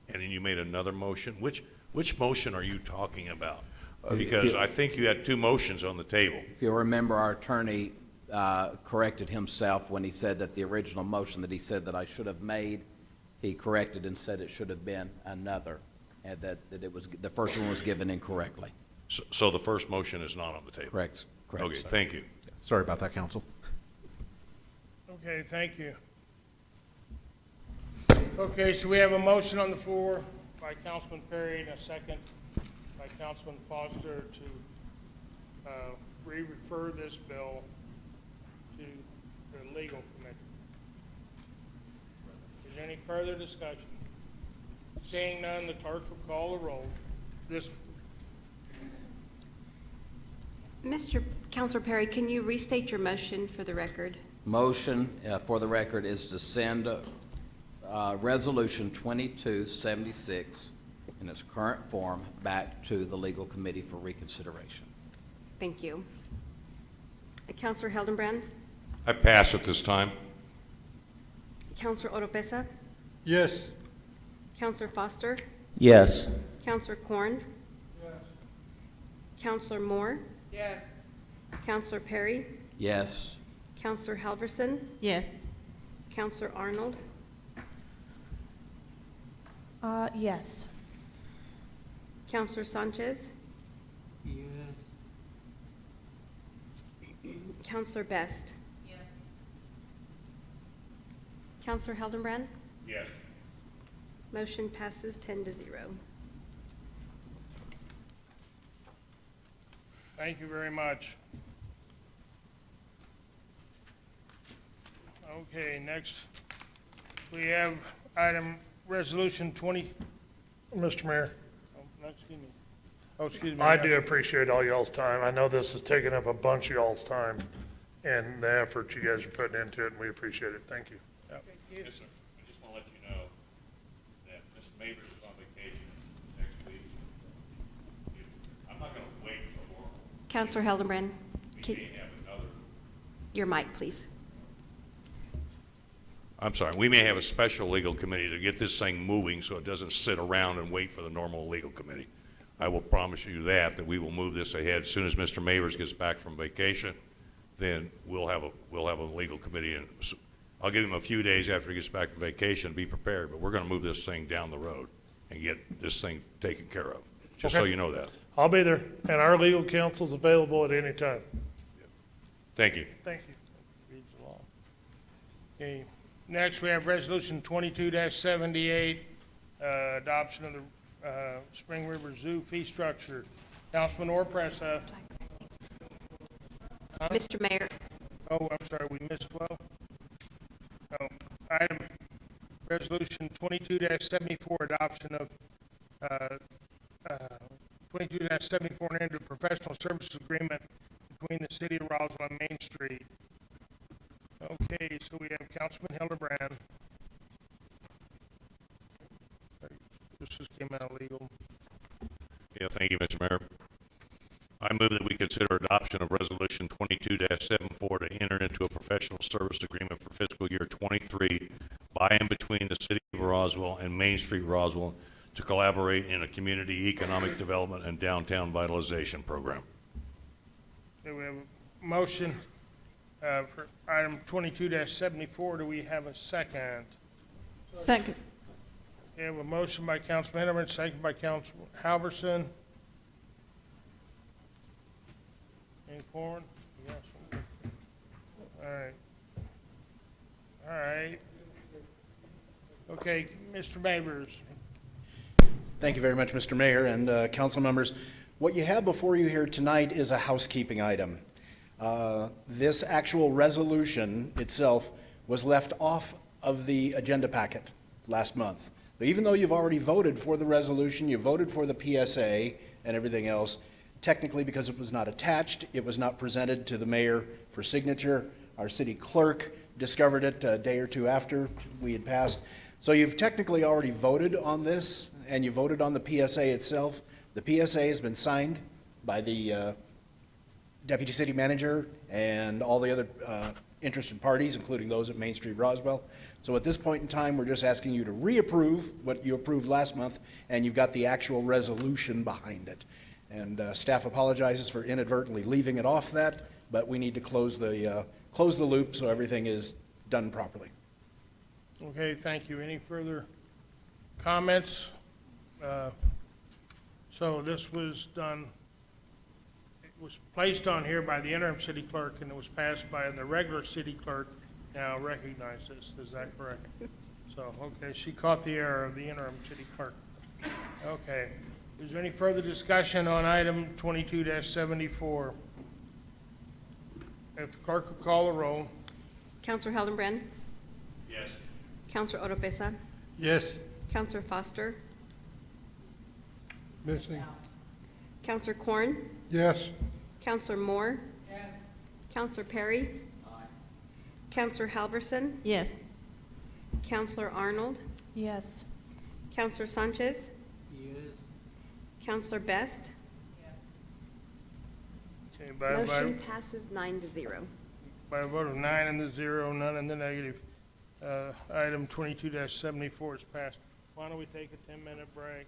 and then you made another motion. Which motion are you talking about? Because I think you had two motions on the table. If you remember, our attorney corrected himself when he said that the original motion that he said that I should have made, he corrected and said it should have been another, and that it was, the first one was given incorrectly. So the first motion is not on the table? Correct. Okay, thank you. Sorry about that, Council. Okay, thank you. Okay, so we have a motion on the floor by Councilman Perry and a second by Councilman Foster to re-refer this bill to the legal committee. Is there any further discussion? Seeing none, the clerk will call the roll. Councilor Perry, can you restate your motion for the record? Motion for the record is to send Resolution 2276 in its current form back to the legal committee for reconsideration. Thank you. Councilor Heldenbrand? I pass at this time. Councilor Oropesa? Yes. Councilor Foster? Yes. Councilor Corn? Yes. Councilor Moore? Yes. Councilor Perry? Yes. Councilor Halverson? Yes. Councilor Arnold? Yes. Councilor Sanchez? Yes. Councilor Best? Yes. Councilor Heldenbrand? Yes. Motion passes 10-0. Thank you very much. Okay, next we have item resolution 20. Mr. Mayor, No, excuse me. Oh, excuse me. I do appreciate all y'all's time. I know this has taken up a bunch of y'all's time and the effort you guys are putting into it, and we appreciate it. Thank you. Yes, sir. I just want to let you know that Ms. Mavers is on vacation next week. I'm not going to wait for more. Councilor Heldenbrand? We may have another. Your mic, please. I'm sorry, we may have a special legal committee to get this thing moving so it doesn't sit around and wait for the normal legal committee. I will promise you that we will move this ahead. As soon as Mr. Mavers gets back from vacation, then we'll have a legal committee, and I'll give him a few days after he gets back from vacation to be prepared, but we're gonna move this thing down the road and get this thing taken care of, just so Okay. you know that. I'll be there, and our legal counsel's available at any time. Thank you. Thank you. Reads the law. Okay, next we have Resolution 22-78, adoption of the Spring River Zoo fee structure. Councilman Orpressa. Mr. Mayor, Oh, I'm sorry, we missed 12. Oh, item, Resolution 22-74, adoption of 22-74 and into professional services agreement between the city of Roswell and Main Street. Okay, so we have Councilman Hildebrand. This just came out of legal. Yeah, thank you, Mr. Mayor. I move that we consider adoption of Resolution 22-74 to enter into a professional service agreement for fiscal year 23 by and between the City of Roswell and Main Street Roswell to collaborate in a community economic development and downtown vitalization program. Okay, we have a motion for item 22-74. Do we have a second? Second. We have a motion by Councilman Henneman, second by Councilman Halverson. Any corn? Yes. All right. All right. Okay, Mr. Babers. Thank you very much, Mr. Mayor and council members. What you have before you here tonight is a housekeeping item. This actual resolution itself was left off of the agenda packet last month. So even though you've already voted for the resolution, you voted for the PSA and everything else, technically because it was not attached, it was not presented to the mayor for signature. Our city clerk discovered it a day or two after we had passed. So you've technically already voted on this, and you voted on the PSA itself. The PSA has been signed by the deputy city manager and all the other interested parties, including those at Main Street Roswell. So at this point in time, we're just asking you to reapprove what you approved last month, and you've got the actual resolution behind it. And staff apologizes for inadvertently leaving it off that, but we need to close the loop so everything is done properly. Okay, thank you. Any further comments? So this was done, it was placed on here by the interim city clerk, and it was passed by the regular city clerk. Now recognize this, is that correct? So, okay, she caught the error of the interim city clerk. Okay, is there any further discussion on item 22-74? If the clerk would call the roll. Counselor Hildenbrand, Yes. Counselor Oropesa, Yes. Counselor Foster, Missing. Counselor Corn, Yes. Counselor Moore, Counselor Perry, Counselor Halverson, Yes. Counselor Arnold, Yes. Counselor Sanchez, Yes. Counselor Best. Okay, by a Motion passes 9-0. by a vote of 9 in the 0, none in the negative, item 22-74 is passed. Why don't we take a 10-minute break?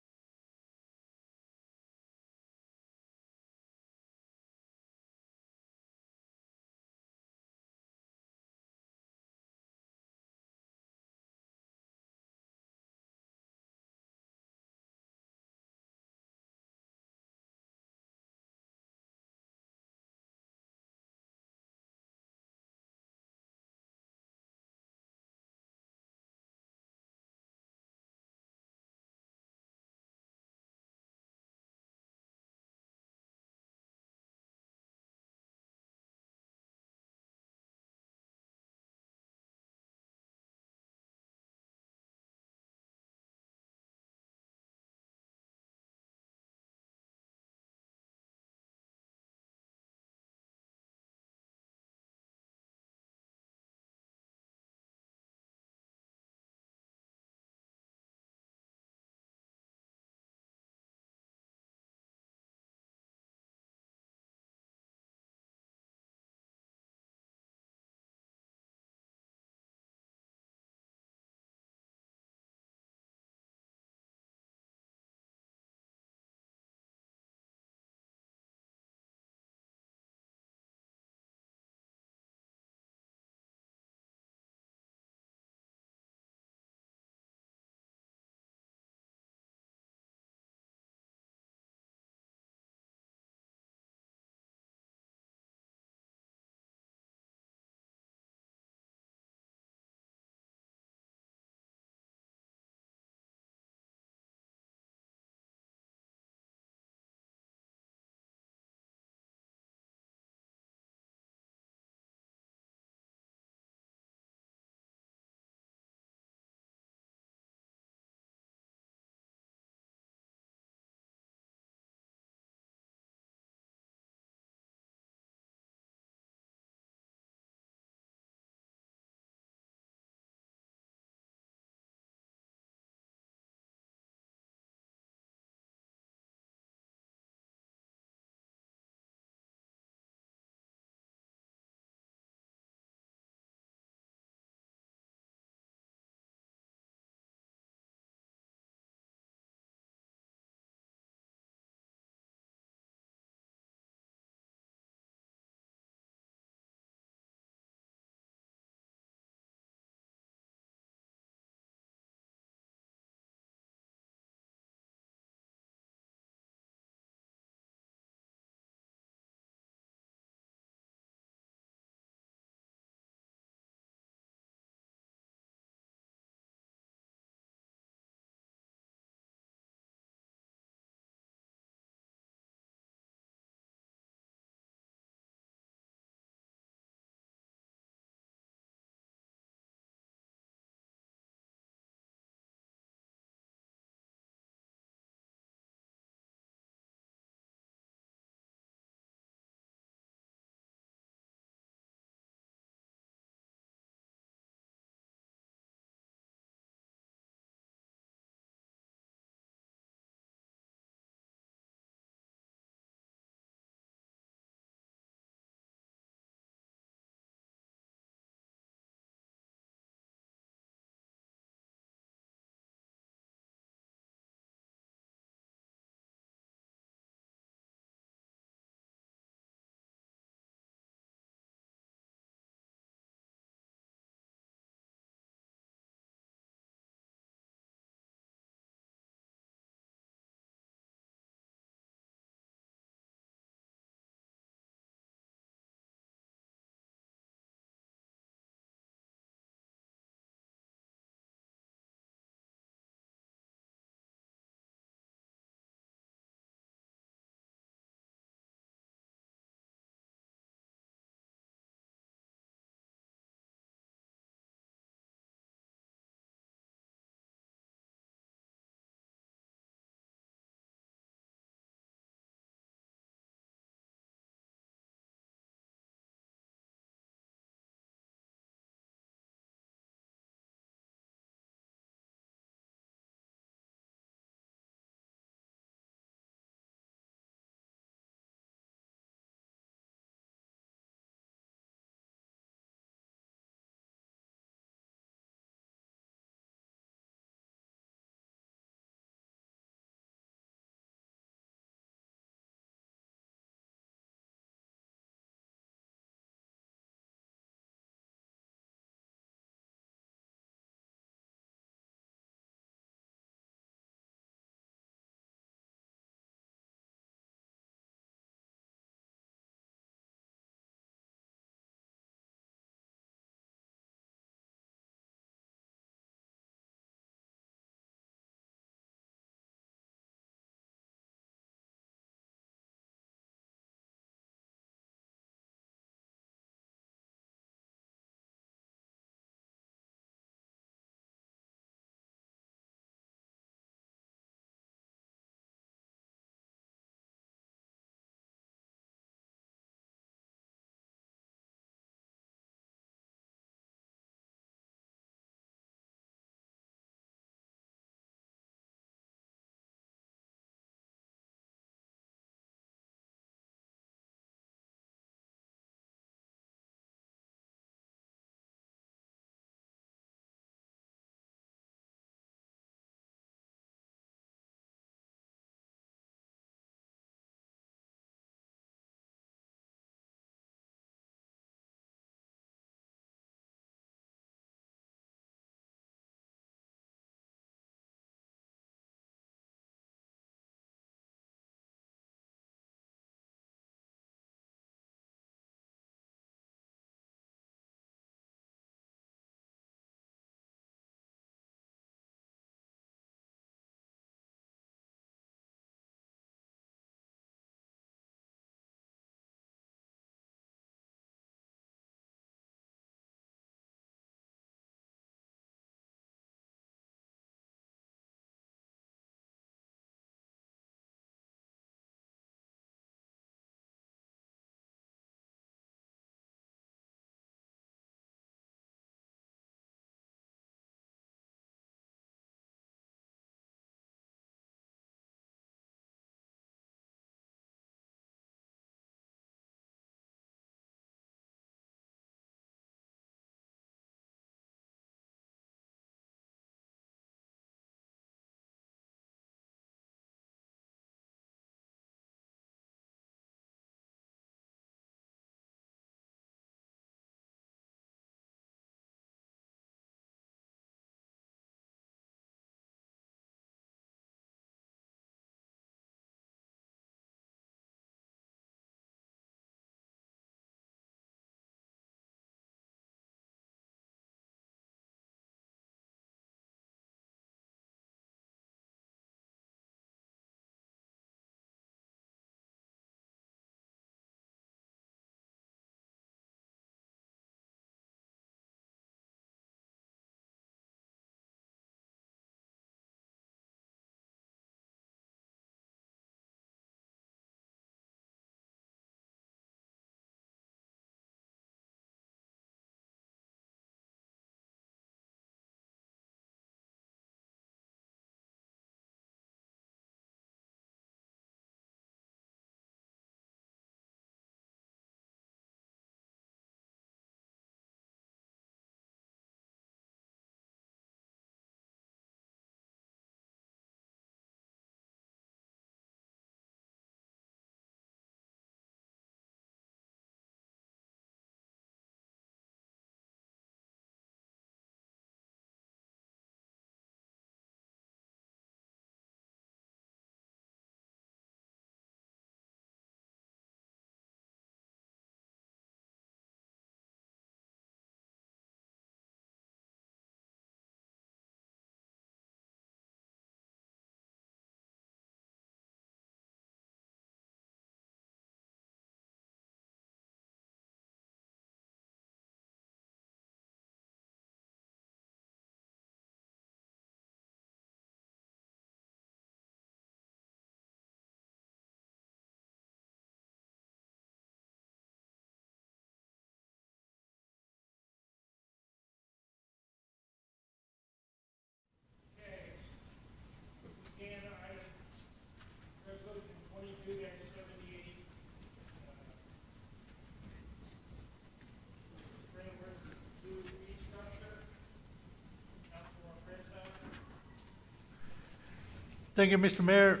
Thank you, Mr. Mayor.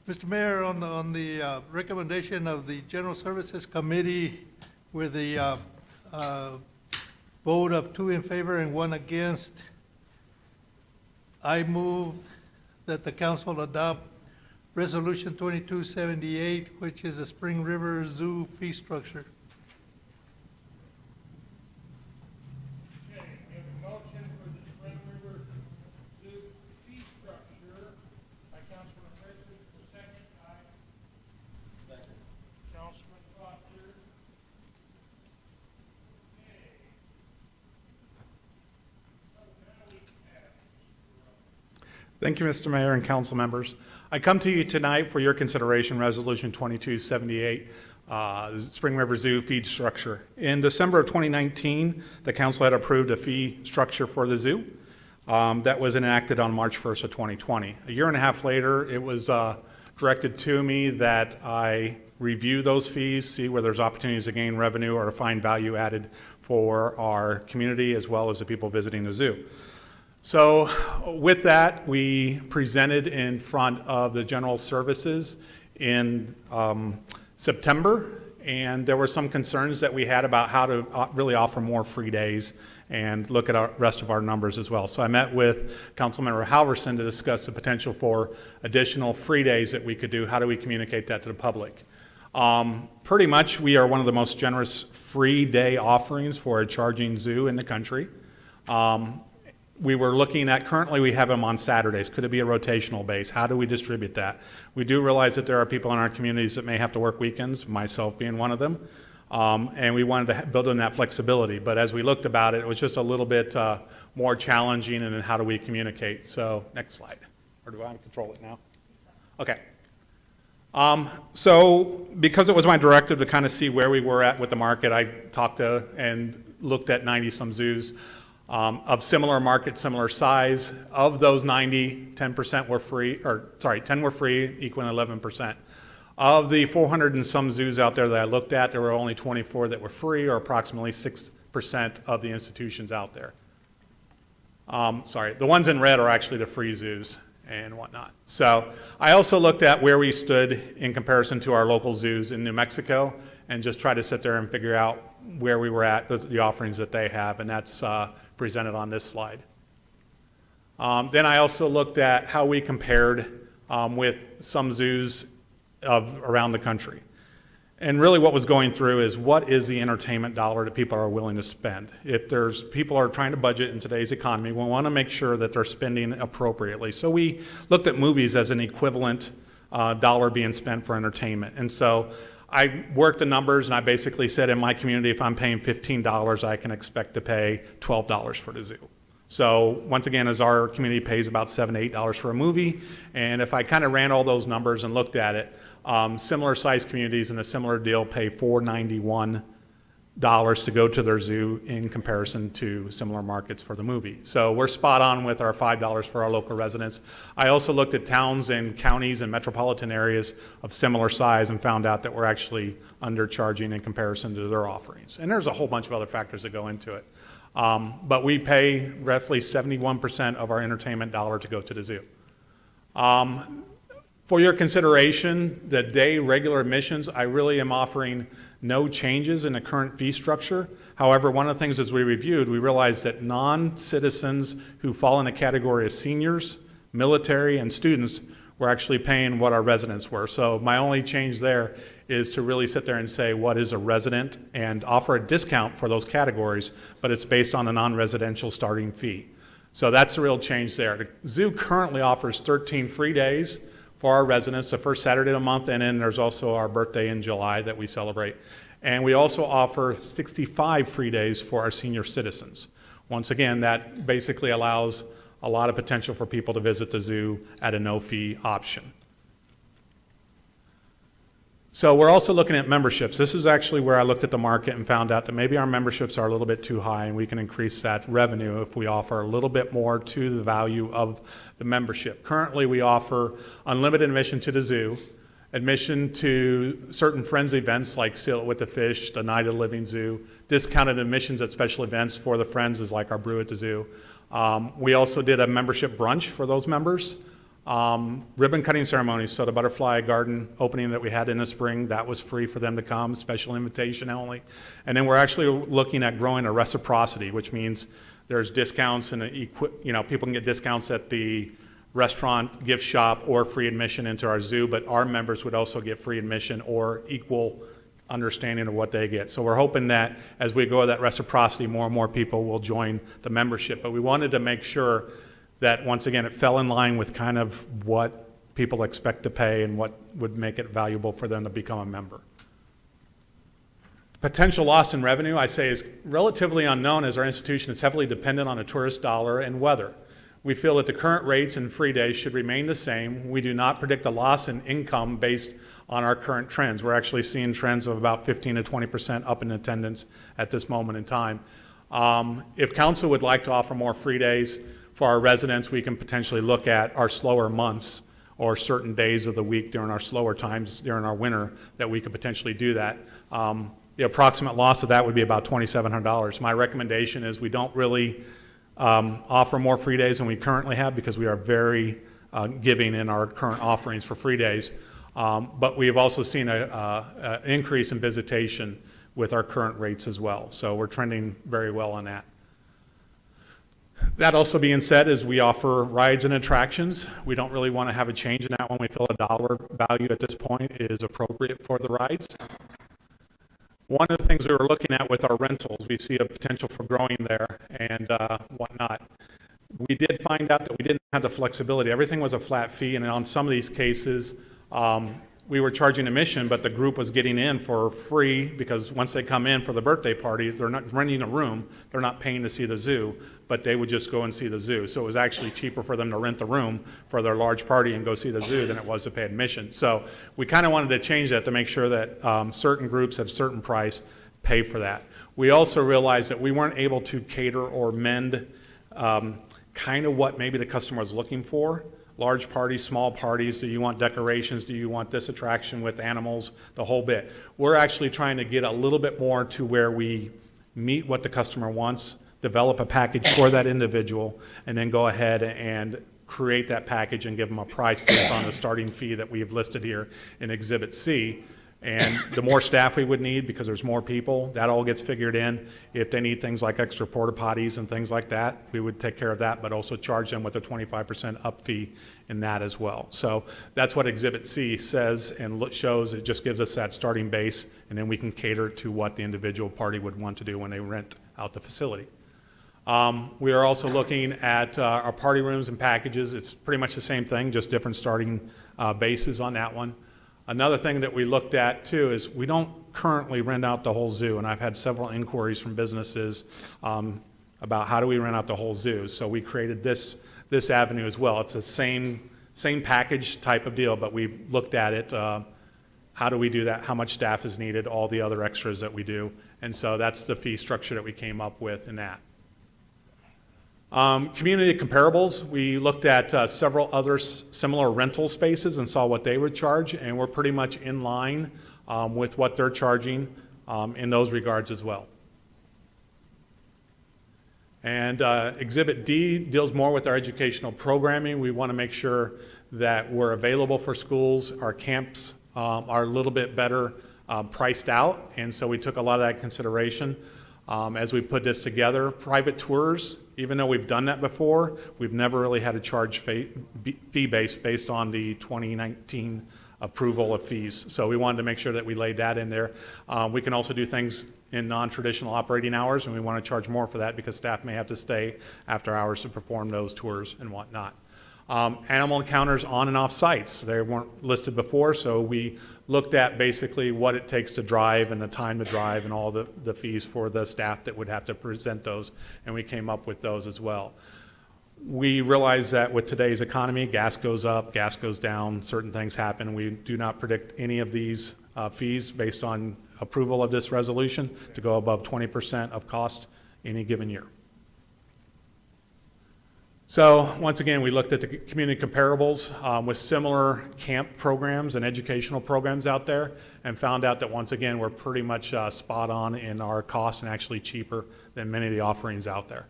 Mr. Mayor, on the recommendation of the General Services Committee with the vote of 2 in favor and 1 against, I move that the council adopt Resolution 2278, which is the Spring River Zoo fee structure. Okay, we have a motion for the Spring River Zoo fee structure by Councilman Richards, the second by Councilman Foster. Okay. Thank you, Mr. Mayor and council members. I come to you tonight for your consideration, Resolution 2278, Spring River Zoo feed structure. In December of 2019, the council had approved a fee structure for the zoo that was enacted on March 1st of 2020. A year and a half later, it was directed to me that I review those fees, see where there's opportunities to gain revenue or to find value added for our community as well as the people visiting the zoo. So with that, we presented in front of the General Services in September, and there were some concerns that we had about how to really offer more free days and look at our rest of our numbers as well. So I met with Councilmember Halverson to discuss the potential for additional free days that we could do. How do we communicate that to the public? Pretty much we are one of the most generous free day offerings for a charging zoo in the country. We were looking at, currently we have them on Saturdays. Could it be a rotational base? How do we distribute that? We do realize that there are people in our communities that may have to work weekends, myself being one of them, and we wanted to build in that flexibility. But as we looked about it, it was just a little bit more challenging, and then how do we communicate? So next slide. Or do I control it now? Okay. So because it was my directive to kind of see where we were at with the market, I talked to and looked at 90-some zoos. Of similar market, similar size. Of those 90, 10% were free, 10 were free, equaling 11%. Of the 400 and some zoos out there that I looked at, there were only 24 that were free, or approximately 6% of the institutions out there. The ones in red are actually the free zoos and whatnot. So I also looked at where we stood in comparison to our local zoos in New Mexico and just tried to sit there and figure out where we were at, the offerings that they have, and that's presented on this slide. Then I also looked at how we compared with some zoos around the country. And really what was going through is what is the entertainment dollar that people are willing to spend? If there's people are trying to budget in today's economy, we want to make sure that they're spending appropriately. So we looked at movies as an equivalent dollar being spent for entertainment. And so I worked the numbers and I basically said in my community, if I'm paying $15, I can expect to pay $12 for the zoo. So once again, as our community pays about $7 to $8 for a movie, and if I kind of ran all those numbers and looked at it, similar sized communities in a similar deal pay $4.91 to go to their zoo in comparison to similar markets for the movie. So we're spot on with our $5 for our local residents. I also looked at towns and counties and metropolitan areas of similar size and found out that we're actually undercharging in comparison to their offerings. And there's a whole bunch of other factors that go into it. But we pay roughly 71% of our entertainment dollar to go to the zoo. For your consideration, the day regular admissions, I really am offering no changes in the current fee structure. However, one of the things as we reviewed, we realized that non-citizens who fall in the category of seniors, military, and students were actually paying what our residents were. So my only change there is to really sit there and say what is a resident and offer a discount for those categories, but it's based on a non-residential starting fee. So that's the real change there. The zoo currently offers 13 free days for our residents, the first Saturday of the month, and then there's also our birthday in July that we celebrate. And we also offer 65 free days for our senior citizens. Once again, that basically allows a lot of potential for people to visit the zoo at a no-fee option. So we're also looking at memberships. This is actually where I looked at the market and found out that maybe our memberships are a little bit too high and we can increase that revenue if we offer a little bit more to the value of the membership. Currently we offer unlimited admission to the zoo, admission to certain Friends events like Seal It with the Fish, the Night of the Living Zoo, discounted admissions at special events for the Friends is like our Brew at the Zoo. We also did a membership brunch for those members. Ribbon cutting ceremonies, so the butterfly garden opening that we had in the spring, that was free for them to come, special invitation only. And then we're actually looking at growing a reciprocity, which means there's discounts and people can get discounts at the restaurant, gift shop, or free admission into our zoo, but our members would also get free admission or equal understanding of what they get. So we're hoping that as we grow that reciprocity, more and more people will join the membership. But we wanted to make sure that, once again, it fell in line with kind of what people expect to pay and what would make it valuable for them to become a member. Potential loss in revenue, I say, is relatively unknown, as our institution is heavily dependent on a tourist dollar and weather. We feel that the current rates and free days should remain the same. We do not predict a loss in income based on our current trends. We're actually seeing trends of about 15 to 20% up in attendance at this moment in time. If council would like to offer more free days for our residents, we can potentially look at our slower months or certain days of the week during our slower times during our winter that we could potentially do that. The approximate loss of that would be about $2,700. My recommendation is we don't really offer more free days than we currently have, because we are very giving in our current offerings for free days. But we have also seen an increase in visitation with our current rates as well. So we're trending very well on that. That also being said, is we offer rides and attractions. We don't really want to have a change in that one. We feel a dollar value at this point is appropriate for the rides. One of the things we were looking at with our rentals, we see a potential for growing there and whatnot. We did find out that we didn't have the flexibility. Everything was a flat fee, and on some of these cases, we were charging admission, but the group was getting in for free, because once they come in for the birthday party, they're not renting a room, they're not paying to see the zoo, but they would just go and see the zoo. So it was actually cheaper for them to rent the room for their large party and go see the zoo than it was to pay admission. So we kind of wanted to change that to make sure that certain groups at a certain price pay for that. We also realized that we weren't able to cater or mend kind of what maybe the customer was looking for. Large parties, small parties, do you want decorations? Do you want this attraction with animals? The whole bit. We're actually trying to get a little bit more to where we meet what the customer wants, develop a package for that individual, and then go ahead and create that package and give them a price based on the starting fee that we have listed here in Exhibit C. And the more staff we would need, because there's more people, that all gets figured in. If they need things like extra porta potties and things like that, we would take care of that, but also charge them with a 25% up fee in that as well. So that's what Exhibit C says and shows. It just gives us that starting base, and then we can cater to what the individual party would want to do when they rent out the facility. We are also looking at our party rooms and packages. It's pretty much the same thing, just different starting bases on that one. Another thing that we looked at too is we don't currently rent out the whole zoo, and I've had several inquiries from businesses about how do we rent out the whole zoo. So we created this avenue as well. It's the same package type of deal, but we looked at it. How do we do that? How much staff is needed? All the other extras that we do, and so that's the fee structure that we came up with in that. Community comparables, we looked at several other similar rental spaces and saw what they would charge, and we're pretty much in line with what they're charging in those regards as well. And Exhibit D deals more with our educational programming. We want to make sure that we're available for schools. Our camps are a little bit better priced out, and so we took a lot of that into consideration as we put this together. Private tours, even though we've done that before, we've never really had a charge fee base based on the 2019 approval of fees. So we wanted to make sure that we laid that in there. We can also do things in non-traditional operating hours, and we want to charge more for that because staff may have to stay after hours to perform those tours and whatnot. Animal encounters on and off sites. They weren't listed before, so we looked at basically what it takes to drive and the time to drive and all the fees for the staff that would have to present those, and we came up with those as well. We realize that with today's economy, gas goes up, gas goes down, certain things happen. We do not predict any of these fees based on approval of this resolution to go above 20% of cost any given year. So once again, we looked at the community comparables with similar camp programs and educational programs out there and found out that once again, we're pretty much spot on in our cost and actually cheaper than many of the offerings out there.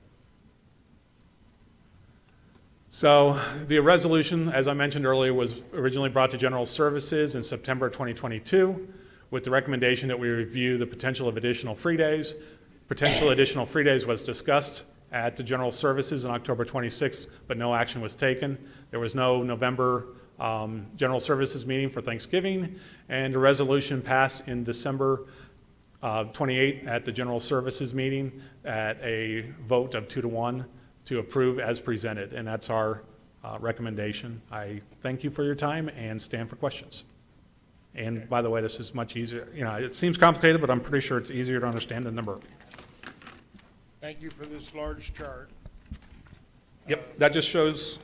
So the resolution, as I mentioned earlier, was originally brought to General Services in September 2022 with the recommendation that we review the potential of additional free days. Potential additional free days was discussed at the General Services on October 26th, but no action was taken. There was no November General Services meeting for Thanksgiving, and the resolution passed in December 28th at the General Services meeting at a vote of 2-1 to approve as presented, and that's our recommendation. I thank you for your time and stand for questions. And by the way, this is much easier. You know, it seems complicated, but I'm pretty sure it's easier to understand than number. Thank you for this large chart. Yep, that just shows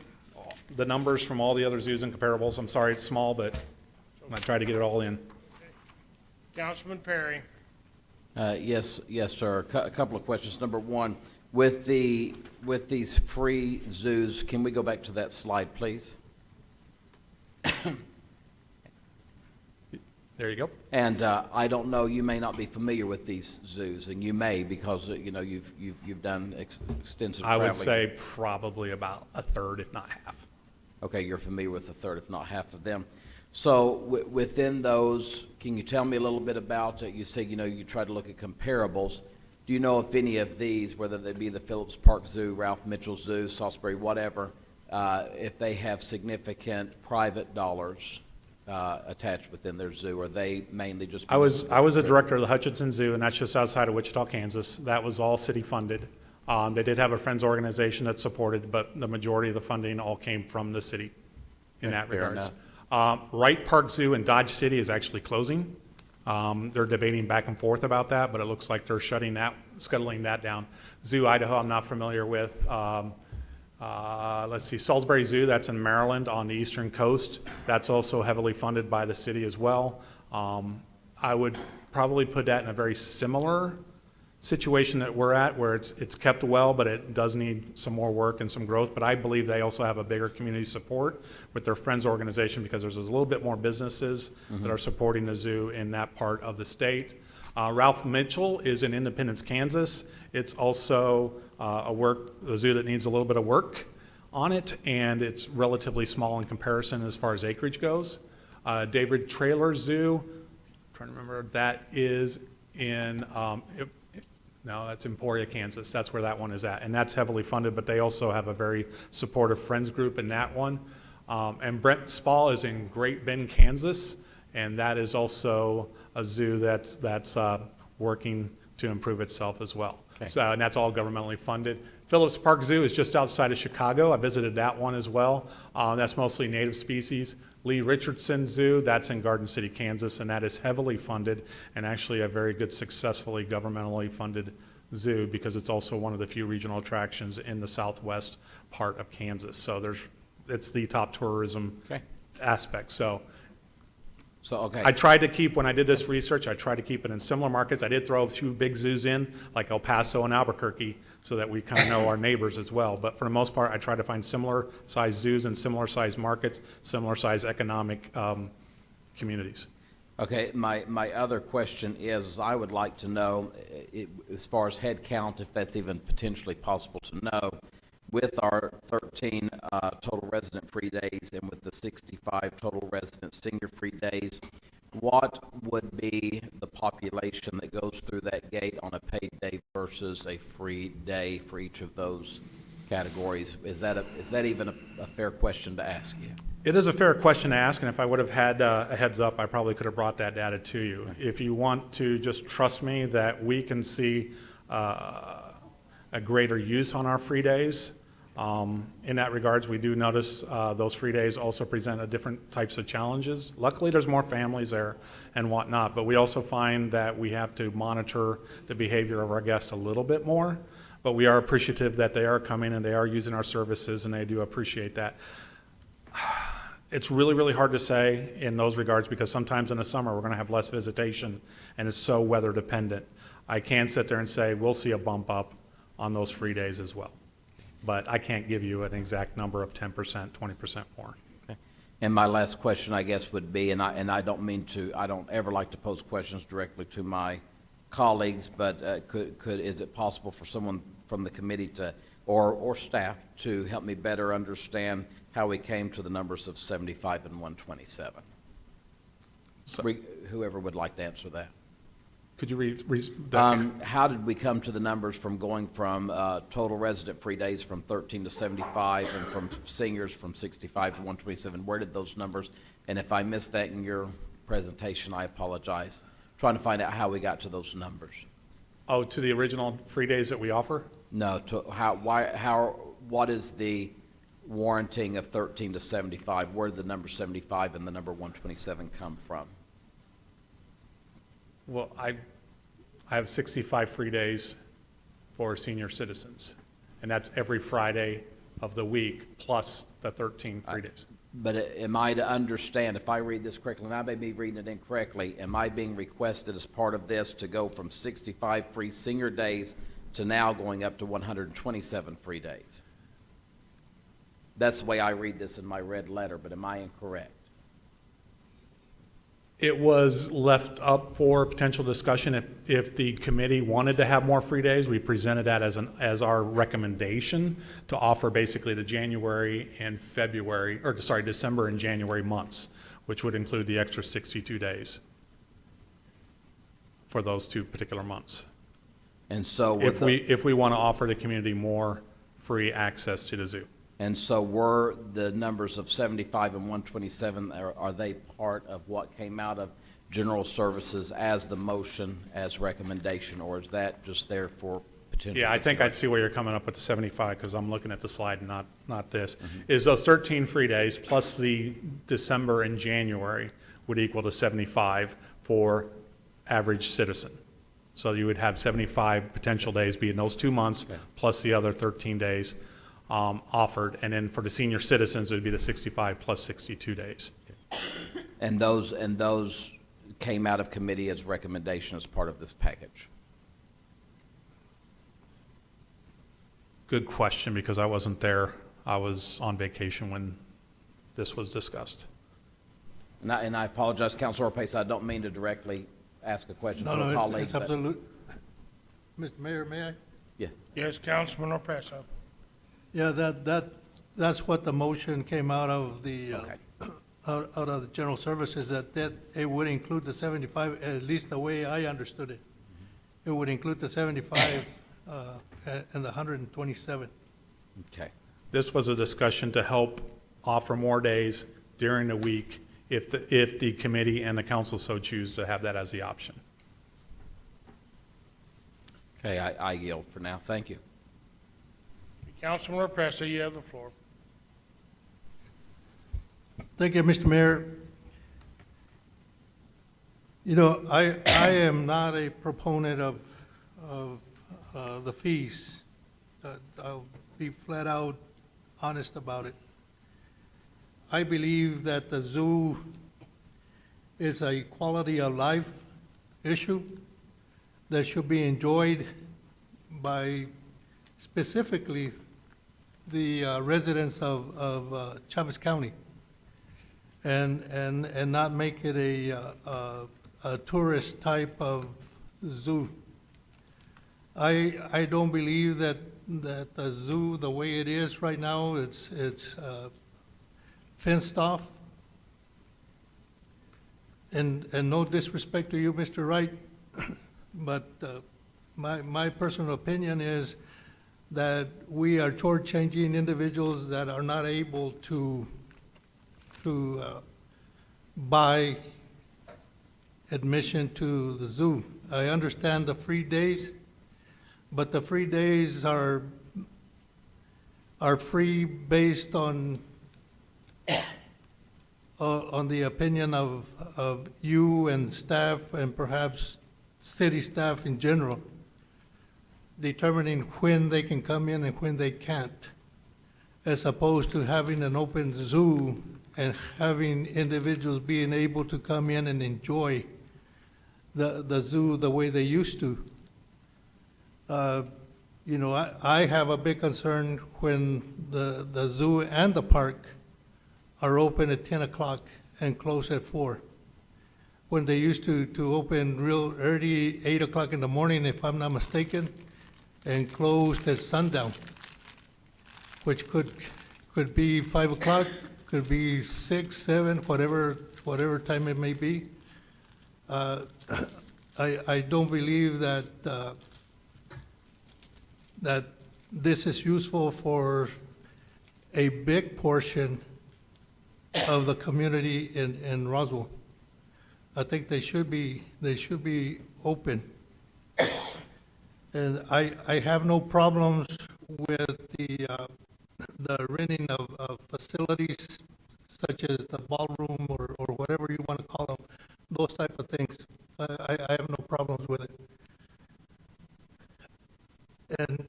the numbers from all the other zoos and comparables. I'm sorry it's small, but I tried to get it all in. Councilman Perry. Yes, sir. A couple of questions. Number one, with these free zoos, can we go back to that slide, please? There you go. And I don't know, you may not be familiar with these zoos, and you may because you know you've done extensive I traveling. would say probably about a third, if not half. Okay, you're familiar with a third, if not half of them. So within those, can you tell me a little bit about? You say you try to look at comparables. Do you know if any of these, whether they be the Phillips Park Zoo, Ralph Mitchell Zoo, Salisbury, whatever, if they have significant private dollars attached within their zoo, or they mainly just? I was a director of the Hutchinson Zoo, and that's just outside of Wichita, Kansas. That was all city funded. They did have a friends organization that supported, but the majority of the funding all came from the city in that regards. Wright Park Zoo in Dodge City is actually closing. They're debating back and forth about that, but it looks like they're scuttling that down. Zoo Idaho, I'm not familiar with. Let's see, Salisbury Zoo, that's in Maryland on the eastern coast. That's also heavily funded by the city as well. I would probably put that in a very similar situation that we're at, where it's kept well, but it does need some more work and some growth. But I believe they also have a bigger community support with their friends organization, because there's a little bit more businesses that are supporting the zoo in that part of the state. Ralph Mitchell is in Independence, Kansas. It's also a zoo that needs a little bit of work on it, and it's relatively small in comparison as far as acreage goes. David Traylor Zoo, I'm trying to remember, that is in, no, that's Emporia, Kansas. That's where that one is at, and that's heavily funded, but they also have a very supportive friends group in that one. And Brent Spall is in Great Bend, Kansas, and that is also a zoo that's working to improve itself as well. Okay. So, and that's all governmentally funded. Phillips Park Zoo is just outside of Chicago. I visited that one as well. That's mostly native species. Lee Richardson Zoo, that's in Garden City, Kansas, and that is heavily funded and actually a very good, successfully governmentally funded zoo, because it's also one of the few regional attractions in the southwest part of Kansas. So it's the top tourism aspect. So okay. I tried to keep, when I did this research, I tried to keep it in similar markets. I did throw a few big zoos in, like El Paso and Albuquerque, so that we kind of know our neighbors as well. But for the most part, I try to find similar size zoos and similar size markets, similar size economic communities. Okay, my other question is, I would like to know, as far as head count, if that's even potentially possible to know, with our 13 total resident free days and with the 65 total resident senior free days, what would be the population that goes through that gate on a paid day versus a free day for each of those categories? Is that even a fair question to ask you? It is a fair question to ask, and if I would have had a heads up, I probably could have brought that data to you. Okay. If you want to just trust me that we can see a greater use on our free days, in that regards, we do notice those free days also present a different types of challenges. Luckily, there's more families there and whatnot, but we also find that we have to monitor the behavior of our guests a little bit more. But we are appreciative that they are coming and they are using our services, and they do appreciate that. It's really, really hard to say in those regards, because sometimes in the summer we're going to have less visitation, and it's so weather dependent. I can sit there and say we'll see a bump up on those free days as well. but I can't give you an exact number of 10%, 20% more. And my last question, I guess, would be, and I don't mean to, I don't ever like to pose questions directly to my colleagues, but is it possible for someone from the committee to, or staff, to help me better understand how we came to the numbers of 75 and 127? Whoever would like to answer that. Could you read? How did we come to the numbers from going from total resident-free days from 13 to 75 and from seniors from 65 to 127? Where did those numbers, and if I missed that in your presentation, I apologize. Trying to find out how we got to those numbers. Oh, to the original free days that we offer? No, to what is the warranting of 13 to 75? Where did the number 75 and the number 127 come from? Well, I have 65 free days for senior citizens, and that's every Friday of the week plus the 13 free days. But am I to understand, if I read this correctly, and I may be reading it incorrectly, am I being requested as part of this to go from 65 free senior days to now going up to 127 free days? That's the way I read this in my red letter, but am I incorrect? It was left up for potential discussion. If the committee wanted to have more free days, we presented that as our recommendation to offer basically the January and February, or sorry, December and January months, which would include the extra 62 days for those two particular months. And so if we want to offer the community more free access to the zoo. And so were the numbers of 75 and 127, are they part of what came out of general services as the motion, as recommendation, or is that just there for potential? Yeah, I think I'd see where you're coming up with the 75, because I'm looking at the slide and not this. Is those 13 free days plus the December and January would equal to 75 for average citizen. So you would have 75 potential days be in those 2 months, plus the other 13 days offered, and then for the senior citizens, it would be the 65 plus 62 days. And those came out of committee as recommendation as part of this package? Good question, because I wasn't there. I was on vacation when this was discussed. And I apologize, Councilor Pace, I don't mean to directly ask a question to a colleague. It's absolute. Mr. Mayor, may I? Yeah. Yes, Councilman Orpesa. Yeah, that's what the motion came out of the, out of the general services, that it would include the 75, at least the way I understood it. It would include the 75 and the 127. Okay. This was a discussion to help offer more days during the week if the committee and the council so choose to have that as the option. Okay, I yield for now. Thank you. Councilman Orpesa, you have the floor. Thank you, Mr. Mayor. You know, I am not a proponent of the fees. I'll be flat out honest about it. I believe that the zoo is a quality of life issue that should be enjoyed by specifically the residents of Chavez County, and not make it a tourist type of zoo. I don't believe that the zoo, the way it is right now, it's fenced off. And no disrespect to you, Mr. Wright, but my personal opinion is that we are shortchanging individuals that are not able to buy admission to the zoo. I understand the free days, but the free days are free based on the opinion of you and staff, and perhaps city staff in general, determining when they can come in and when they can't, as opposed to having an open zoo and having individuals being able to come in and enjoy the zoo the way they used to. you know, I have a big concern when the zoo and the park are open at 10 o'clock and close at 4. When they used to open real early, 8 o'clock in the morning, if I'm not mistaken, and closed at sundown, which could be 5 o'clock, could be 6, 7, whatever time it may be. I don't believe that that this is useful for a big portion of the community in Roswell. I think they should be open. And I have no problems with the renting of facilities such as the ballroom or whatever you want to call them, those type of things. I have no problems with it. And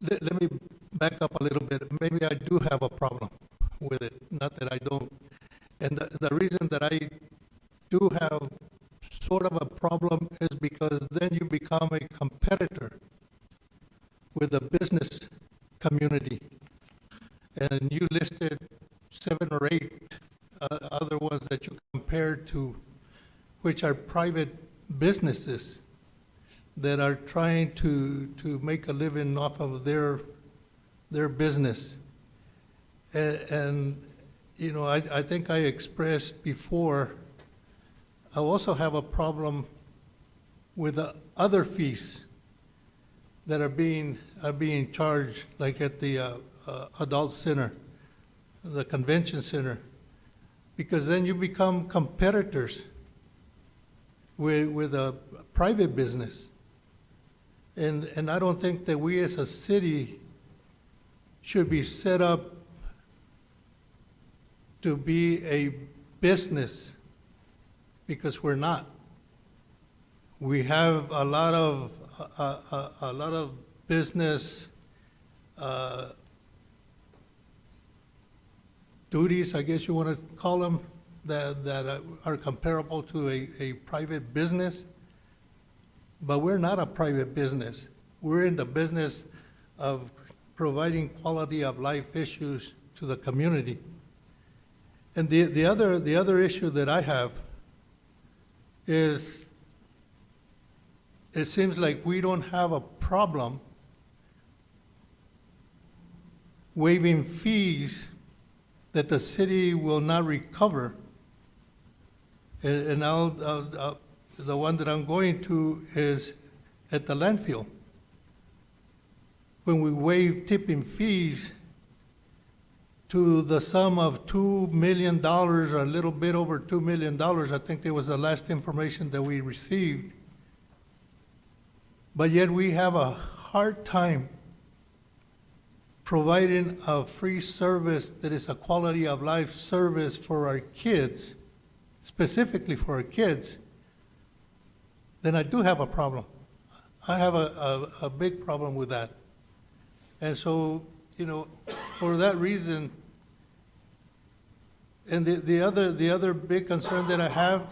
let me back up a little bit. Maybe I do have a problem with it, not that I don't. And the reason that I do have sort of a problem is because then you become a competitor with the business community. And you listed 7 or 8 other ones that you compared to, which are private businesses that are trying to make a living off of their business. And you know, I think I expressed before, I also have a problem with the other fees that are being charged, like at the adult center, the convention center, because then you become competitors with a private business. And I don't think that we as a city should be set up to be a business, because we're not. We have a lot of business duties, I guess you want to call them, that are comparable to a private business. But we're not a private business. We're in the business of providing quality of life issues to the community. And the other issue that I have is, it seems like we don't have a problem waiving fees that the city will not recover. And the one that I'm going to is at the landfill. When we waive tipping fees to the sum of $2 million, or a little bit over $2 million, I think it was the last information that we received. But yet we have a hard time providing a free service that is a quality of life service for our kids, specifically for our kids, then I do have a problem. I have a big problem with that. And so, you know, for that reason, and the other big concern that I have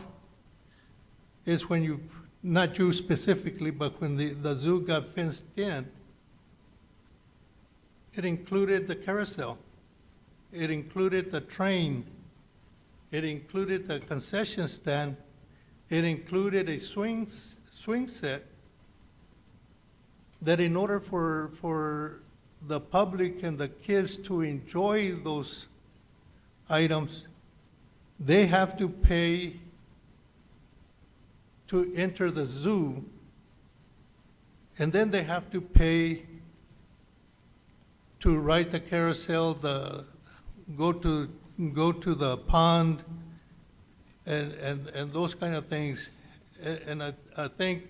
is when you, not you specifically, but when the zoo got fenced in, it included the carousel, it included the train, it included the concession stand, it included a swing set, that in order for the public and the kids to enjoy those items, they have to pay to enter the zoo, and then they have to pay to ride the carousel, go to the pond, and those kind of things. And I think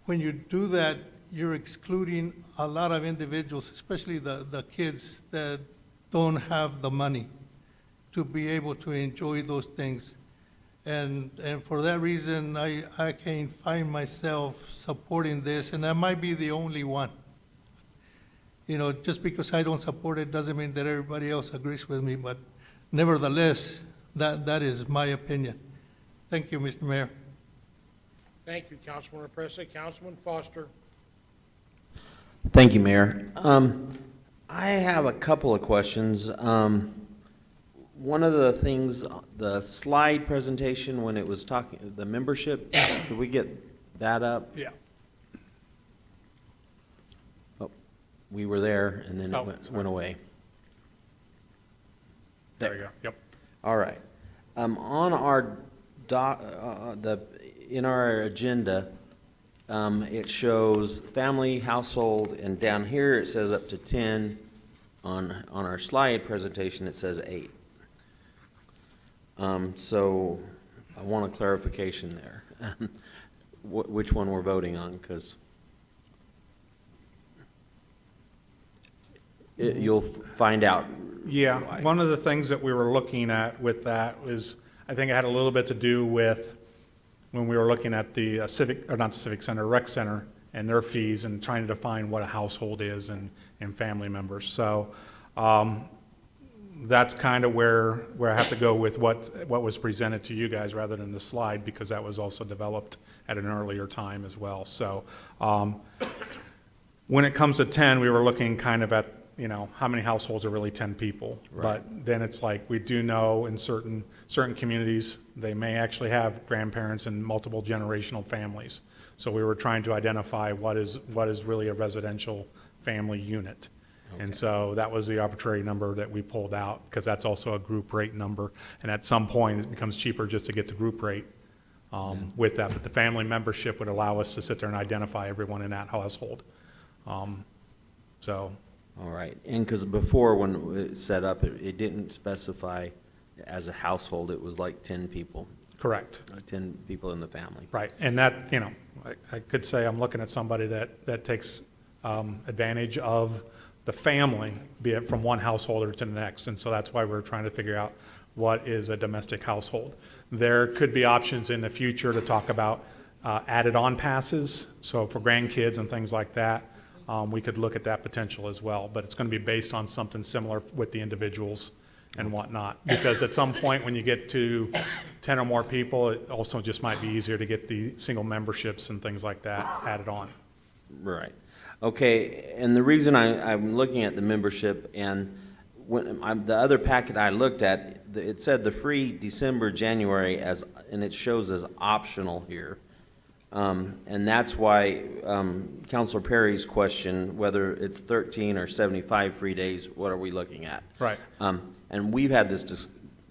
when you do that, you're excluding a lot of individuals, especially the kids that don't have the money to be able to enjoy those things. And for that reason, I can't find myself supporting this, and I might be the only one. You know, just because I don't support it doesn't mean that everybody else agrees with me, but nevertheless, that is my opinion. Thank you, Mr. Mayor. Thank you, Councilman Represa. Councilman Foster. Thank you, Mayor. I have a couple of questions. One of the things, the slide presentation, when it was talking, the membership, could we get that up? Yeah. Oh, we were there, and then Oh, it went sorry. away. There you go, yep. All right. On our in our agenda, it shows family, household, and down here it says up to 10. On our slide presentation, it says 8. So I want a clarification there. Which one we're voting on, because you'll find out. Yeah, why. one of the things that we were looking at with that was, I think it had a little bit to do with when we were looking at the civic, or not the civic center, rec center, and their fees, and trying to define what a household is and family members. So that's kind of where I have to go with what was presented to you guys rather than the slide, because that was also developed at an earlier time as well. So when it comes to 10, we were looking kind of at, you know, how many households are really 10 people. Right. But then it's like, we do know in certain communities, they may actually have grandparents and multiple generational families. So we were trying to identify what is really a residential family unit. Okay. And so that was the arbitrary number that we pulled out, because that's also a group rate number. And at some point, it becomes cheaper just to get the group rate with that. But the family membership would allow us to sit there and identify everyone in that household. So. All right, and because before, when it was set up, it didn't specify as a household, it was like 10 people. Correct. 10 people in the family. Right, and that, you know, I could say I'm looking at somebody that takes advantage of the family, be it from one householder to the next, and so that's why we're trying to figure out what is a domestic household. There could be options in the future to talk about added-on passes, so for grandkids and things like that, we could look at that potential as well, but it's going to be based on something similar with the individuals and whatnot. Because at some point, when you get to 10 or more people, it also just might be easier to get the single memberships and things like that added on. Right. Okay, and the reason I'm looking at the membership, and when the other packet I looked at, it said the free December, January, and it shows as optional here. And that's why Councilor Perry's question, whether it's 13 or 75 free days, what are we looking at? Right. And we've had this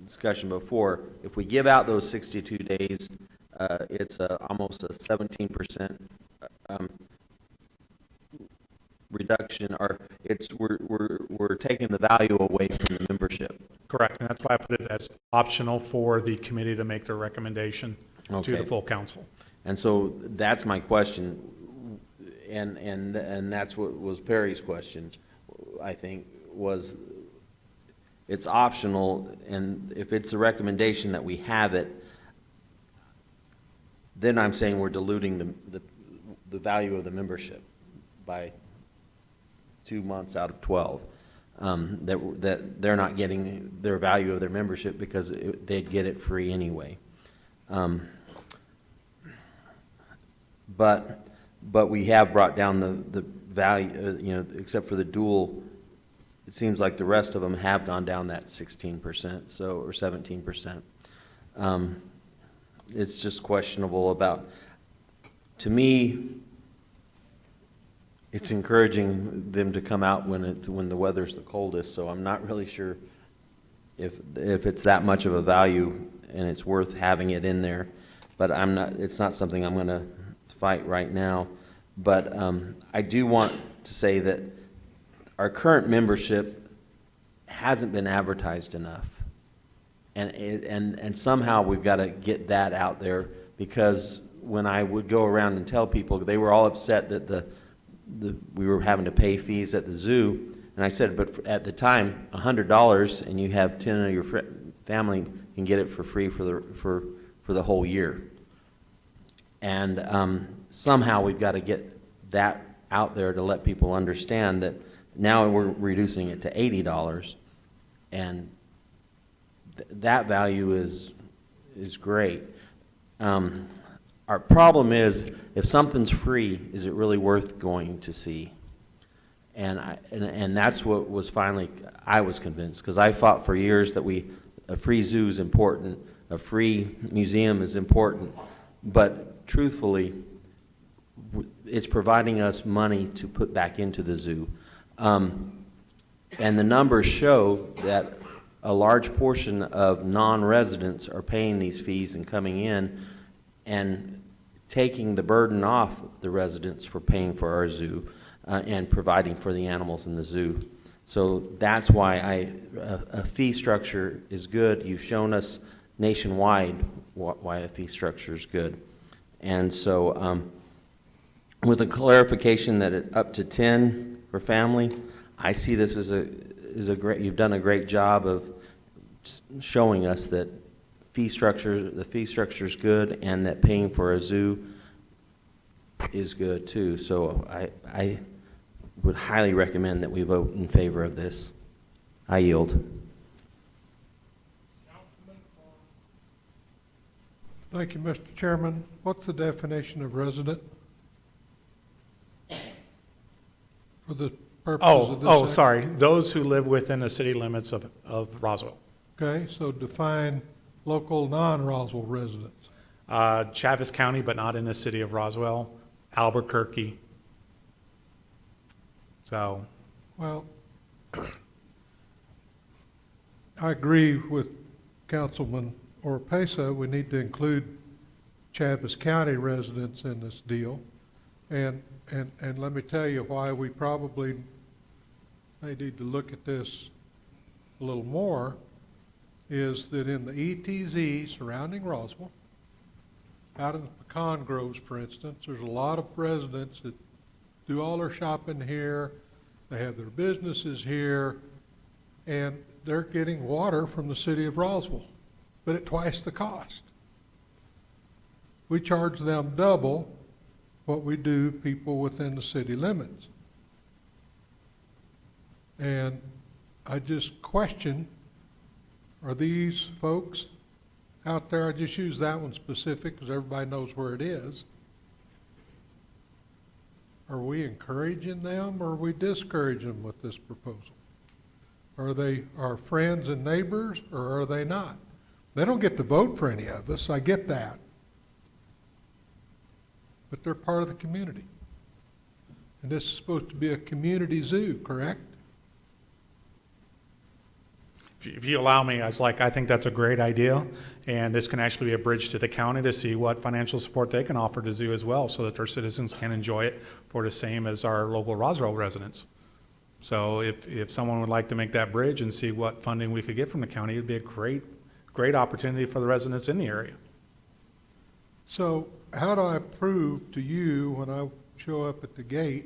discussion before. If we give out those 62 days, it's almost a 17% reduction, or we're taking the value away from the membership. Correct, and that's why I put it as optional for the committee to make their recommendation to Okay. the full council. And so that's my question, and that's what was Perry's question, I think, was it's optional, and if it's a recommendation that we have it, then I'm saying we're diluting the value of the membership by 2 months out of 12. That they're not getting their value of their membership because they'd get it free anyway. But we have brought down the value, you know, except for the dual. It seems like the rest of them have gone down that 16%, so, or 17%. It's just questionable about, to me, it's encouraging them to come out when the weather's the coldest, so I'm not really sure if it's that much of a value and it's worth having it in there. But it's not something I'm gonna fight right now. But I do want to say that our current membership hasn't been advertised enough. And somehow we've got to get that out there, because when I would go around and tell people, they were all upset that we were having to pay fees at the zoo. And I said, but at the time, $100, and you have 10 of your family can get it for free for the whole year. And somehow we've got to get that out there to let people understand that now we're reducing it to $80, and that value is great. our problem is, if something's free, is it really worth going to see? And that's what was finally, I was convinced, because I fought for years that a free zoo is important, a free museum is important, but truthfully, it's providing us money to put back into the zoo. And the numbers show that a large portion of non-residents are paying these fees and coming in and taking the burden off the residents for paying for our zoo and providing for the animals in the zoo. So that's why a fee structure is good. You've shown us nationwide why a fee structure is good. And so with a clarification that it's up to 10 for family, I see this as a great, you've done a great job of showing us that the fee structure is good, and that paying for a zoo is good too. So I would highly recommend that we vote in favor of this. I yield. Thank you, Mr. Chairman. What's the definition of resident? For the purposes of this act? Sorry. Those who live within the city limits of Roswell. Okay, so define local non-Roswell residents. Chaves County, but not in the city of Roswell. Albuquerque. So, Well, I agree with Councilman Oropesa. We need to include Chaves County residents in this deal. And let me tell you why we probably may need to look at this a little more, is that in the ETZ surrounding Roswell, out in the pecan groves, for instance, there's a lot of residents that do all their shopping here, they have their businesses here, and they're getting water from the city of Roswell, but at twice the cost. We charge them double what we do people within the city limits. And I just question, are these folks out there, I just use that one specific because everybody knows where it is. Are we encouraging them or are we discouraging them with this proposal? Are they our friends and neighbors or are they not? They don't get to vote for any of us, I get that. But they're part of the community. And this is supposed to be a community zoo, correct? if you allow me, I think that's a great idea, and this can actually be a bridge to the county to see what financial support they can offer to zoo as well, so that their citizens can enjoy it for the same as our local Roswell residents. So if someone would like to make that bridge and see what funding we could get from the county, it'd be a great opportunity for the residents in the area. So how do I prove to you when I show up at the gate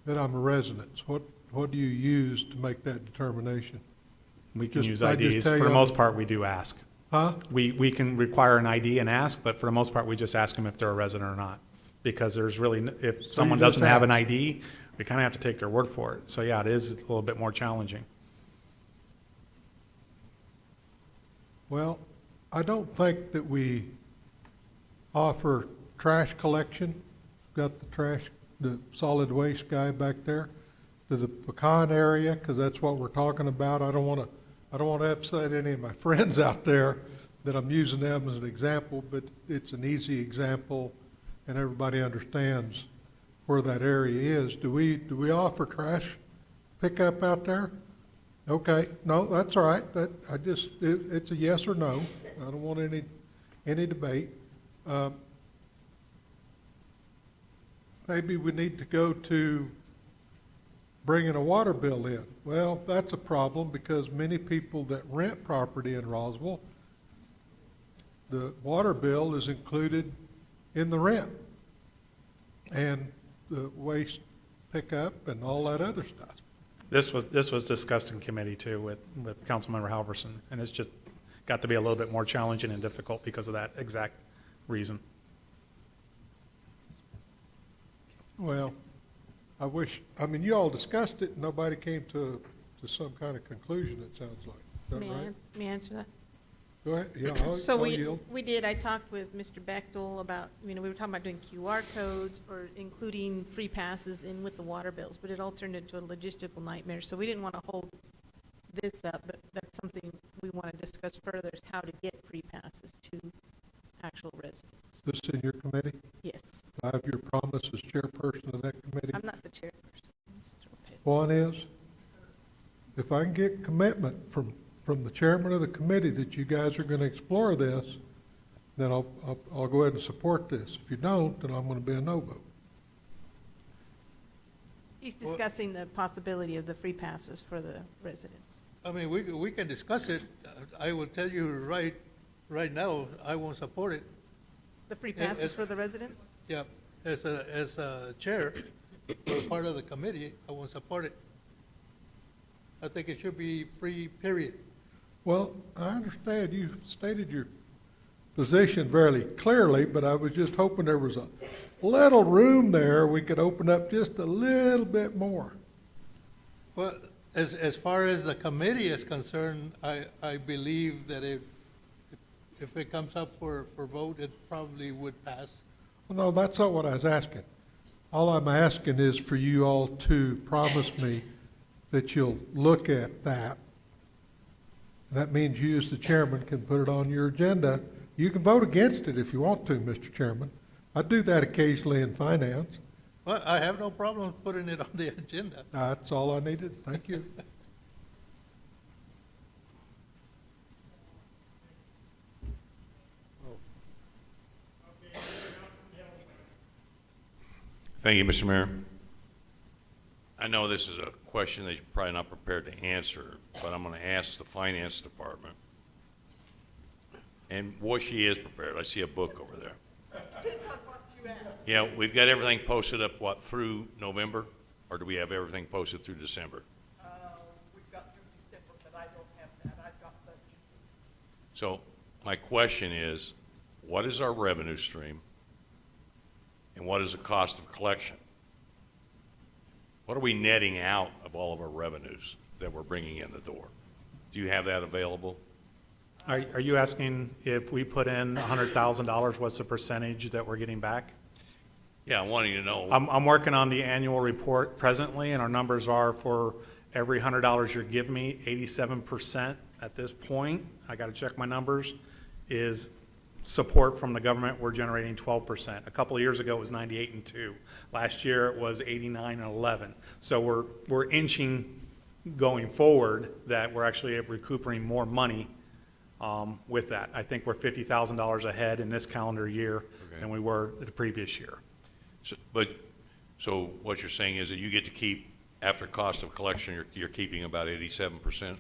that I'm a resident? What do you use to make that determination? We can use I just IDs. tell For you the most part, we do ask. Huh? We can require an ID and ask, but for the most part, we just ask them if they're a resident or not. Because there's really, if someone just doesn't have an ask. ID, we kind of have to take their word for it. So yeah, it is a little bit more challenging. Well, I don't think that we offer trash collection. Got the solid waste guy back there, to the pecan area, because that's what we're talking about. I don't want to upset any of my friends out there that I'm using them as an example, but it's an easy example, and everybody understands where that area is. Do we offer trash pickup out there? Okay, no, that's all right. It's a yes or no. I don't want any debate. Maybe we need to go to bringing a water bill in. Well, that's a problem because many people that rent property in Roswell, the water bill is included in the rent and the waste pickup and all that other stuff. This was discussed in committee too with Councilmember Halverson, and it's just got to be a little bit more challenging and difficult because of that exact reason. Well, you all discussed it and nobody came to some kind of conclusion, it sounds like. Is that right? May I answer that? Go ahead, yeah, So I'll we yield. I talked with Mr. Bechtel about, we were talking about doing QR codes or including free passes in with the water bills, but it all turned into a logistical nightmare, so we didn't want to hold this up, but that's something we want to discuss further, is how to get free passes to actual residents. This in your committee? Yes, I have your promise as chairperson of that committee. I'm not the chairperson. Mr. Lopez. One is, if I can get commitment from the chairman of the committee that you guys are going to explore this, then I'll go ahead and support this. If you don't, then I'm going to be a no vote. He's discussing the possibility of the free passes for the residents. I mean, we can discuss it. I will tell you right now, I won't support it. The free passes for the residents? Yeah, as a chair, or part of the committee, I won't support it. I think it should be free, period. Well, I understand you stated your position very clearly, but I was just hoping there was a little room there we could open up just a little bit more. Well, as far as the committee is concerned, I believe that if it comes up for vote, it probably would pass. Well, no, that's not what I was asking. All I'm asking is for you all to promise me that you'll look at that. That means you, as the chairman, can put it on your agenda. You can vote against it if you want to, Mr. Chairman. I do that occasionally in finance. Well, I have no problem putting it on the agenda. That's all I needed. Thank you. Thank you, Mr. Mayor. I know this is a question that you're probably not prepared to answer, but I'm going to ask the finance department. And boy, she is prepared. I see a book over there. Yeah, we've got everything posted up, what, through November? Or do we have everything posted through December? We've got through December, but I don't have that. I've got budget. So my question is, what is our revenue stream? And what is the cost of collection? What are we netting out of all of our revenues that we're bringing in the door? Do you have that available? Are you asking if we put in $100,000, what's the percentage that we're getting back? Yeah, I'm wanting to know. I'm working on the annual report presently, and our numbers are for every $100 you give me, 87% at this point, I got to check my numbers, is support from the government. We're generating 12%. A couple of years ago, it was 98 and 2. Last year, it was 89 and 11. So we're inching going forward that we're actually recuperating more money with that. I think we're $50,000 ahead in this calendar year than we were the previous year. So what you're saying is that you get to keep, after cost of collection, you're keeping about 87%?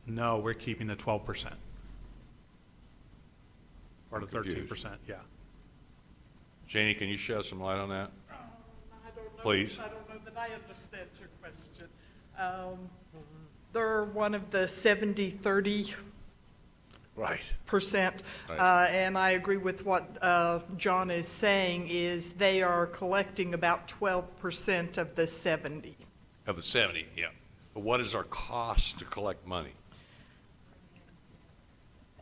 No, we're keeping the 12%. Or the Confused. 13%, yeah. Janie, can you shed some light on that? I don't know. Please. I don't know that I understand your question. They're one of the 70-30%. Right. And I agree with what John is saying, is they are collecting about 12% of the 70. Of the 70, yeah. But what is our cost to collect money?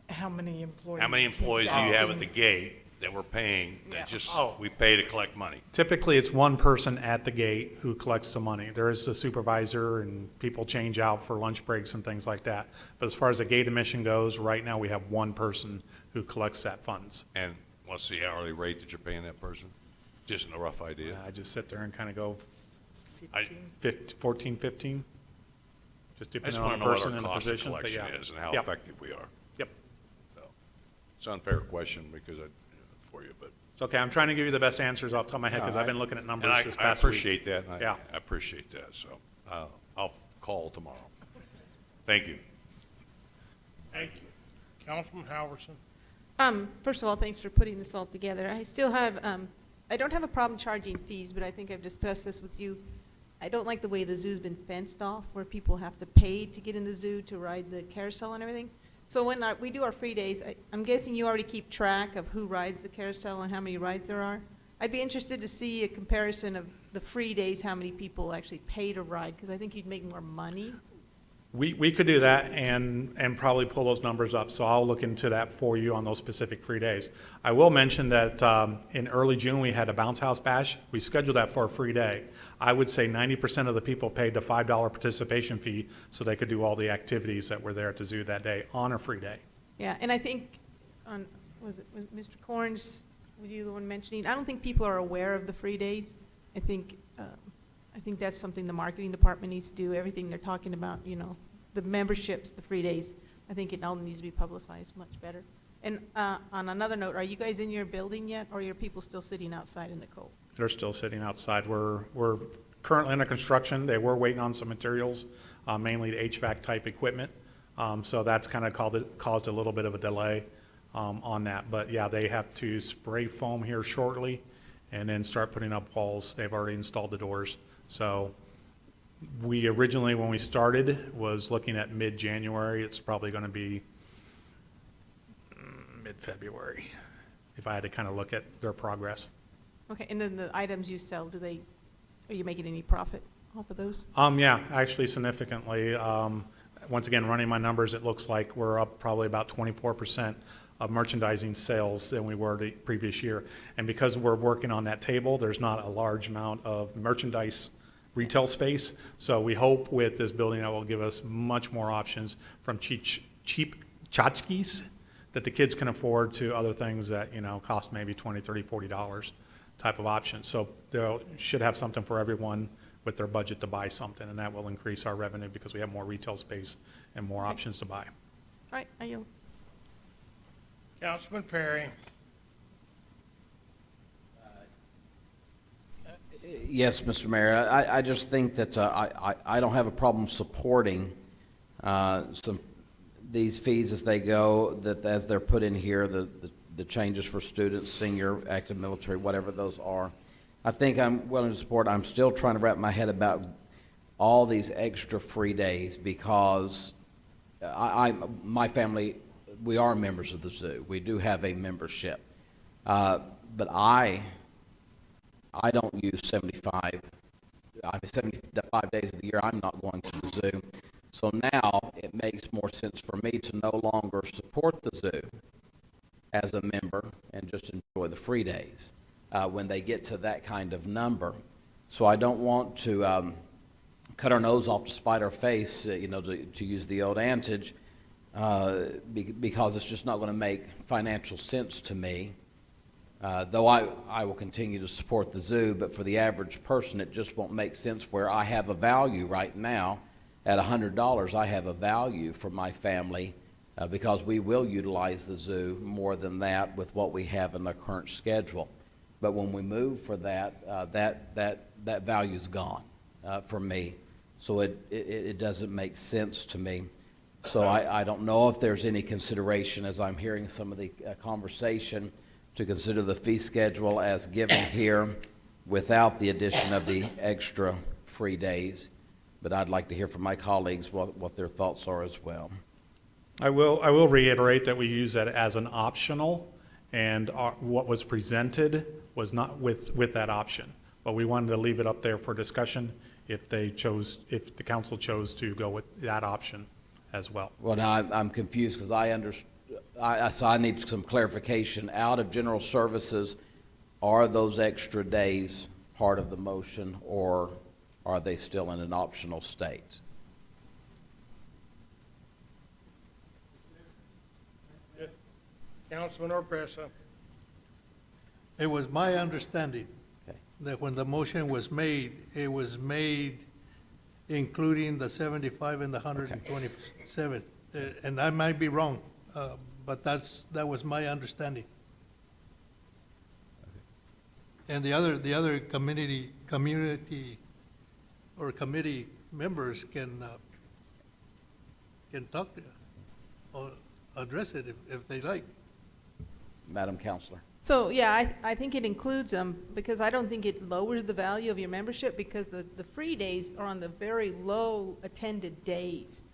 How many employees? How many employees do you have at the gate that we're paying, that just, we pay to collect money? Typically, it's one person at the gate who collects the money. There is a supervisor, and people change out for lunch breaks and things like that. But as far as the gate admission goes, right now, we have one person who collects that funds. And what's the hourly rate that you're paying that person? Just a rough idea. I just sit there and kind of go 15? 14, 15, just I just depending want on to the know what person our and the cost of position. But collection yeah. is and how Yep. effective we are. Yep. So, it's an unfair question because for you, but. It's okay. I'm trying to give you the best answers off the top of my head because I've been looking at numbers And this I past week. appreciate that. and Yeah. I appreciate that. So I'll call tomorrow. Thank you. Thank you. Councilman Halverson. First of all, thanks for putting this all together. I still have, I don't have a problem charging fees, but I think I've discussed this with you. I don't like the way the zoo's been fenced off, where people have to pay to get in the zoo to ride the carousel and everything. So when we do our free days, I'm guessing you already keep track of who rides the carousel and how many rides there are. I'd be interested to see a comparison of the free days, how many people actually pay to ride, because I think you'd make more money. We could do that and probably pull those numbers up, so I'll look into that for you on those specific free days. I will mention that in early June, we had a bounce house bash. We scheduled that for a free day. I would say 90% of the people paid the $5 participation fee so they could do all the activities that were there at the zoo that day on a free day. Yeah, and I think, was Mr. Corns, were you the one mentioning? I don't think people are aware of the free days. I think that's something the marketing department needs to do, everything they're talking about, you know, the memberships, the free days. I think it all needs to be publicized much better. And on another note, are you guys in your building yet, or are your people still sitting outside in the cold? They're still sitting outside. We're currently under construction. They were waiting on some materials, mainly the HVAC type equipment. So that's kind of caused a little bit of a delay on that. But yeah, they have to spray foam here shortly and then start putting up walls. They've already installed the doors. So we originally, when we started, was looking at mid-January. It's probably going to be mid-February, if I had to kind of look at their progress. Okay, and then the items you sell, are you making any profit off of those? Yeah, actually significantly. Once again, running my numbers, it looks like we're up probably about 24% of merchandising sales than we were the previous year. And because we're working on that table, there's not a large amount of merchandise retail space. So we hope with this building that will give us much more options from cheap tchotchkes that the kids can afford to other things that, you know, cost maybe $20, $30, $40 type of options. So they should have something for everyone with their budget to buy something, and that will increase our revenue because we have more retail space and more options to buy. All right, I yield. Councilman Perry. Yes, Mr. Mayor, I just think that I don't have a problem supporting these fees as they go, that as they're put in here, the changes for students, senior, active military, whatever those are. I think I'm willing to support. I'm still trying to wrap my head about all these extra free days because my family, we are members of the zoo. We do have a membership. But I don't use 75 days of the year. I'm not going to the zoo. So now it makes more sense for me to no longer support the zoo as a member and just enjoy the free days when they get to that kind of number. So I don't want to cut our nose off to spite our face, to use the old adage, because it's just not going to make financial sense to me. Though I will continue to support the zoo, but for the average person, it just won't make sense where I have a value right now. At $100, I have a value for my family because we will utilize the zoo more than that with what we have in the current schedule. But when we move for that, that value's gone for me. So it doesn't make sense to me. So I don't know if there's any consideration, as I'm hearing some of the conversation, to consider the fee schedule as given here without the addition of the extra free days. But I'd like to hear from my colleagues what their thoughts are as well. I will reiterate that we use that as an optional, and what was presented was not with that option. But we wanted to leave it up there for discussion if the council chose to go with that option as well. Well, now I'm confused because so I need some clarification. Out of general services, are those extra days part of the motion, or are they still in an optional state? Councilman Orpesa. It was my understanding that when the motion was made, it was made including the 75 and the 127. And I might be wrong, but that was my understanding. And the other community or committee members can talk to or address it if they like. Madam Counselor. So, yeah, I think it includes them, because I don't think it lowers the value of your membership, because the free days are on the very low attended days.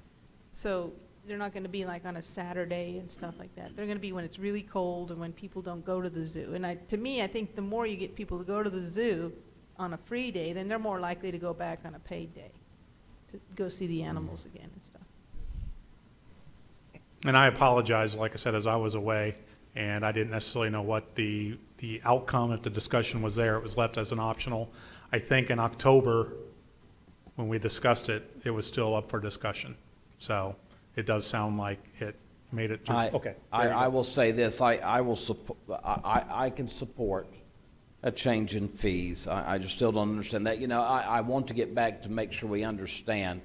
So they're not gonna be like on a Saturday and stuff like that. They're gonna be when it's really cold and when people don't go to the zoo. And to me, I think the more you get people to go to the zoo on a free day, then they're more likely to go back on a paid day to go see the animals again and stuff. And I apologize, like I said, as I was away, and I didn't necessarily know what the outcome, if the discussion was there. It was left as an optional. I think in October, when we discussed it, it was still up for discussion. So it does sound like it made it through. Okay. there you I go. will say this, I will support, I can support a change in fees. I just still don't understand that. You know, I want to get back to make sure we understand,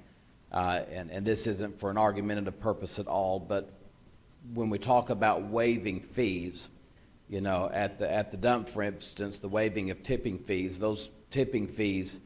and this isn't for an argumentative purpose at all, but when we talk about waiving fees, you know, at the dump, for instance, the waiving of tipping fees, those tipping fees,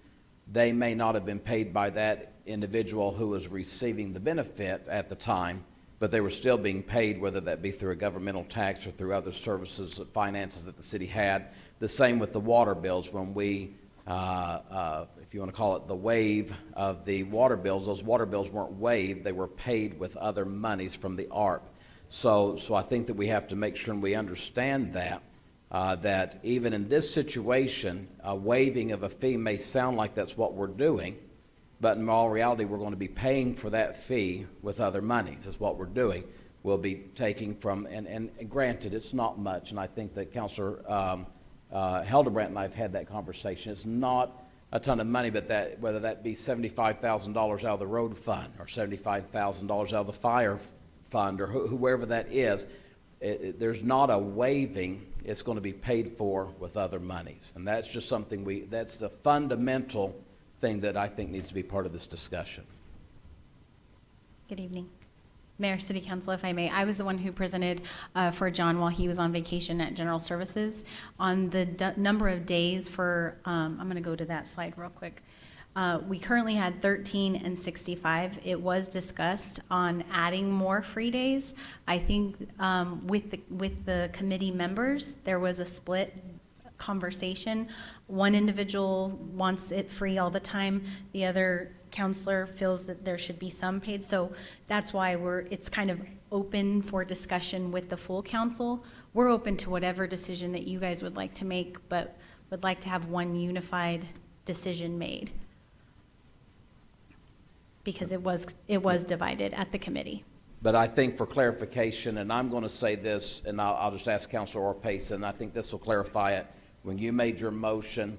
they may not have been paid by that individual who was receiving the benefit at the time, but they were still being paid, whether that be through a governmental tax or through other services, finances that the city had. The same with the water bills. When we, if you want to call it the waive of the water bills, those water bills weren't waived, they were paid with other monies from the ARP. So I think that we have to make sure and we understand that, that even in this situation, a waiving of a fee may sound like that's what we're doing, but in all reality, we're going to be paying for that fee with other monies, is what we're doing. We'll be taking from, and granted, it's not much, and I think that Councilor Hildebrandt and I have had that conversation. It's not a ton of money, but that, whether that be $75,000 out of the road fund or $75,000 out of the fire fund or whoever that is, there's not a waiving. It's going to be paid for with other monies. And that's just something that's the fundamental thing that I think needs to be part of this discussion. Good evening. Mayor, City Council, if I may, I was the one who presented for John while he was on vacation at General Services on the number of days for, I'm going to go to that slide real quick. We currently had 13 and 65. It was discussed on adding more free days. I think with the committee members, there was a split conversation. One individual wants it free all the time. The other counselor feels that there should be some paid. So that's why it's kind of open for discussion with the full council. We're open to whatever decision that you guys would like to make, but would like to have one unified decision made, because it was divided at the committee. But I think for clarification, and I'm going to say this, and I'll just ask Councilor Orpace, and I think this will clarify it. When you made your motion,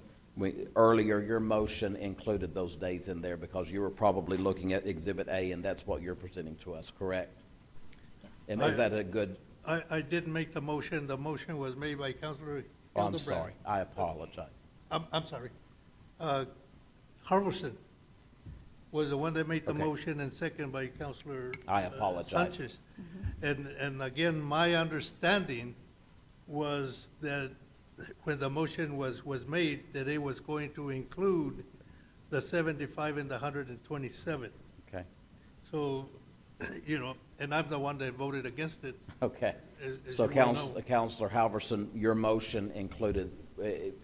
earlier, your motion included those days in there because you were probably looking at Exhibit A, and that's what you're presenting to us, correct? Yes. And is that a good? I didn't make the motion. The motion was made by Councilor Oh, I'm Hildebrand. sorry. I apologize. I'm sorry. Harvelson was the one that made the Okay. motion and second by Councilor I apologize. Sanchez. And again, my understanding was that when the motion was made, that it was going to include the 75 and the 127. Okay. So, you know, and I'm the one that voted against it. Okay. as So you well know. Councilor Halverson, your motion included,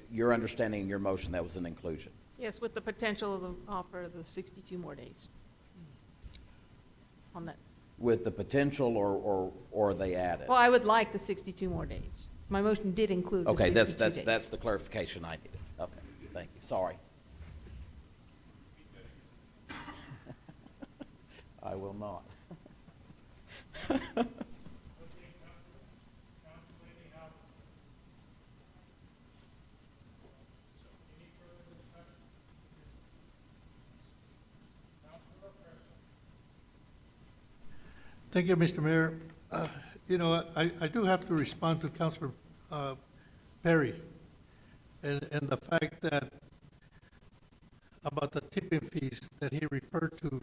your understanding in your motion, that was an inclusion. Yes, with the potential of the offer of the 62 more days on that. With the potential or they added? Well, I would like the 62 more days. My motion did include the Okay, 62 that's days. the clarification I needed. Okay, thank you. Sorry. I will not. Thank you, Mr. Mayor. You know, I do have to respond to Councilor Perry and the fact that about the tipping fees that he referred to,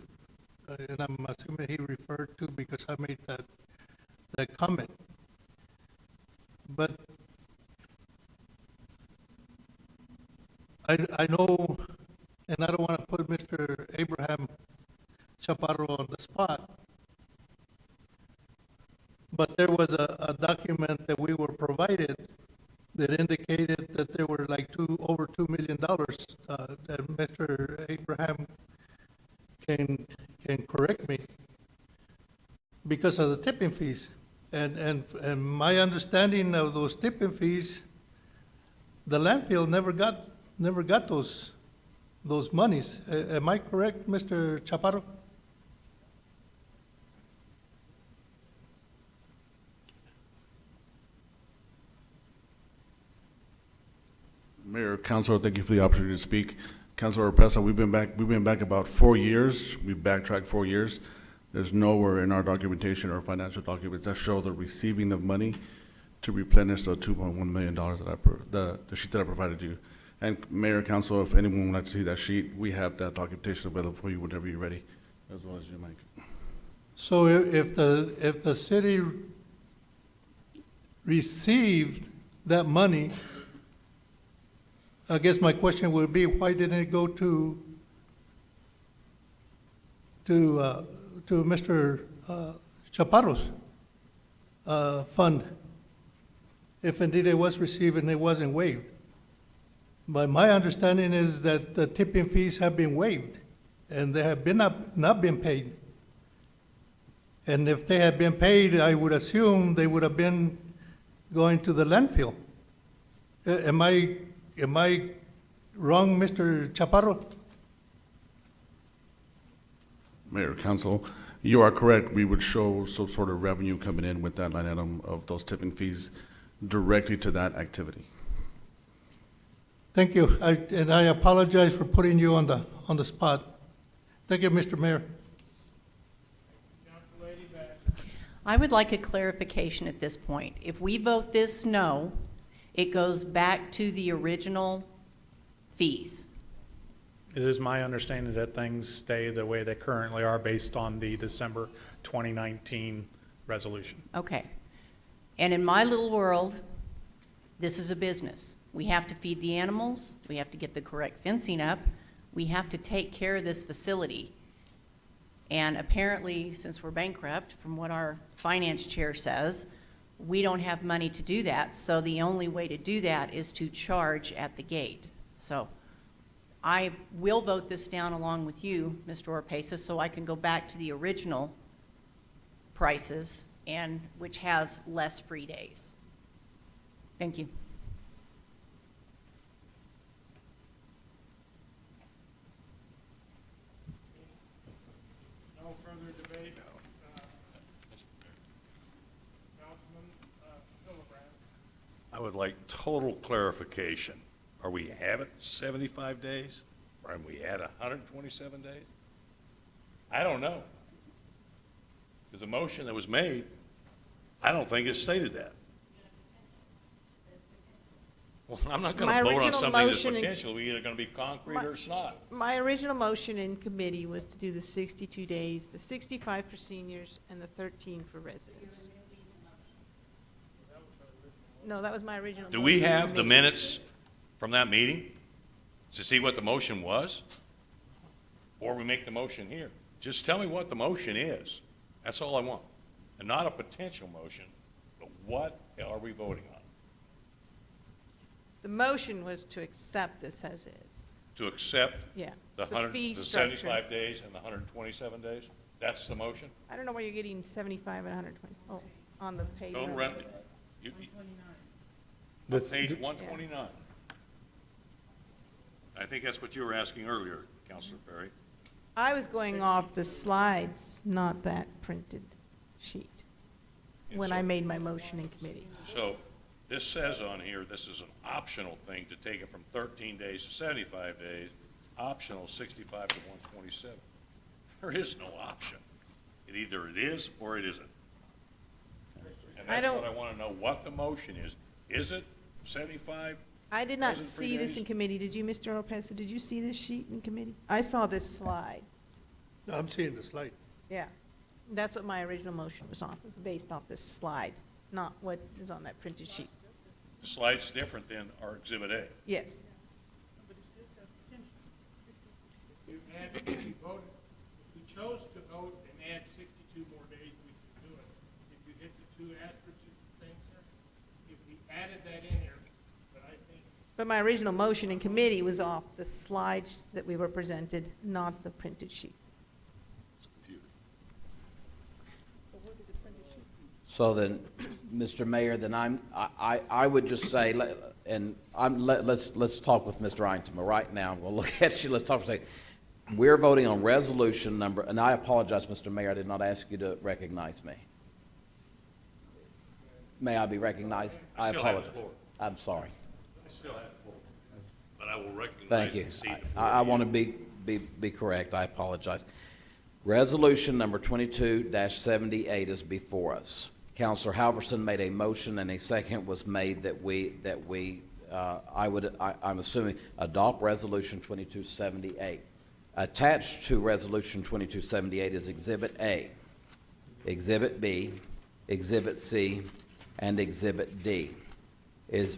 and I'm assuming he referred to because I made that comment. But I know, and I don't want to put Mr. Abraham Chaparro on the spot, but there was a document that we were provided that indicated that there were like over $2 million that Mr. Abraham can correct me because of the tipping fees. And my understanding of those tipping fees, the landfill never got those those monies. Am I correct, Mr. Chaparro? Mayor, Councilor, thank you for the opportunity to speak. Councilor Pesa, we've been back about 4 years. We've backtracked 4 years. There's nowhere in our documentation or financial documents that show the receiving of money to replenish the $2.1 million the sheet that I provided you. And Mayor, Council, if anyone would like to see that sheet, we have that documentation available for you whenever you're ready, as well as your mic. So if the city received that money, I guess my question would be, why didn't it go to Mr. Chaparro's fund, if indeed it was received and it wasn't waived? But my understanding is that the tipping fees have been waived, and they have been not been paid. And if they had been paid, I would assume they would have been going to the landfill. Am I wrong, Mr. Chaparro? Mayor, Council, you are correct. We would show some sort of revenue coming in with that line item of those tipping fees directly to that activity. Thank you. And I apologize for putting you on the spot. Thank you, Mr. Mayor. I would like a clarification at this point. If we vote this no, it goes back to the original fees. It is my understanding that things stay the way they currently are based on the December 2019 resolution. Okay. And in my little world, this is a business. We have to feed the animals, we have to get the correct fencing up, we have to take care of this facility. And apparently, since we're bankrupt, from what our finance chair says, we don't have money to do that, so the only way to do that is to charge at the gate. So I will vote this down along with you, Mr. Orpesa, so I can go back to the original prices, and which has less free days. Thank you. No further debate. Councilman Hildebrand. I would like total clarification. Are we at it 75 days? Or are we at 127 days? I don't know. Because the motion that was made, I don't think it stated that. Well, I'm not going My to vote on original something that's motion in- potentially either going to be concrete or it's not. My original motion in committee was to do the 62 days, the 65 for seniors, and the 13 for residents. No, that was my original. Do we motion in have the committee. minutes from that meeting to see what the motion was? Or we make the motion here? Just tell me what the motion is. That's all I want. And not a potential motion, but what are we voting on? The motion was to accept this as is. To accept Yeah. the fee the structure. 75 days and the 127 days? That's the motion? I don't know where you're getting 75 and 120. Oh, on the page. Total revenue. That's- Page 129. I think that's what you were asking earlier, Councilor Perry. I was going off the slides, not that printed sheet, when I made my motion in committee. So this says on here, this is an optional thing to take it from 13 days to 75 days, optional 65 to 127. There is no option. It either it is or it isn't. And I that's what don't- I want to know, what the motion is. Is it 75? I did not Wasn't 3 see this days? in committee. Did you, Mr. Opesa? Did you see this sheet in committee? I saw this slide. I'm seeing the slide. Yeah. That's what my original motion was on, was based off this slide, not what is on that printed sheet. The slide's different than our Exhibit A. Yes. If you voted, if we chose to vote and add 62 more days, we could do it. If you hit the two asterisks things there, if we added that in here, but I think But my original motion in committee was off the slides that we were presented, not the printed sheet. It's confusing. So then, Mr. Mayor, then I would just say, let's talk with Mr. Eintema right now. We'll look at you, let's talk for a second. We're voting on resolution number, and I apologize, Mr. Mayor, I did not ask you to recognize me. May I be recognized? I Still have the apologize. floor. I'm sorry. I still have the floor, but I will recognize Thank you. and cede the floor I to want you. to be correct. I apologize. Resolution number 22-78 is before us. Counselor Halverson made a motion and a second was made I'm assuming, adopt Resolution 2278. Attached to Resolution 2278 is Exhibit A, Exhibit B, Exhibit C, and Exhibit D.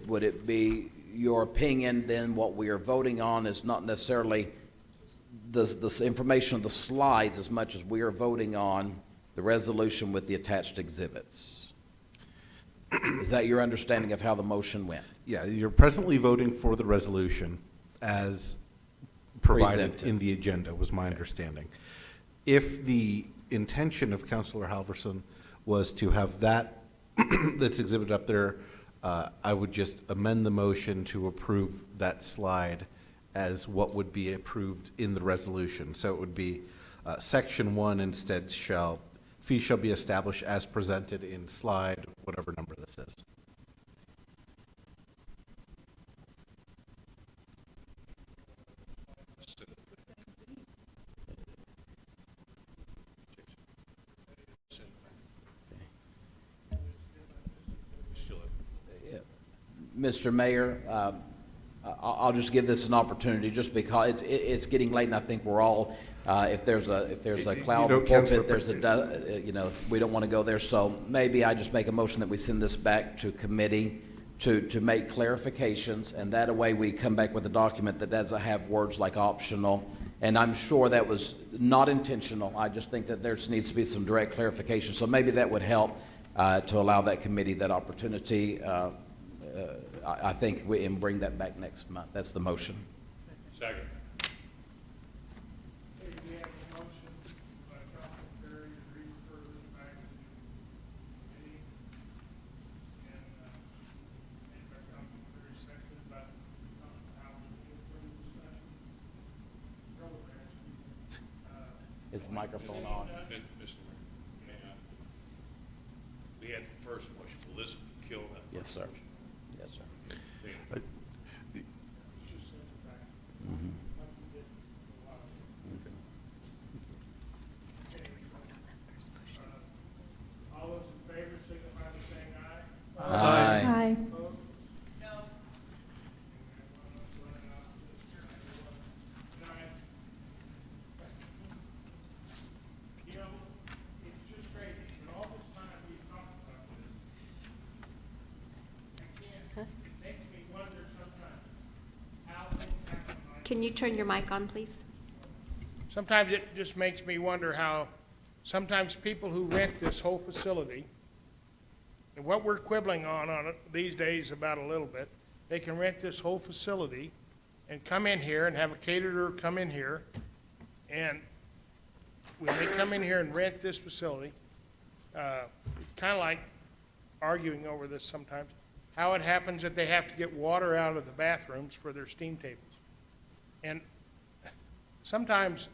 Would it be your opinion then what we are voting on is not necessarily the information of the slides as much as we are voting on the resolution with the attached exhibits? Is that your understanding of how the motion went? Yeah, you're presently voting for the resolution as provided Presented. in the agenda, was my understanding. If the intention of Councilor Halverson was to have that that's exhibited up there, I would just amend the motion to approve that slide as what would be approved in the resolution. So it would be Section 1 instead fees shall be established as presented in slide, whatever number this is. Mr. Mayor, I'll just give this an opportunity just because it's getting late and I think we're all, if there's a cloud in the pulpit, we don't want to go there. So maybe I just make a motion that we send this back to committee to make clarifications, and that way we come back with a document that doesn't have words like optional. And I'm sure that was not intentional. I just think that there needs to be some direct clarification. So maybe that would help to allow that committee that opportunity. I think we can bring that back next month. That's the motion. Second. We have a motion by Councilman Perry to refer this back to committee, and by Councilman Perry, seconded by Councilman Howard. Any further discussion? Is the microphone on? Mr. Mayor, we had the first motion. Will this kill that? Yes, sir. motion? Yes, sir. Mm-hmm. All those in favor signify by saying aye. Aye. Aye. Opposed? No. You know, it's just crazy, but all this time we've talked about this, it makes me wonder sometimes how things happen like. Can you turn your mic on, please? Sometimes it just makes me wonder how sometimes people who rent this whole facility, and what we're quibbling on it these days about a little bit, they can rent this whole facility and come in here and have a caterer come in here, and when they come in here and rent this facility, kind of like arguing over this sometimes, how it happens that they have to get water out of the bathrooms for their steam tables. And sometimes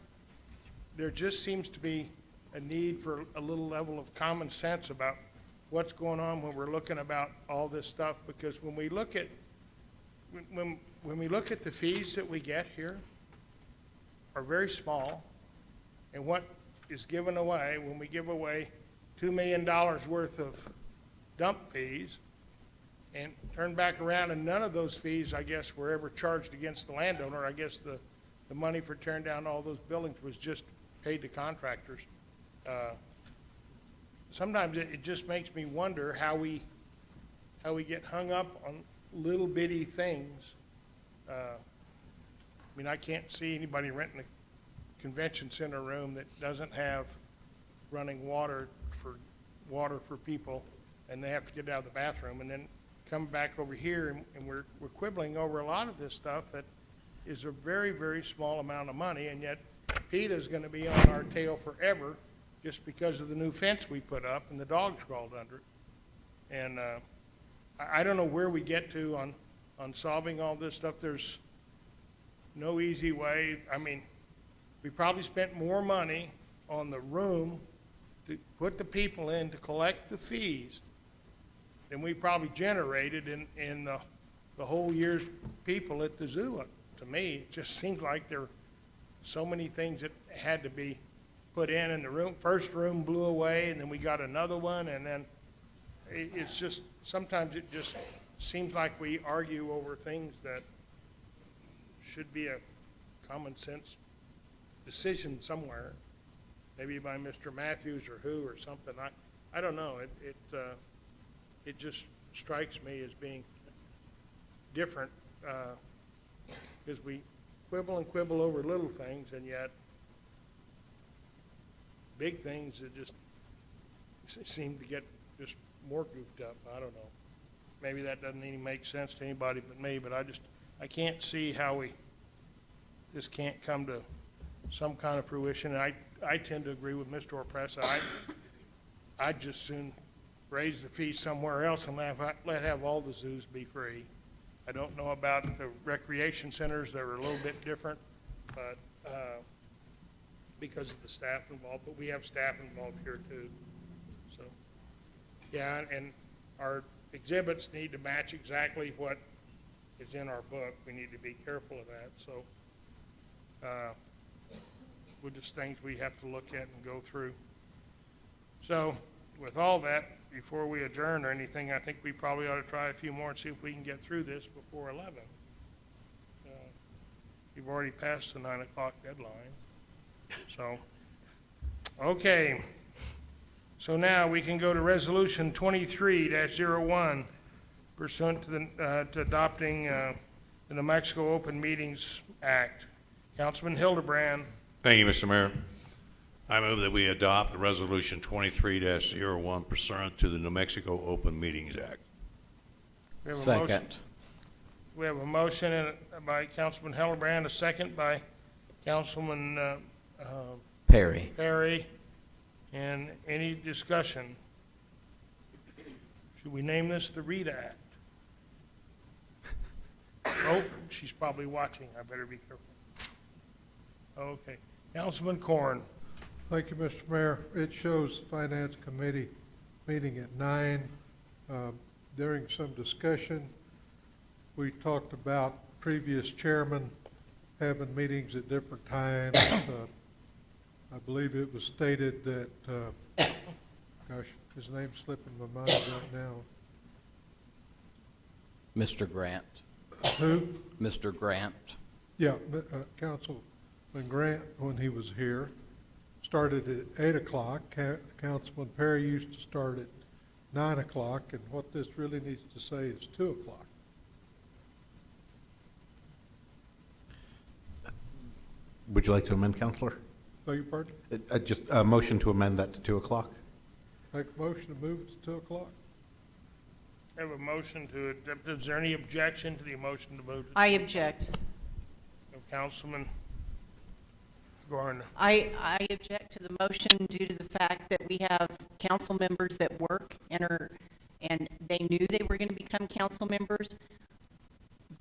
there just seems to be a need for a little level of common sense about what's going on when we're looking about all this stuff, because when we look at when we look at the fees that we get here are very small, and what is given away when we give away $2 million worth of dump fees and turn back around, and none of those fees, I guess, were ever charged against the landowner. I guess the money for tearing down all those buildings was just paid to contractors. Sometimes it just makes me wonder how we get hung up on little bitty things. I mean, I can't see anybody renting a convention center room that doesn't have running water for people, and they have to get out of the bathroom, and then come back over here, and we're quibbling over a lot of this stuff that is a very, very small amount of money, and yet PETA's gonna be on our tail forever just because of the new fence we put up and the dogs crawled under it. And I don't know where we get to on solving all this stuff. There's no easy way. I mean, we probably spent more money on the room to put the people in to collect the fees than we probably generated in the whole year's people at the zoo. To me, it just seems like there were so many things that had to be put in the room. First room blew away, and then we got another one, and then it's just, sometimes it just seems like we argue over things that should be a common sense decision somewhere, maybe by Mr. Matthews or who or something. I don't know. It just strikes me as being different, because we quibble and quibble over little things, and yet big things that just seem to get just more goofed up. I don't know. Maybe that doesn't even make sense to anybody but me, but I can't see how this can't come to some kind of fruition. And I tend to agree with Mr. Opresa. I'd just soon raise the fee somewhere else and let have all the zoos be free. I don't know about the recreation centers. They're a little bit different, but because of the staff involved, but we have staff involved here too. So, yeah, and our exhibits need to match exactly what is in our book. We need to be careful of that. So, we're just things we have to look at and go through. So, with all that, before we adjourn or anything, I think we probably ought to try a few more and see if we can get through this before 11. You've already passed the 9 o'clock deadline. So, okay. So now we can go to Resolution 23-01, pursuant to adopting the New Mexico Open Meetings Act. Councilman Hildebrand. Thank you, Mr. Mayor. I move that we adopt Resolution 23-01 pursuant to the New Mexico Open Meetings Act. We have a Second. motion. We have a motion by Councilman Hildebrand, a second by Councilman Perry. Perry. And any discussion? Should we name this the Rita Act? Oh, she's probably watching. I better be careful. Okay. Councilman Corn. Thank you, Mr. Mayor. It shows the Finance Committee meeting at 9. During some discussion, we talked about previous chairmen having meetings at different times. I believe it was stated that, gosh, his name's slipping my mind right now. Mr. Grant. Who? Mr. Grant. Yeah, Councilman Grant, when he was here, started at 8 o'clock. Councilman Perry used to start at 9 o'clock, and what this really needs to say is 2 o'clock. Would you like to amend, Counselor? Beg your pardon? Just a motion to amend that to 2 o'clock? Make a motion to move it to 2 o'clock? I have a motion to, is there any objection to the motion to move? I object. Councilman Gorn. I object to the motion due to the fact that we have council members that work and they knew they were going to become council members.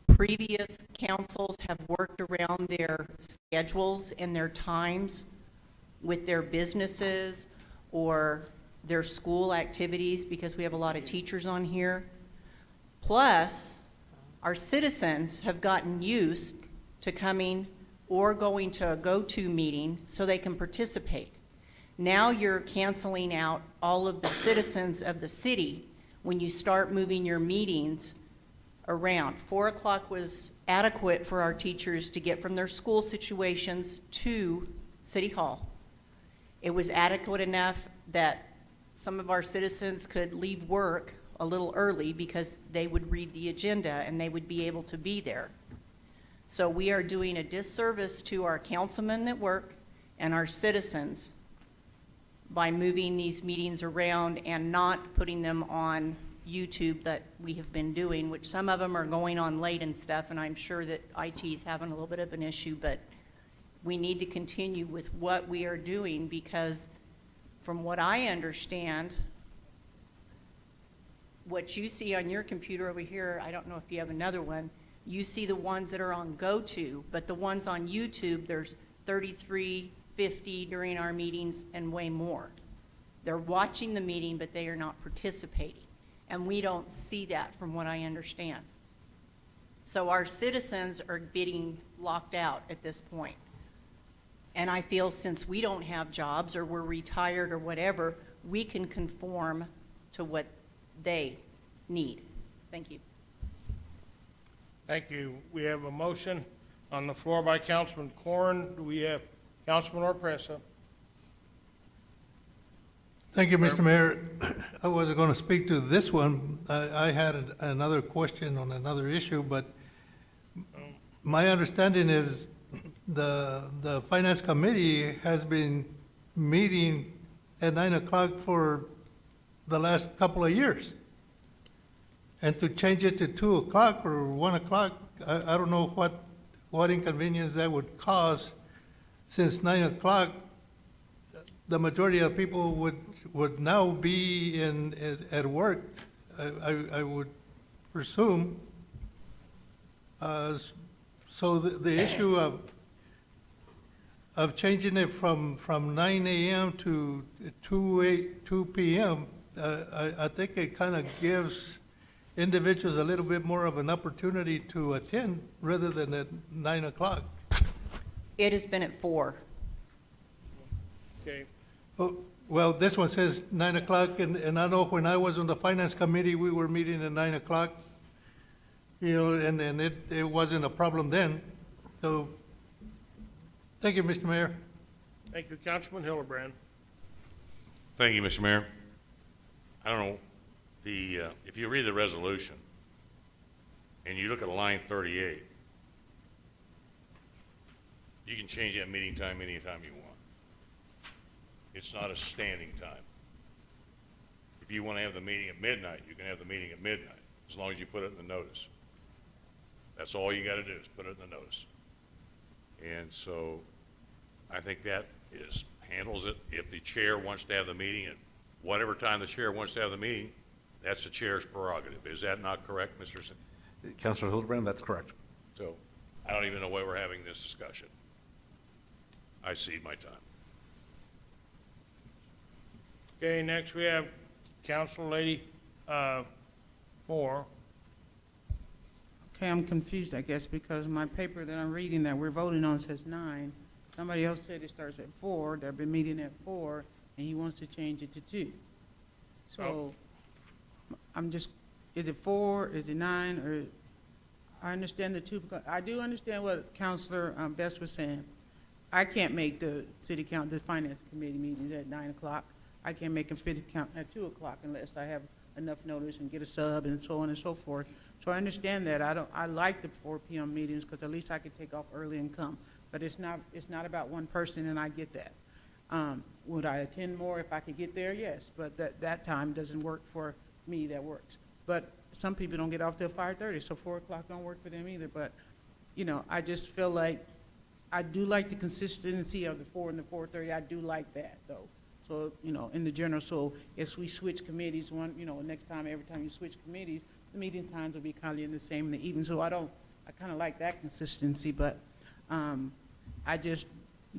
Previous councils have worked around their schedules and their times with their businesses or their school activities, because we have a lot of teachers on here. Plus, our citizens have gotten used to coming or going to a go-to meeting so they can participate. Now you're canceling out all of the citizens of the city when you start moving your meetings around. 4 o'clock was adequate for our teachers to get from their school situations to City Hall. It was adequate enough that some of our citizens could leave work a little early because they would read the agenda and they would be able to be there. So we are doing a disservice to our councilmen that work and our citizens by moving these meetings around and not putting them on YouTube that we have been doing, which some of them are going on late and stuff, and I'm sure that IT is having a little bit of an issue, but we need to continue with what we are doing because from what I understand, What you see on your computer over here, I don't know if you have another one, you see the ones that are on GoTo, but the ones on YouTube, there's 33, 50 during our meetings and way more. They're watching the meeting, but they are not participating. And we don't see that from what I understand. So our citizens are getting locked out at this point. And I feel since we don't have jobs or we're retired or whatever, we can conform to what they need. Thank you. Thank you. We have a motion on the floor by Councilman Corn. Do we have Councilman Orpresa? Thank you, Mr. Mayor. I wasn't going to speak to this one. I had another question on another issue, but my understanding is the Finance Committee has been meeting at 9 o'clock for the last couple of years. And to change it to 2 o'clock or 1 o'clock, I don't know what inconvenience that would cause, since 9 o'clock, the majority of people would now be at work, I would presume. So the issue of changing it from 9 a.m. to 2 p.m., I think it kind of gives individuals a little bit more of an opportunity to attend rather than at 9 o'clock. It has been at 4. Okay. Oh, well, this one says 9 o'clock, and I know when I was on the Finance Committee, we were meeting at 9 o'clock, and it wasn't a problem then. So, thank you, Mr. Mayor. Thank you, Councilman Hildebrand. Thank you, Mr. Mayor. I don't know, if you read the resolution and you look at line 38, you can change that meeting time anytime you want. It's not a standing time. If you want to have the meeting at midnight, you can have the meeting at midnight, as long as you put it in the notice. That's all you got to do is put it in the notice. And so I think that handles it. If the chair wants to have the meeting at whatever time the chair wants to have the meeting, that's the chair's prerogative. Is that not correct, Mr. Sin? Councilor Hildebrand, that's correct. So I don't even know why we're having this discussion. I cede my time. Okay, next we have Council Lady Moore. Okay, I'm confused, I guess, because my paper that I'm reading that we're voting on says 9. Somebody else said it starts at 4. They've been meeting at 4, and he wants to change it to 2. So I'm just, is it 4, is it 9, or, I understand the 2, I do understand what Councilor Best was saying. I can't make the the Finance Committee meetings at 9 o'clock. I can't make them at 2 o'clock unless I have enough notice and get a sub and so on and so forth. So I understand that. I like the 4 p.m. meetings because at least I can take off early and come. But it's not about one person, and I get that. Would I attend more if I could get there? Yes, but that time doesn't work for me. That works. But some people don't get off till 5:30, so 4 o'clock don't work for them either. But, I just feel like I do like the consistency of the 4 and the 4:30. I do like that, though. So, in the general, so if we switch committees, next time, every time you switch committees, the meeting times will be kind of in the same in the evening. So I kind of like that consistency, but I just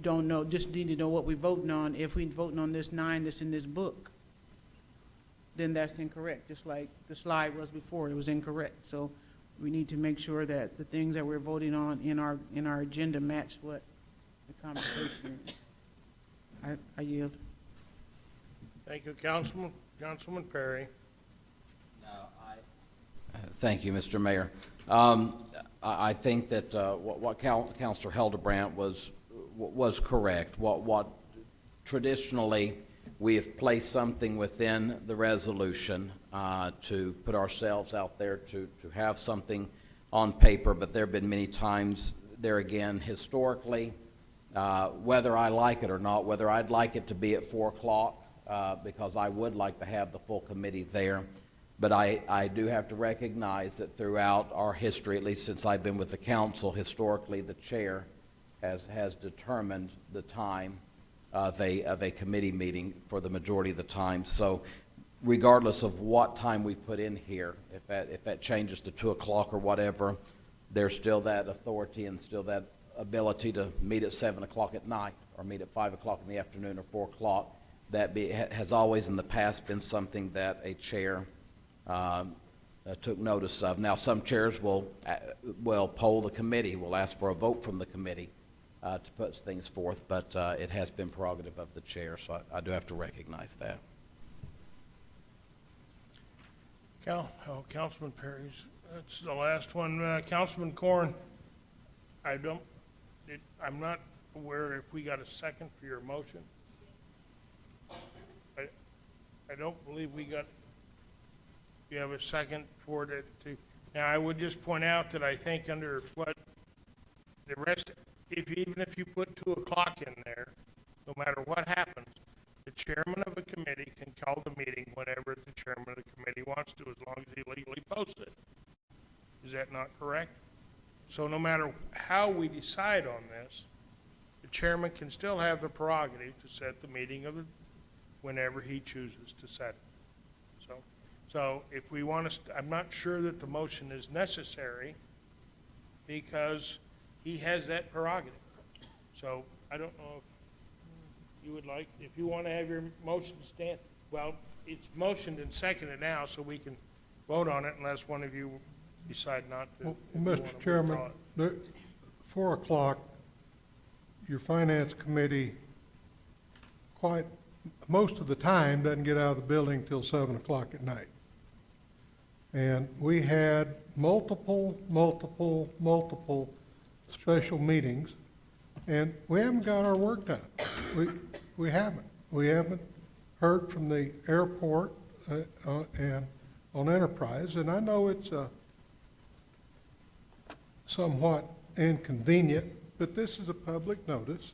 don't know, just need to know what we're voting on. If we're voting on this 9 that's in this book, then that's incorrect, just like the slide was before, it was incorrect. So we need to make sure that the things that we're voting on in our agenda match what the conversation is. I yield. Thank you, Councilman Perry. Thank you, Mr. Mayor. I think that what Councilor Hildebrand was correct. What traditionally, we have placed something within the resolution to put ourselves out there to have something on paper, but there have been many times there again, historically, whether I like it or not, whether I'd like it to be at 4 o'clock, because I would like to have the full committee there. But I do have to recognize that throughout our history, at least since I've been with the council, historically, the chair has determined the time of a committee meeting for the majority of the time. So regardless of what time we put in here, if that changes to 2 o'clock or whatever, there's still that authority and still that ability to meet at 7 o'clock at night, or meet at 5 o'clock in the afternoon, or 4 o'clock. That has always in the past been something that a chair took notice of. Now, some chairs will poll the committee, will ask for a vote from the committee to put things forth, but it has been prerogative of the chair, so I do have to recognize that. Councilman Perry's, that's the last one. Councilman Corn, I'm not aware if we got a second for your motion. I don't believe we got, you have a second for it to, now I would just point out that I think under what the rest, even if you put 2 o'clock in there, no matter what happens, the chairman of a committee can call the meeting whenever the chairman of the committee wants to, as long as he legally posts it. Is that not correct? So no matter how we decide on this, the chairman can still have the prerogative to set the meeting whenever he chooses to set it. So if we want to, I'm not sure that the motion is necessary because he has that prerogative. So I don't know if you would like, if you want to have your motion stand, well, it's motioned and seconded now, so we can vote on it unless one of you decide not to. Well, Mr. Chairman, 4 o'clock, your finance committee most of the time doesn't get out of the building till 7 o'clock at night. And we had multiple special meetings, and we haven't got our work done. We haven't. We haven't heard from the airport and on Enterprise, and I know it's somewhat inconvenient, but this is a public notice,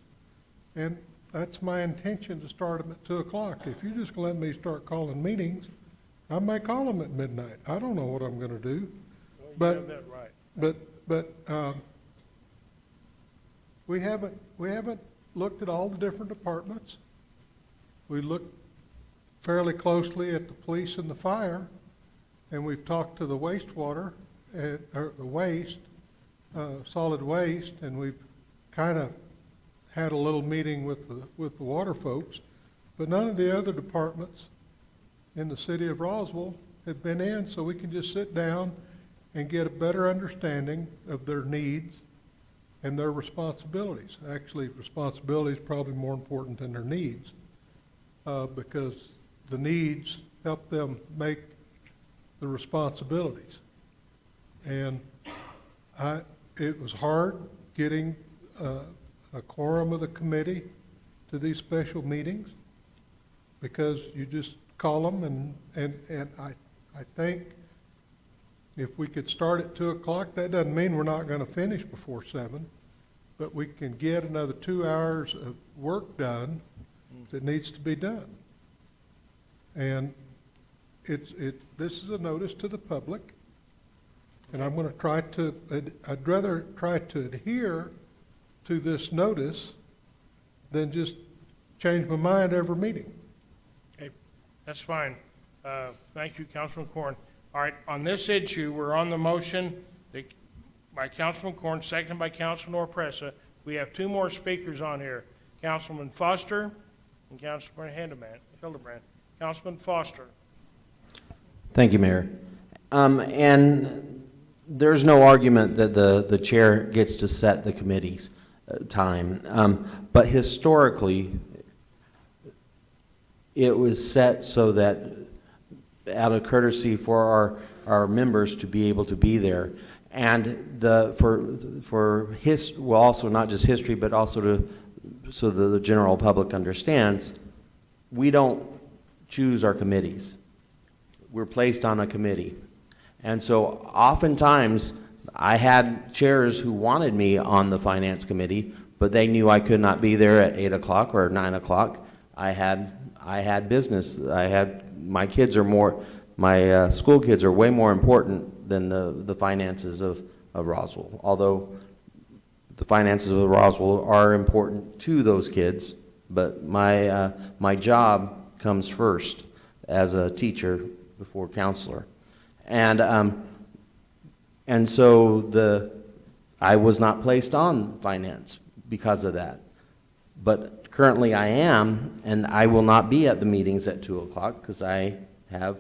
and that's my intention to start them at 2 o'clock. If you're just going to let me start calling meetings, I may call them at midnight. I don't know what I'm going to do. Well, you have that right. But we haven't looked at all the different departments. We looked fairly closely at the police and the fire, and we've talked to the wastewater, or the waste, solid waste, and we've kind of had a little meeting with the water folks, but none of the other departments in the city of Roswell have been in, so we can just sit down and get a better understanding of their needs and their responsibilities. Actually, responsibility is probably more important than their needs, because the needs help them make the responsibilities. And it was hard getting a quorum of the committee to these special meetings, because you just call them, and I think if we could start at 2 o'clock, that doesn't mean we're not going to finish before 7, but we can get another 2 hours of work done that needs to be done. And this is a notice to the public, and I'm going to try to, I'd rather try to adhere to this notice than just change my mind every meeting. Okay, that's fine. Thank you, Councilman Corn. All right, on this issue, we're on the motion by Councilman Corn, seconded by Councilman Orpresa. We have 2 more speakers on here, Councilman Foster and Councilman Hildebrand. Councilman Foster. Thank you, Mayor. And there's no argument that the chair gets to set the committee's time. But historically, it was set so that out of courtesy for our members to be able to be there. And well, also not just history, but also so the general public understands, we don't choose our committees. We're placed on a committee. And so oftentimes, I had chairs who wanted me on the finance committee, but they knew I could not be there at 8 o'clock or 9 o'clock. I had business. My kids are more, my school kids are way more important than the finances of Roswell. Although the finances of Roswell are important to those kids, but my job comes first. as a teacher before counselor. And so I was not placed on finance because of that. But currently I am, and I will not be at the meetings at 2 o'clock because I have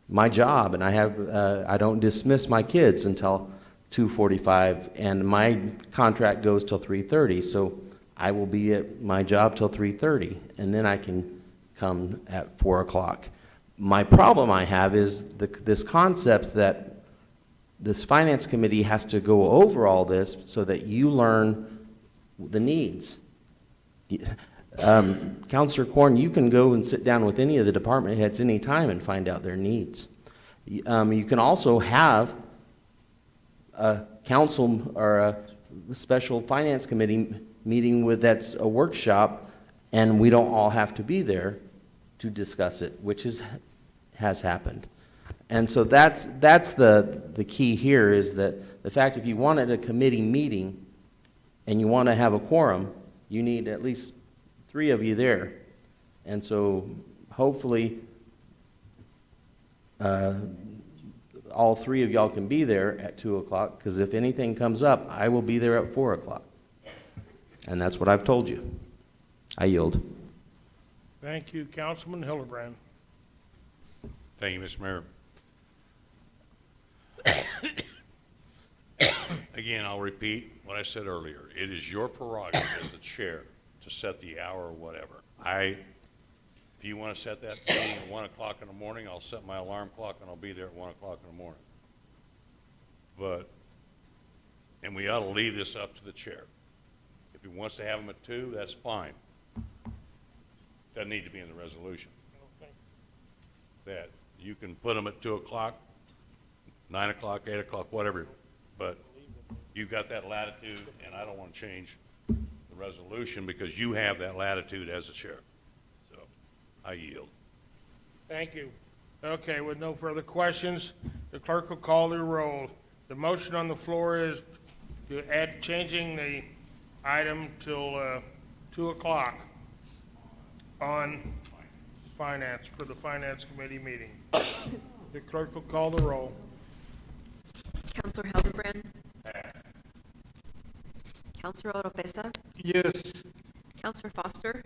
my job, and I don't dismiss my kids until 2:45, and my contract goes till 3:30, so I will be at my job till 3:30, and then I can come at 4 o'clock. My problem I have is this concept that this finance committee has to go over all this so that you learn the needs. Counselor Corn, you can go and sit down with any of the department heads anytime and find out their needs. You can also have a council or a special finance committee meeting that's a workshop, and we don't all have to be there to discuss it, which has happened. And so that's the key here, is that the fact if you wanted a committee meeting and you want to have a quorum, you need at least 3 of you there. And so hopefully all 3 of y'all can be there at 2 o'clock, because if anything comes up, I will be there at 4 o'clock. And that's what I've told you. I yield. Thank you, Councilman Hildebrand. Thank you, Mr. Mayor. Again, I'll repeat what I said earlier. It is your prerogative as the chair to set the hour or whatever. If you want to set that meeting at 1 o'clock in the morning, I'll set my alarm clock and I'll be there at 1 o'clock in the morning. And we ought to leave this up to the chair. If he wants to have them at 2, that's fine. Doesn't need to be in the resolution. That you can put them at 2 o'clock, 9 o'clock, 8 o'clock, whatever, but you've got that latitude, and I don't want to change the resolution because you have that latitude as a chair. So I yield. Thank you. Okay, with no further questions, the clerk will call the roll. The motion on the floor is to add, changing the item till 2 o'clock on finance, for the finance committee meeting. The clerk will call the roll. Counselor Hildebrand? Counselor Oropesa? Yes. Counselor Foster?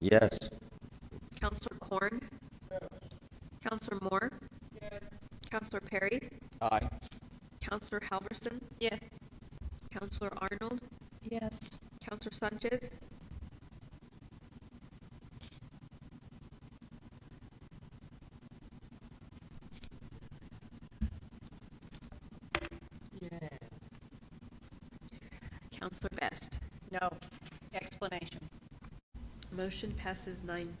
Yes. Counselor Corn? Counselor Moore? Counselor Perry? Aye. Counselor Halverson? Yes. Counselor Arnold? Yes. Counselor Sanchez? Counselor Best? No. Explanation. Motion passes 9.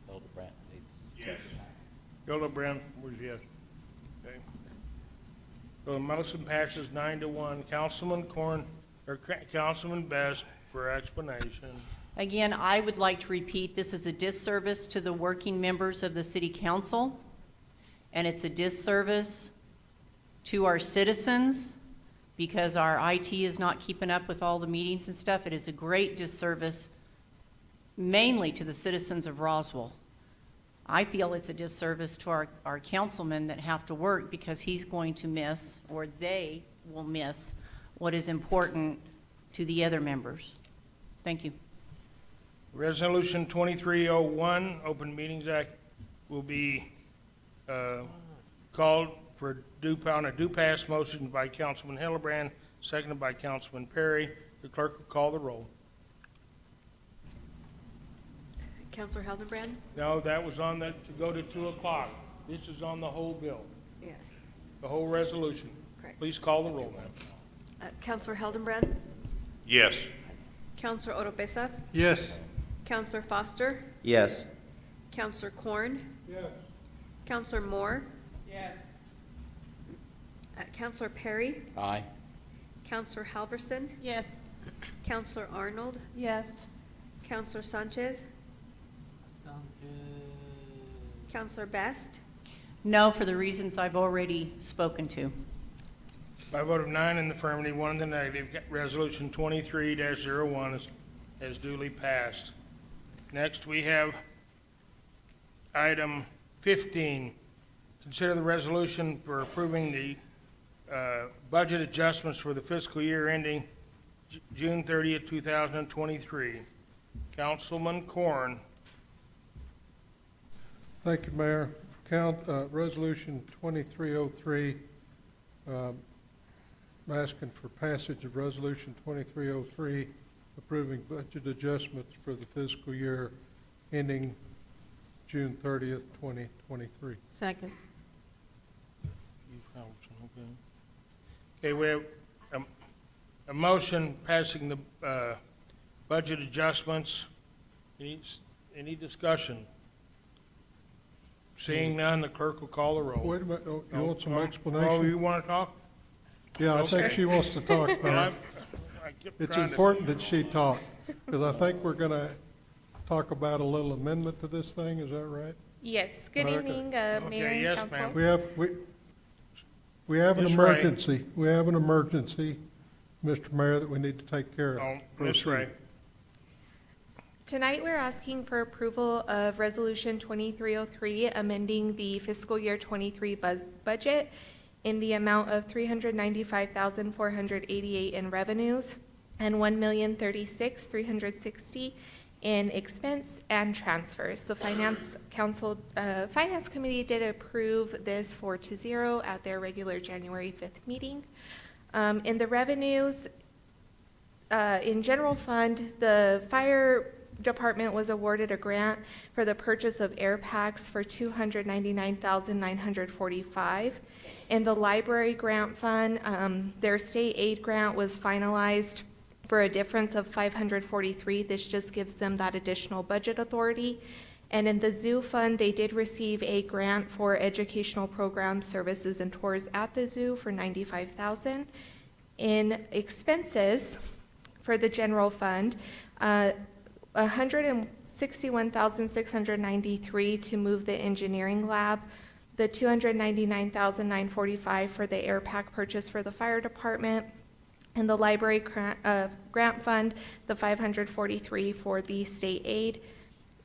Hildebrand, please. Yes. Hildebrand was yes. Okay. So the motion passes 9-1. Councilman Corn, or Councilman Best for explanation. Again, I would like to repeat, this is a disservice to the working members of the city council, and it's a disservice to our citizens because our IT is not keeping up with all the meetings and stuff. It is a great disservice mainly to the citizens of Roswell. I feel it's a disservice to our councilmen that have to work because he's going to miss, or they will miss, what is important to the other members. Thank you. Resolution 2301, Open Meetings Act, will be called for on a due pass motion by Councilman Hildebrand, seconded by Councilman Perry. The clerk will call the roll. Counselor Hildebrand? No, that was on that, to go to 2 o'clock. This is on the whole bill, Yes. the whole resolution. Correct. Please call the roll, ma'am. Counselor Hildebrand? Yes. Counselor Oropesa? Yes. Counselor Foster? Yes. Counselor Corn? Yes. Counselor Moore? Yes. Counselor Perry? Aye. Counselor Halverson? Yes. Counselor Arnold? Yes. Counselor Sanchez? Counselor Best? No, for the reasons I've already spoken to. By a vote of 9 in the affirmative, 1 in the negative, Resolution 23-01 is duly passed. Next, we have item 15. Consider the resolution for approving the budget adjustments for the fiscal year ending June 30th, 2023. Councilman Corn. Thank you, Mayor. Resolution 2303, I'm asking for passage of Resolution 2303, approving budget adjustments for the fiscal year ending June 30th, 2023. Second. Okay, we have a motion passing the budget adjustments. Any discussion? Seeing none, the clerk will call the roll. Wait a minute, oh, you want some Oh, explanation? you want to talk? Yeah, I think Okay. she wants to talk, Well, Mayor. I kept It's trying to- important that she talk, because I think we're going to talk about a little amendment to this thing, is that right? Yes, good Okay. evening, Mayor and yes, Council. ma'am. We have an Ms. Ray. emergency. We have an emergency, Mr. Mayor, that we need to take care of. Oh, Ms. Ray. Tonight, we're asking for approval of Resolution 2303, amending the fiscal year 23 budget in the amount of $395,488 in revenues and $1,036,360 in expense and transfers. The Finance Committee did approve this 4-0 at their regular January 5th meeting. In the revenues, in general fund, the fire department was awarded a grant for the purchase of air packs for $299,945. In the library grant fund, their state aid grant was finalized for a difference of $543. This just gives them that additional budget authority. And in the zoo fund, they did receive a grant for educational programs, services, and tours at the zoo for $95,000. In expenses for the general fund, $161,693 to move the engineering lab, the $299,945 for the air pack purchase for the fire department, and the library grant fund, the $543 for the state aid.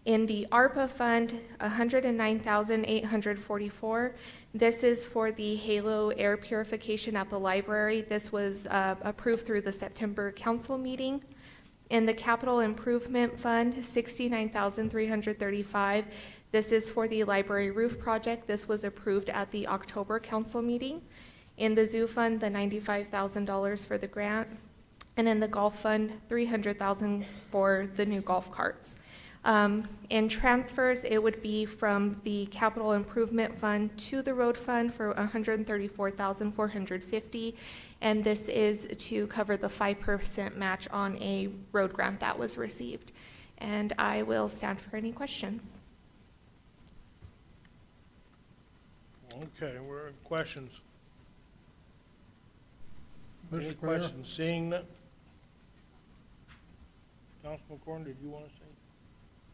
In the ARPA fund, $109,844. This is for the Halo air purification at the library. This was approved through the September council meeting. In the capital improvement fund, $69,335. This is for the library roof project. This was approved at the October council meeting. In the zoo fund, the $95,000 for the grant. And in the golf fund, $300,000 for the new golf carts. In transfers, it would be from the capital improvement fund to the road fund for $134,450. And this is to cover the 5% match on a road grant that was received. And I will stand for any questions. Okay, we're in questions. Any Mr. Mayor? questions? Seeing none? Councilman Corn, did you want to say?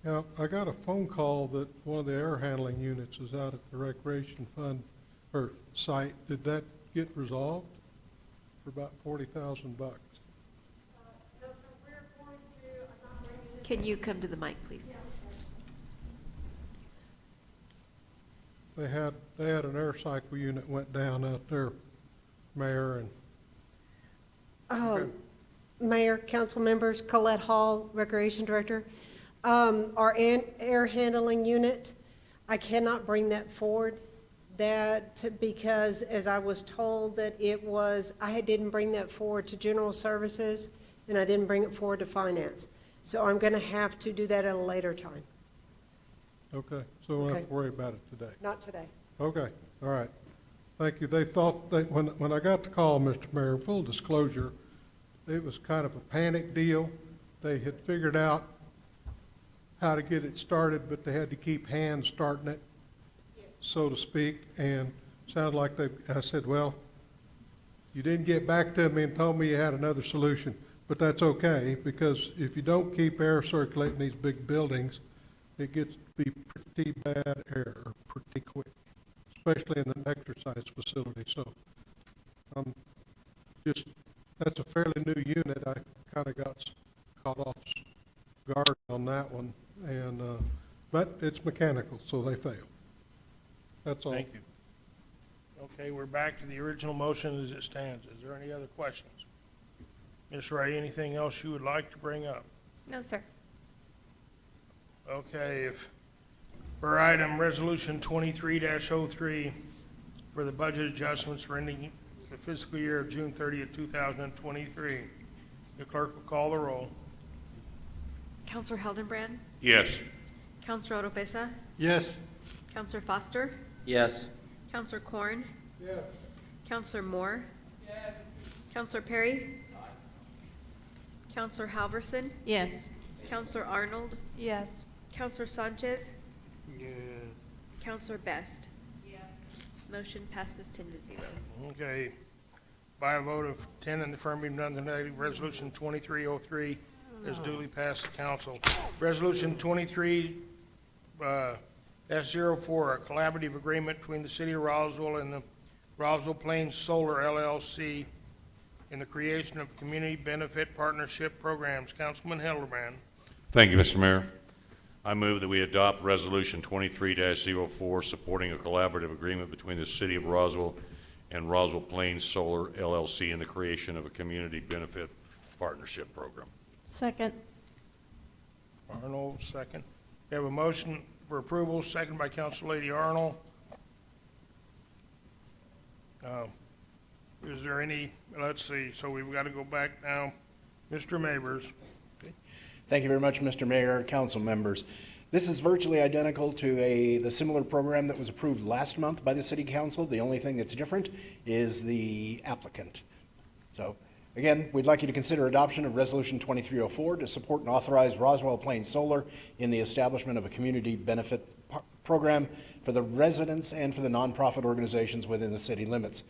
Yeah, I got a phone call that one of the air handling units is out at the recreation fund, or site. Did that get resolved? For about $40,000. Can you come to the mic, please? They had an air cycle unit went down out there, Mayor, and Mayor, council members, Colette Hall, Recreation Director. Our air handling unit, I cannot bring that forward. Because as I was told that I didn't bring that forward to General Services, and I didn't bring it forward to Finance. So I'm going to have to do that at a later time. okay, so we don't have to worry about it today. Not today. Okay, all right. Thank you. They thought, when I got the call, Mr. Mayor, full disclosure, it was kind of a panic deal. They had figured out how to get it started, but they had to keep hand starting it, so to speak, and sounded like I said, well, you didn't get back to me and told me you had another solution, but that's okay, because if you don't keep air circulating these big buildings, it gets to be pretty bad air pretty quick, especially in an exercise facility. So that's a fairly new unit. I kind of got caught off guard on that one. and, but it's mechanical, so they fail. That's all. Thank you. Okay, we're back to the original motion as it stands. Is there any other questions? Ms. Ray, anything else you would like to bring up? No, sir. Okay, for item resolution 23-03 for the budget adjustments for ending the fiscal year of June 30th, 2023. The clerk will call the roll. Counselor Hildenbrand, Yes. Counselor Oropesa, Yes. Counselor Foster, Yes. Counselor Corn, Yes. Counselor Moore, Counselor Perry, Counselor Halverson, Yes. Counselor Arnold, Yes. Counselor Sanchez, Yes. Counselor Best. Motion passes 10-0. Okay, by a vote of 10 in the affirmative, none in the negative, resolution 2303 is duly passed the council. Resolution 23-04, a collaborative agreement between the city of Roswell and the Roswell Plains Solar LLC in the creation of community benefit partnership programs. Councilman Hildebrand. Thank you, Mr. Mayor. I move that we adopt Resolution 23-04, supporting a collaborative agreement between the City of Roswell and Roswell Plains Solar LLC in the creation of a community benefit partnership program. Second. Arnold, second. We have a motion for approval, second by Council Lady Arnold. Is there any, let's see, so we've got to go back now. Mr. Mavers. Thank you very much, Mr. Mayor, council members. This is virtually identical to the similar program that was approved last month by the city council. The only thing that's different is the applicant. So, again, we'd like you to consider adoption of Resolution 2304 to support and authorize Roswell Plains Solar in the establishment of a community benefit program for the residents and for the nonprofit organizations within the city limits.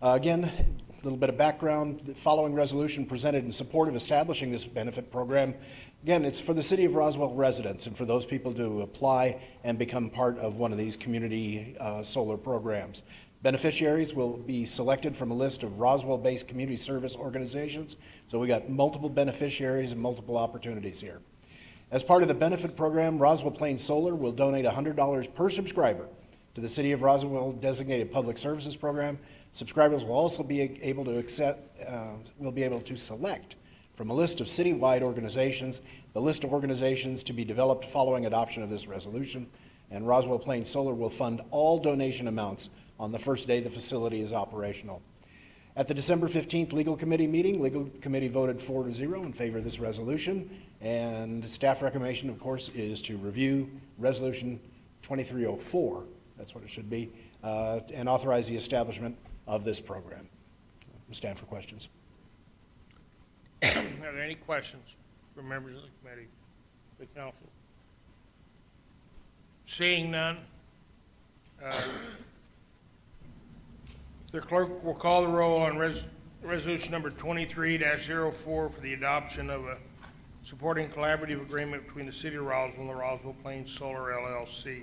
Again, a little bit of background. The following resolution presented in support of establishing this benefit program. Again, it's for the City of Roswell residents and for those people to apply and become part of one of these community solar programs. Beneficiaries will be selected from a list of Roswell-based community service organizations. So we got multiple beneficiaries and multiple opportunities here. As part of the benefit program, Roswell Plains Solar will donate $100 per subscriber to the City of Roswell designated public services program. Subscribers will also be able to select from a list of citywide organizations, the list of organizations to be developed following adoption of this resolution, and Roswell Plains Solar will fund all donation amounts on the first day the facility is operational. At the December 15th Legal Committee meeting, Legal Committee voted 4-0 in favor of this resolution, and staff recommendation, of course, is to review Resolution 2304, that's what it should be, and authorize the establishment of this program. We'll stand for questions. Are there any questions from members of the committee, the council? Seeing none, the clerk will call the roll on resolution number 23-04 for the adoption of a supporting collaborative agreement between the City of Roswell and the Roswell Plains Solar LLC.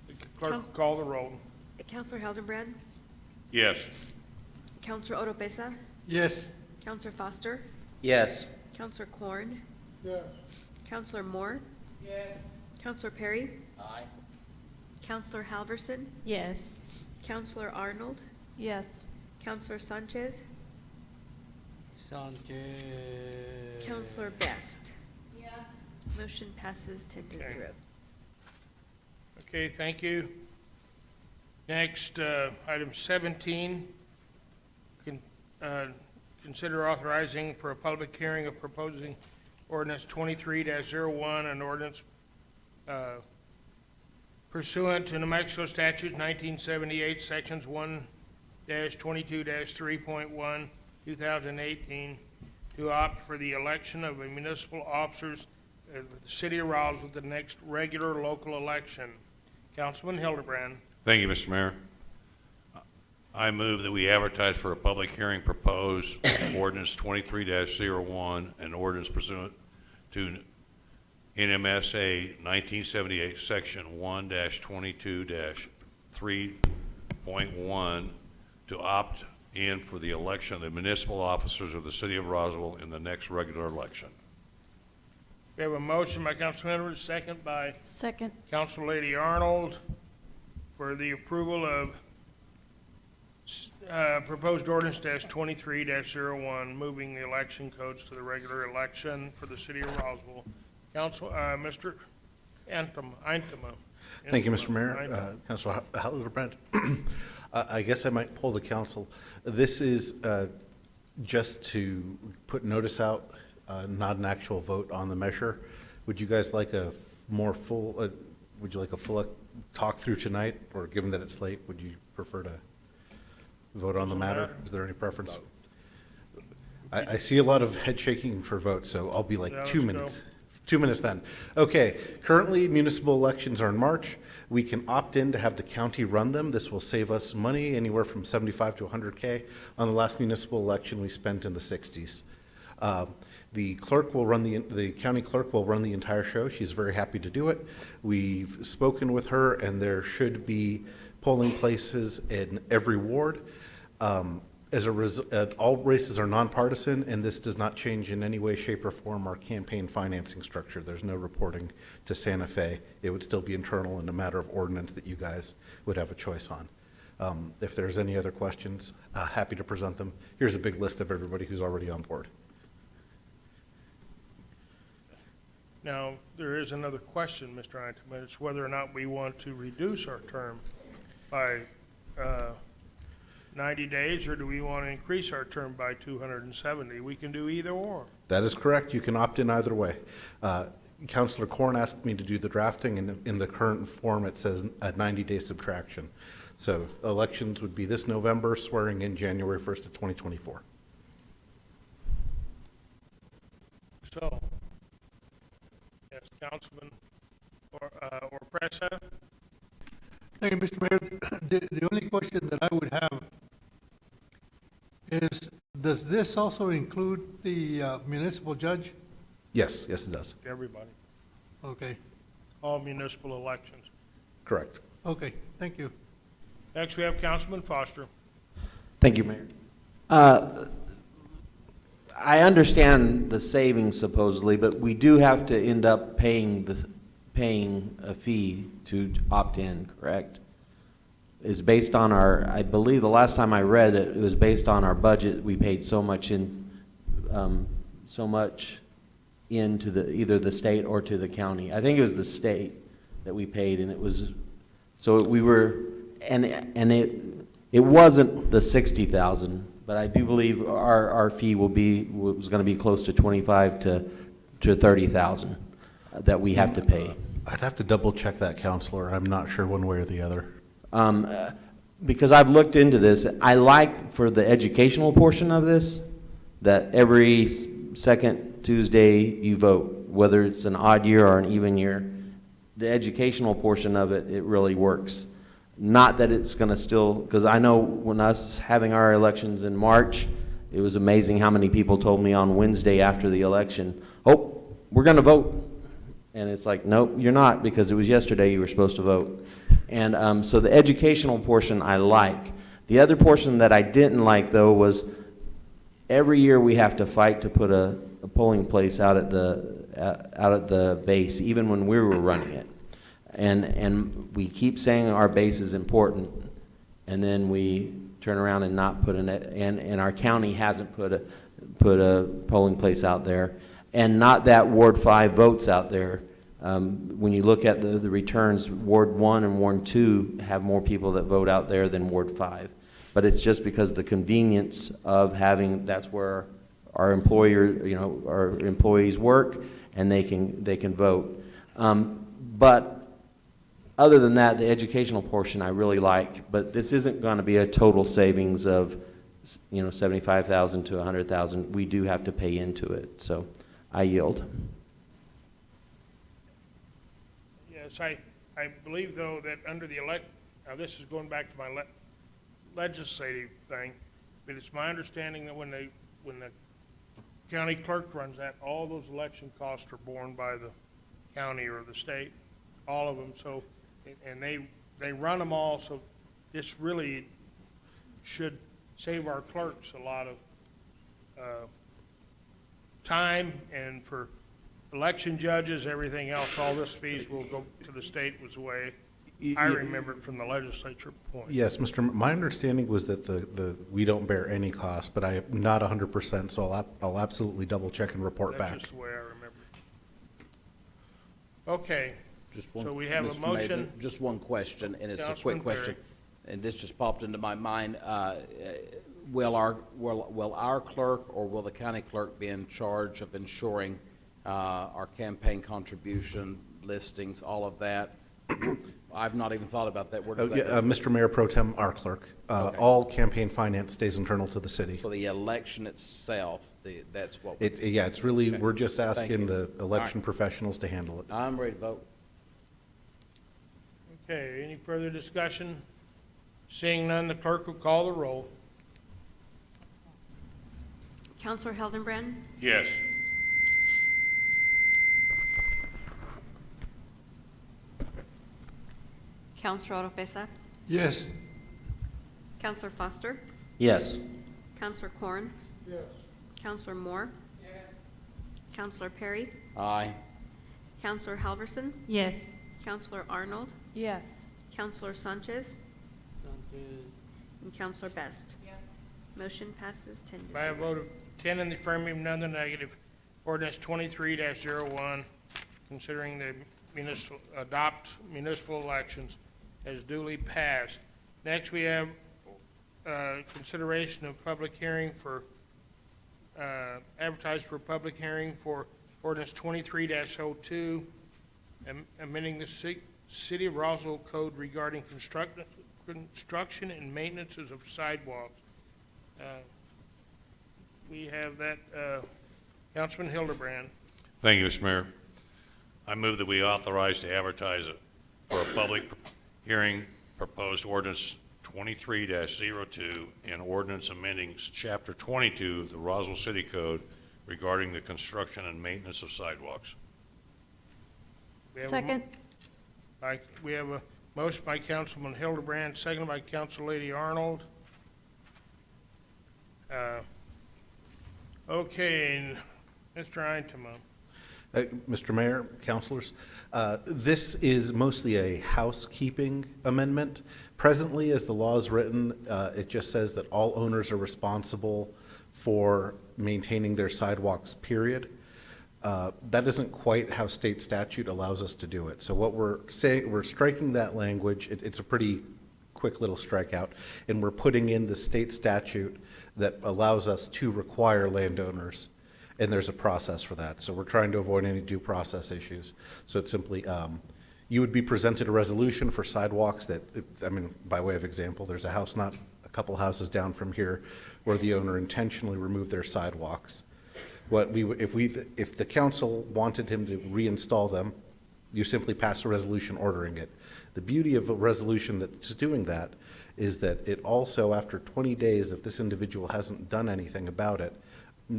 The clerk will call the roll. Counselor Hildenbrand, Yes. Counselor Oropesa, Yes. Counselor Foster, Yes. Counselor Corn, Yes. Counselor Moore, Counselor Perry, Aye. Counselor Halverson, Yes. Counselor Arnold, Yes. Counselor Sanchez, Counselor Best. Motion passes 10-0. Okay, thank you. Next, item 17, consider authorizing for a public hearing of proposing ordinance 23-01, an ordinance pursuant to New Mexico statutes 1978, sections 1-22-3.1, 2018, to opt for the election of a municipal officers of the City of Roswell at the next regular local election. Councilman Hildebrand. Thank you, Mr. Mayor. I move that we advertise for a public hearing proposed ordinance 23-01, an ordinance pursuant to NMSA 1978, section 1-22-3.1, to opt in for the election of the municipal officers of the City of Roswell in the next regular election. We have a motion by Councilman Edwards, second by Second. Council Lady Arnold for the approval of proposed ordinance -23-01, moving the election codes to the regular election for the city of Roswell. Mr. Eintema. Thank you, Mr. Mayor. Councilor Hildebrand. I guess I might poll the council. This is just to put notice out, not an actual vote on the measure. Would you guys like a more full, would you like a full talk through tonight? Or given that it's late, would you prefer to vote on the matter? Is there any preference? I see a lot of head shaking for votes, so I'll be like 2 minutes. 2 minutes then. Okay, currently municipal elections are in March. We can opt in to have the county run them. This will save us money, anywhere from 75 to 100K. On the last municipal election, we spent in the 60s. The clerk will run the county clerk will run the entire show. She's very happy to do it. We've spoken with her, and there should be polling places in every ward. As a result, all races are nonpartisan, and this does not change in any way, shape, or form our campaign financing structure. There's no reporting to Santa Fe. It would still be internal and a matter of ordinance that you guys would have a choice on. If there's any other questions, happy to present them. Here's a big list of everybody who's already on board. Now, there is another question, Mr. Eintema. It's whether or not we want to reduce our term by 90 days, or do we want to increase our term by 270? We can do either or. That is correct. You can opt in either way. Councilor Korn asked me to do the drafting, and in the current form, it says a 90-day subtraction. So elections would be this November, swearing in January 1st of 2024. So, yes, Councilman Orpresa? Thank you, Mr. Mayor. The only question that I would have is, does this also include the municipal judge? Yes, yes, it does. Everybody, Okay, all municipal elections. Correct. okay, thank you. Next, we have Councilman Foster. Thank you, Mayor. I understand the savings supposedly, but we do have to end up paying a fee to opt in, correct? Is based on our, I believe the last time I read it, it was based on our budget. We paid so much into either the state or to the county. I think it was the state that we paid, and it was, so we were, and it wasn't the 60,000, but I do believe our fee was going to be close to 25 to 30,000 that we have to pay. I'd have to double check that, Counselor. I'm not sure one way or the other. Because I've looked into this, I like for the educational portion of this, that every second Tuesday you vote, whether it's an odd year or an even year. The educational portion of it, it really works. Not that it's going to still, because I know when I was having our elections in March, it was amazing how many people told me on Wednesday after the election, oh, we're going to vote. And it's like, nope, you're not, because it was yesterday you were supposed to vote. And so the educational portion I like. The other portion that I didn't like, though, was every year we have to fight to put a polling place out at the base, even when we were running it. And we keep saying our base is important, and then we turn around and not put and our county hasn't put a polling place out there. And not that Ward 5 votes out there. When you look at the returns, Ward 1 and Ward 2 have more people that vote out there than Ward 5. But it's just because the convenience of having, that's where our our employees work, and they can vote. But other than that, the educational portion I really like. But this isn't going to be a total savings of, 75,000 to 100,000. We do have to pay into it. So I yield. Yes, I believe, though, that under the now this is going back to my legislative thing, but it's my understanding that when the county clerk runs that, all those election costs are borne by the county or the state, all of them. So, and they run them all, so this really should save our clerks a lot of time, and for election judges, everything else, all this fees will go to the state was the way I remember it from the legislature point. Yes, my understanding was that we don't bear any cost, but I am not 100%, so I'll absolutely double check and report back. That's just the way I remember it. Okay, Just one, so we have a Mr. Mayor, motion. just one question, and it's a Councilman quick question, and this just popped into my mind. Will our clerk or will the county clerk be in charge of ensuring our campaign contribution listings, all of that? I've not even thought about that. Where does that go? Mr. Mayor Pro Tem, our clerk. Okay. All campaign finance stays internal to the city. So the election itself, that's what. Yeah, it's really, Okay. we're just Thank asking you. the election All right. professionals to handle it. I'm ready to vote. Okay, any further discussion? Seeing none, the clerk will call the roll. Counselor Hildenbrand, Yes. Counselor Oropesa, Yes. Counselor Foster, Yes. Counselor Corn. Yes. Counselor Moore. Yes. Counselor Perry, Aye. Counselor Halverson, Yes. Counselor Arnold, Yes. Counselor Sanchez, and Counselor Best. Motion passes 10 to 0. By a vote of 10 in the affirmative, none in the negative, ordinance 23-01, considering the adopt municipal elections as duly passed. Next, we have consideration of public hearing for, advertised for public hearing for ordinance 23-02, amending the City of Roswell Code regarding construction and maintenances of sidewalks. We have that, Councilman Hildebrand. Thank you, Mr. Mayor. I move that we authorize to advertise it for a public hearing proposed ordinance 23-02 and ordinance amending Chapter 22 of the Roswell City Code regarding the construction and maintenance of sidewalks. We have a Second. We have a motion by Councilman Hildebrand, seconded by Councillady Arnold. Okay, Mr. Eintema. Mr. Mayor, councilors, this is mostly a housekeeping amendment. Presently, as the law is written, it just says that all owners are responsible for maintaining their sidewalks, period. That isn't quite how state statute allows us to do it. So what we're saying, we're striking that language. It's a pretty quick little strikeout, and we're putting in the state statute that allows us to require landowners, and there's a process for that. So we're trying to avoid any due process issues. So it's simply, you would be presented a resolution for sidewalks that, I mean, by way of example, there's a house not a couple houses down from here where the owner intentionally removed their sidewalks. If the council wanted him to reinstall them, you simply pass a resolution ordering it. The beauty of a resolution that's doing that is that it also, after 20 days, if this individual hasn't done anything about it,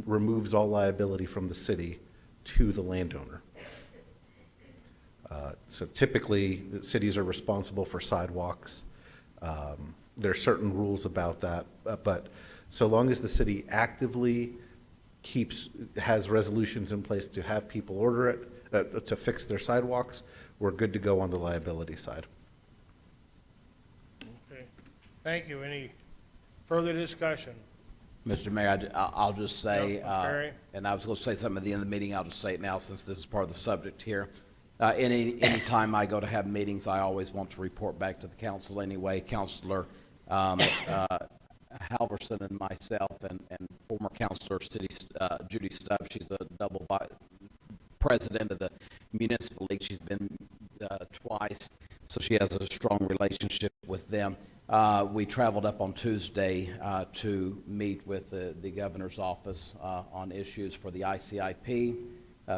removes all liability from the city to the landowner. So typically, the cities are responsible for sidewalks. There are certain rules about that, but so long as the city actively has resolutions in place to have people order it, to fix their sidewalks, we're good to go on the liability side. Okay, thank you. Any further discussion? Mr. Mayor, I'll just say, Councilman Perry? and I was going to say something at the end of the meeting, I'll just say it now since this is part of the subject here. Any time I go to have meetings, I always want to report back to the council anyway. Councilor Halverson and myself and former Councilor Judy Stubbs, she's a double president of the Municipal League. She's been twice, so she has a strong relationship with them. We traveled up on Tuesday to meet with the governor's office on issues for the ICIP.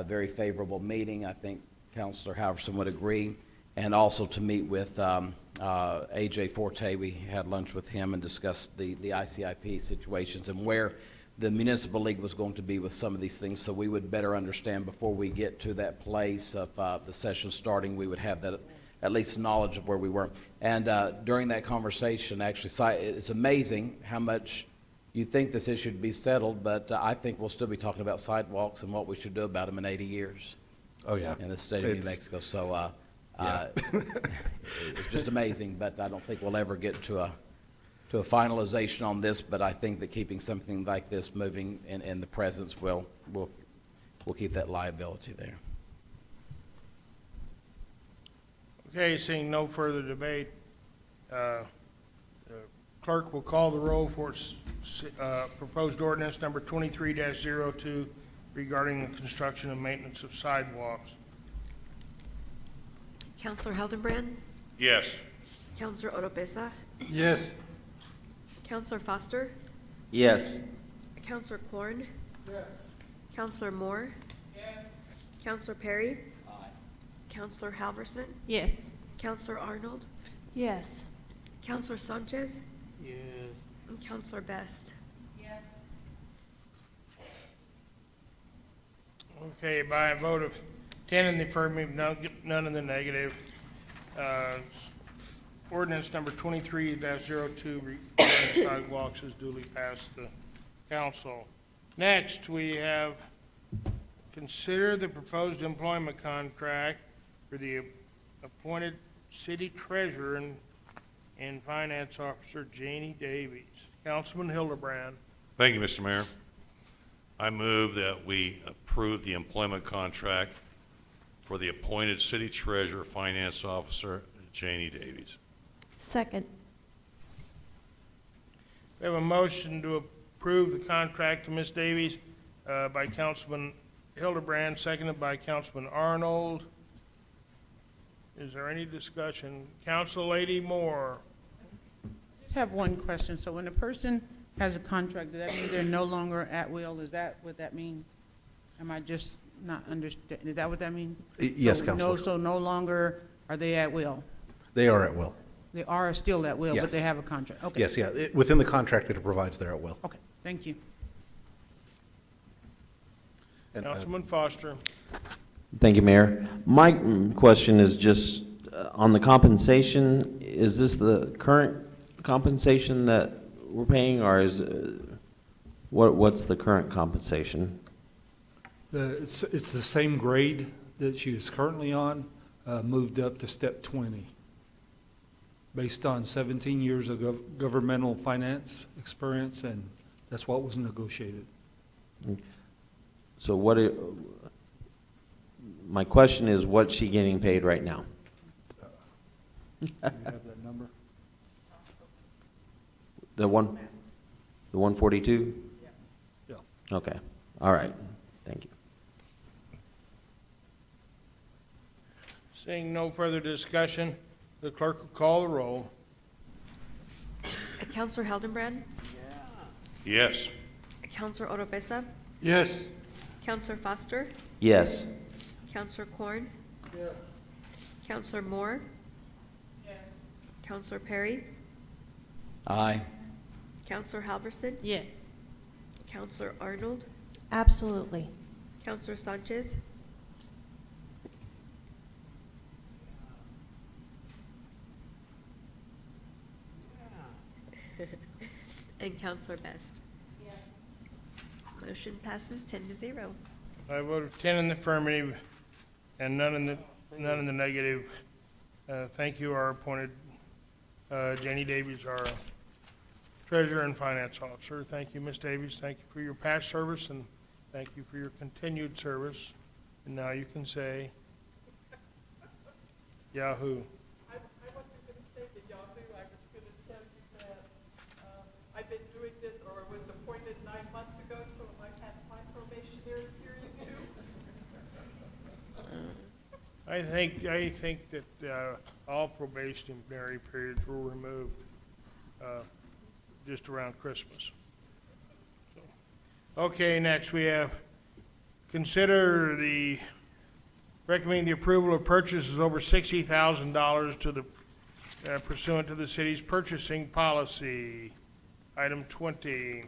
Very favorable meeting, I think Councilor Halverson would agree, and also to meet with A.J. Forte. We had lunch with him and discussed the ICIP situations and where the Municipal League was going to be with some of these things, so we would better understand before we get to that place of the session starting. We would have that at least knowledge of where we were. And during that conversation, actually, it's amazing how much you think this issue should be settled, but I think we'll still be talking about sidewalks and what we should do about them in 80 years. Oh, yeah. in the state of New It's- Mexico. So, it's just amazing, but I don't think we'll ever get to a finalization on this, but I think that keeping something like this moving in the presence will keep that liability there. Okay, seeing no further debate, the clerk will call the roll for proposed ordinance number 23-02 regarding the construction and maintenance of sidewalks. Counselor Hildenbrand, Yes. Counselor Oropesa, Yes. Counselor Foster, Yes. Counselor Corn, Counselor Moore, Counselor Perry, Counselor Halverson, Yes. Counselor Arnold, Yes. Counselor Sanchez, Yes. and Counselor Best. Okay, by a vote of 10 in the affirmative, none in the negative, ordinance number 23-02 regarding sidewalks is duly passed the council. Next, we have consider the proposed employment contract for the appointed city treasurer and finance officer Janie Davies. Councilman Hildebrand. Thank you, Mr. Mayor. I move that we approve the employment contract for the appointed city treasurer, finance officer, Janie Davies. Second. We have a motion to approve the contract to Ms. Davies by Councilman Hildebrand, seconded by Councilman Arnold. Is there any discussion? Council Lady Moore. I have one question. So when a person has a contract, does that mean they're no longer at will? Is that what that means? Am I just not understand? Is that what that means? Yes, So Counselor. So no longer are they at will? They are at will. They are still at will, but Yes. they have a contract? Okay. Yes, yeah, within the contract, it provides they're at will. Okay, thank you. And, Councilman Foster. Thank you, Mayor. My question is just on the compensation, is this the current compensation that we're paying, or is, what's the current compensation? It's the same grade that she is currently on, moved up to step 20, based on 17 years of governmental finance experience, and that's what was negotiated. So my question is, what's she getting paid right now? Do you have that number? The 142? Yeah. Okay, all right, thank you. Seeing no further discussion, the clerk will call the roll. Counselor Hildenbrand, Yes. Counselor Oropesa, Yes. Counselor Foster, Yes. Counselor Corn, Counselor Moore, Counselor Perry, Aye. Counselor Halverson, Yes. Counselor Arnold, Absolutely. Counselor Sanchez, and Counselor Best. Motion passes 10-0. By a vote of 10 in the affirmative and none in the negative, thank you, our appointed Janie Davies, our treasurer and finance officer. Thank you, Ms. Davies. Thank you for your past service, and thank you for your continued service. And now you can say, Yahoo. I wasn't going to say the Yahoo, I was going to tell you that I've been doing this, or was appointed 9 months ago, so am I past my probationary period too? I think that all probationary periods were removed just around Christmas. So, okay, next we have recommending the approval of purchases over $60,000 to the pursuant to the city's purchasing policy. Item 20.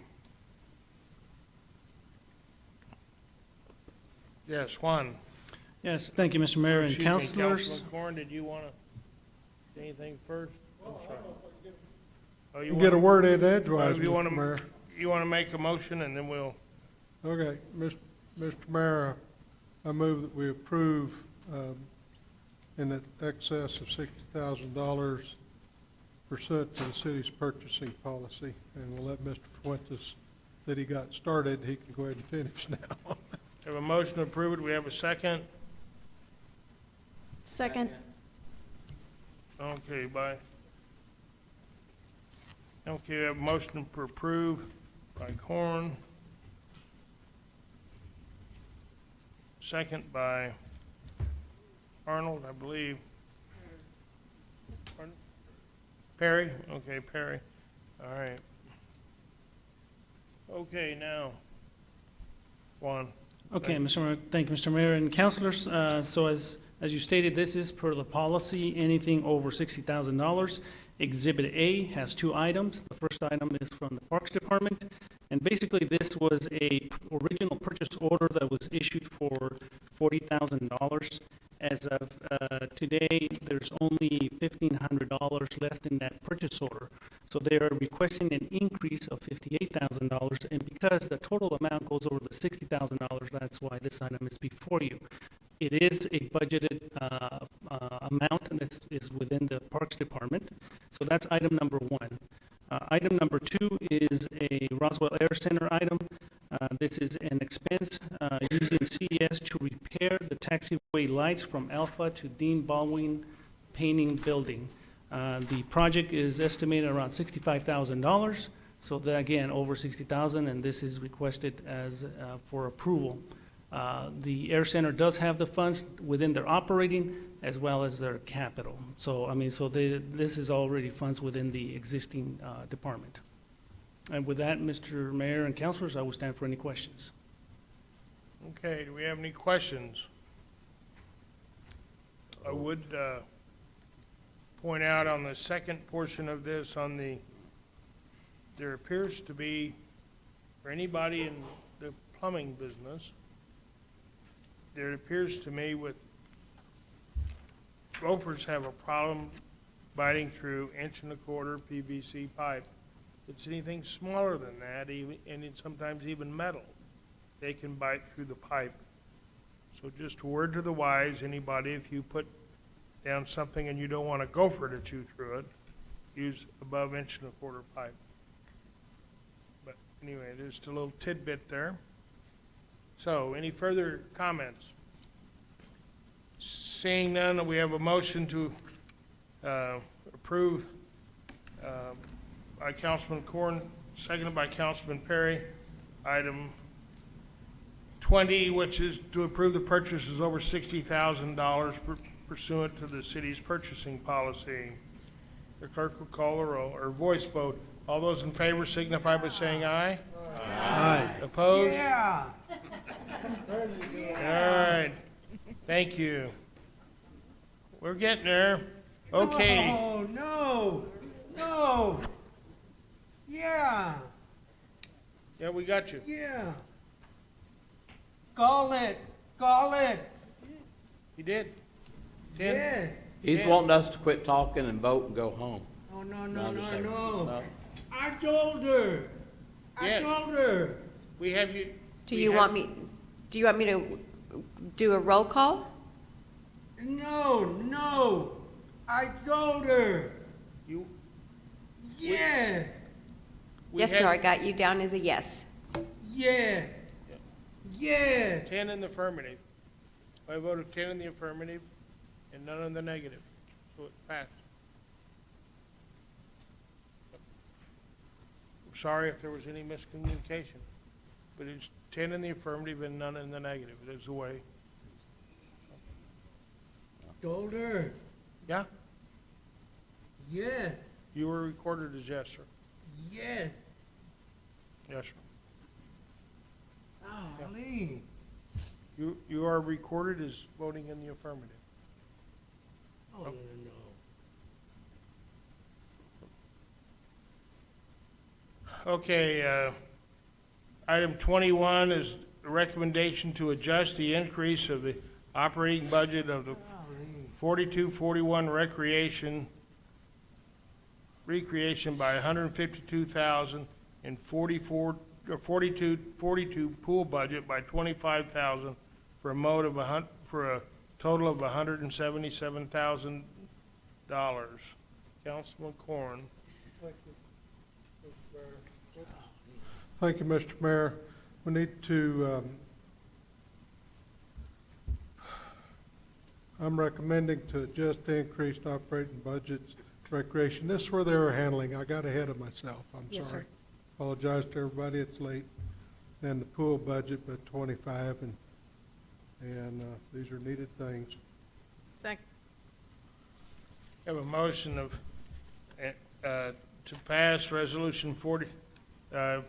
Yes, Juan. Yes, thank you, Mr. Mayor and Excuse me, councilors. Councilman Corn, did you want to say anything first? I'm sorry. Oh, You get a word in edgewise, You want Mr. Mayor. to make a motion, and then we'll, Okay, Mr. Mayor, I move that we approve in excess of $60,000 pursuant to the city's purchasing policy. And we'll let Mr. Fuentes, that he got started, he can go ahead and finish now. Have a motion to approve it. We have a second. Second. Okay, we have a motion to approve by Corn. Second by Arnold, I believe. Pardon? Perry? Okay, Perry. All right. Okay, now, Juan. Okay, Mr. Mayor, thank you, Mr. Mayor and councilors. So as you stated, this is per the policy, anything over $60,000. Exhibit A has 2 items. The first item is from the Parks Department. And basically, this was a original purchase order that was issued for $40,000. As of today, there's only $1,500 left in that purchase order. So they are requesting an increase of $58,000. And because the total amount goes over the $60,000, that's why this item is before you. It is a budgeted amount, and this is within the Parks Department. So that's item number 1. Item number 2 is a Roswell Air Center item. This is an expense using CES to repair the taxiway lights from Alpha to Dean Baldwin Painting Building. The project is estimated around $65,000. So that, again, over $60,000, and this is requested as for approval. The Air Center does have the funds within their operating as well as their capital. So, I mean, this is already funds within the existing department. And with that, Mr. Mayor and councilors, I will stand for any questions. Okay, do we have any questions? I would point out on the second portion of this, there appears to be, for anybody in the plumbing business, there appears to me with ropers have a problem biting through 1.25 PVC pipe. It's anything smaller than that, and it's sometimes even metal. They can bite through the pipe. So just a word to the wise, anybody, if you put down something and you don't want a gopher to chew through it, use above 1.25 pipe. But anyway, just a little tidbit there. So, any further comments? Seeing none, we have a motion to approve by Councilman Corn, seconded by Councilman Perry. Item 20, which is to approve the purchases over $60,000 pursuant to the city's purchasing policy. The clerk will call the roll, or voice vote. All those in favor signify by saying aye. Aye. Opposed? Yeah. All right, thank you. We're getting there. Okay, Oh, no. Yeah, yeah, we got you. yeah. Call it. You did. 10? Yeah. He's Yeah. wanting us to quit talking and vote and go home. Oh, no. No. I told her. Yes. We have you. Do we you have- want me to do a roll call? No. I told her. You, Yes. we Yes, have sir, I got you down as a yes. Yes. Yes. 10 in the affirmative. By a vote of 10 in the affirmative and none in the negative. So it passed. Sorry if there was any miscommunication, but it's 10 in the affirmative and none in the negative. It is the way. Told her. Yeah, Yes. you were recorded as yes, sir. Yes. Yes, sir. Golly. You are recorded as voting in the affirmative. Oh, no. Okay, item 21 is a recommendation to adjust the increase of the operating budget of the 4241 recreation by 152,000 and 42 pool budget by 25,000 for for for a total of $177,000. Councilman Corn. Thank you, Mr. Mayor. We need to, I'm recommending to adjust the increased operating budgets, recreation. This is where they were handling. I got ahead of myself. I'm Yes, sorry. sir. Apologize to everybody, it's late. And the pool budget, but 25, and these are needed things. Second. Have a motion of, to pass Resolution 40, to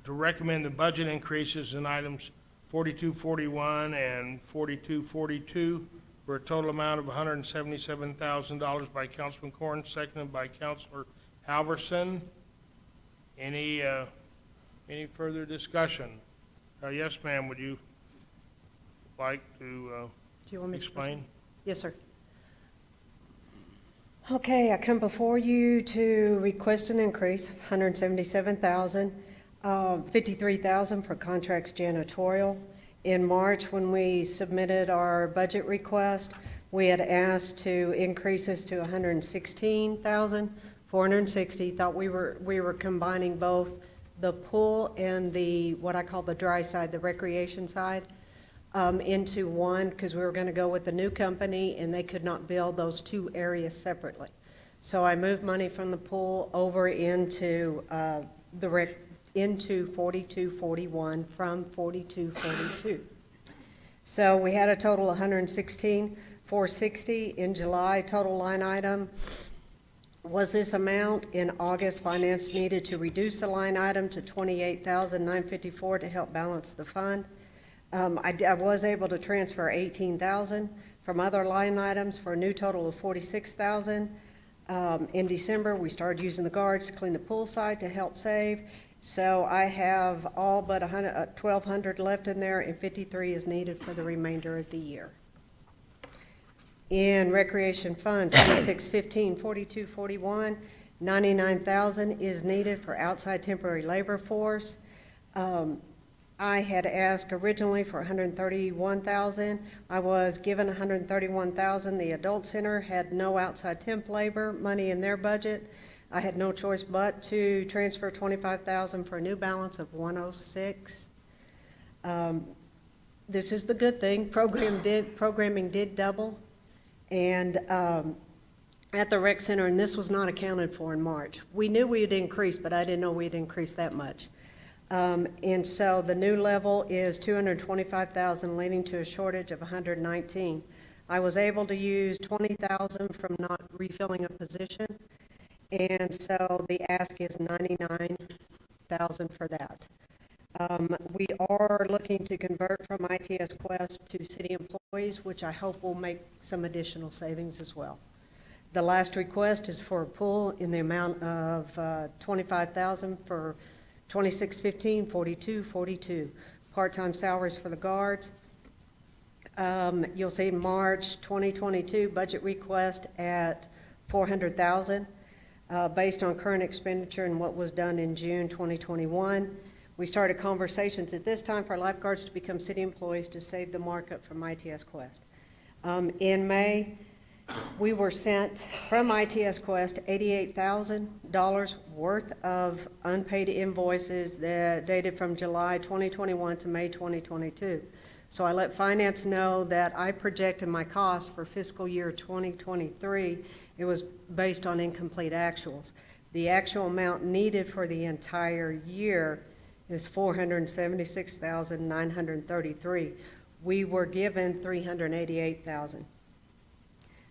recommend the budget increases in items 4241 and 4242 for a total amount of $177,000 by Councilman Corn, seconded by Councilor Halverson. Any further discussion? Yes, ma'am, would you like to Do you want me to explain? proceed? Yes, sir. Okay, I come before you to request an increase of $177,000, $53,000 for contracts janitorial. In March, when we submitted our budget request, we had asked to increase this to $116,460. Thought we were combining both the pool and the, what I call the dry side, the recreation side, into one, because we were going to go with the new company, and they could not bill those two areas separately. So I moved money from the pool over into into 4241 from 4242. So we had a total of $116,460 in July. Total line item was this amount. In August, finance needed to reduce the line item to $28,954 to help balance the fund. I was able to transfer $18,000 from other line items for a new total of $46,000. In December, we started using the guards to clean the pool side to help save. So I have all but $1,200 left in there, and $53,000 is needed for the remainder of the year. In Recreation Fund, 2615, 4241, $99,000 is needed for outside temporary labor force. I had asked originally for $131,000. I was given $131,000. The Adult Center had no outside temp labor money in their budget. I had no choice but to transfer $25,000 for a new balance of $106,000. This is the good thing. Programming did double. And at the rec center, and this was not accounted for in March. We knew we had increased, but I didn't know we'd increased that much. And so the new level is $225,000, leading to a shortage of $119,000. I was able to use $20,000 from not refilling a position, and so the ask is $99,000 for that. We are looking to convert from ITS Quest to city employees, which I hope will make some additional savings as well. The last request is for a pool in the amount of $25,000 for 2615, 4242. Part-time salaries for the guards. You'll see March 2022 budget request at $400,000 based on current expenditure and what was done in June 2021. We started conversations at this time for lifeguards to become city employees to save the markup from ITS Quest. In May, we were sent from ITS Quest $88,000 worth of unpaid invoices that dated from July 2021 to May 2022. So I let finance know that I projected my cost for fiscal year 2023. It was based on incomplete actuals. The actual amount needed for the entire year is $476,933. We were given $388,000.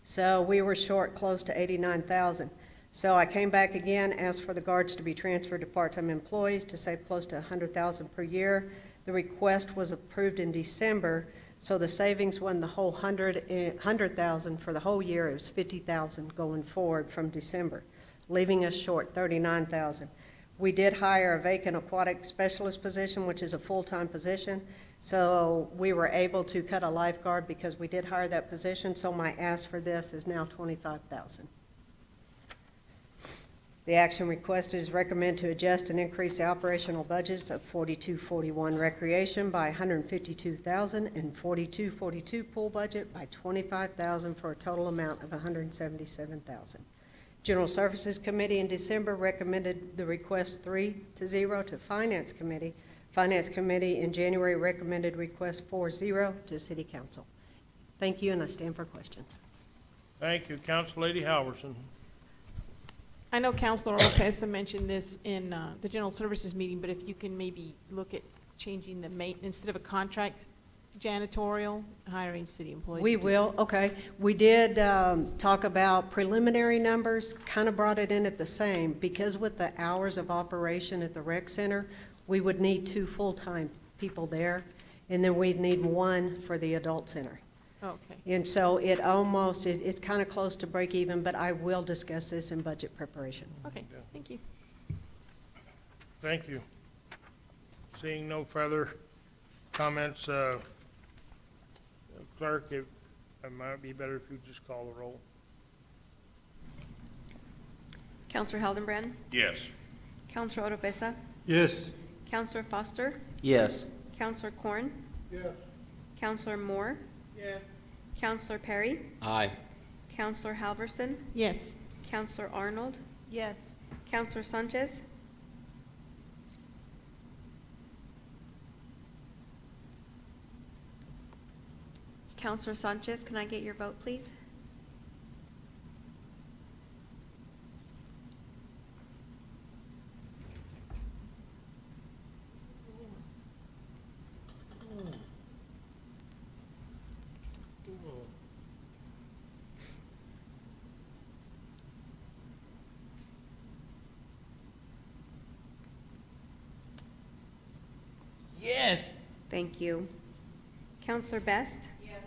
So we were short close to $89,000. So I came back again, asked for the guards to be transferred to part-time employees to save close to $100,000 per year. The request was approved in December, so the savings when the whole $100,000 for the whole year, it was $50,000 going forward from December, leaving us short $39,000. We did hire a vacant aquatic specialist position, which is a full-time position. So we were able to cut a lifeguard because we did hire that position. So my ask for this is now $25,000. The action requested is recommend to adjust and increase the operational budgets of 4241 recreation by 152,000 and 4242 pool budget by 25,000 for a total amount of 177,000. General Services Committee in December recommended the request 3-0 to Finance Committee. Finance Committee in January recommended request 4-0 to City Council. Thank you, and I stand for questions. Thank you. Council Lady Halverson. I know Councilor Oropesa mentioned this in the General Services meeting, but if you can maybe look at changing the instead of a contract, janitorial, hiring city employees. We will, okay. We did talk about preliminary numbers, kind of brought it in at the same, because with the hours of operation at the rec center, we would need 2 full-time people there, and then we'd need 1 for the adult center. Okay. And so it's kind of close to break even, but I will discuss this in budget preparation. Okay, thank you. Thank you. Seeing no further comments, Clerk, it might be better if you just call the roll. Counselor Hildenbrand, Yes. Counselor Oropesa, Yes. Counselor Foster, Yes. Counselor Corn, Yes. Counselor Moore, Yes. Counselor Perry, Aye. Counselor Halverson, Yes. Counselor Arnold, Yes. Counselor Sanchez, Counselor Sanchez, can I get your vote, please? Yes. Thank you. Counselor Best? Yes.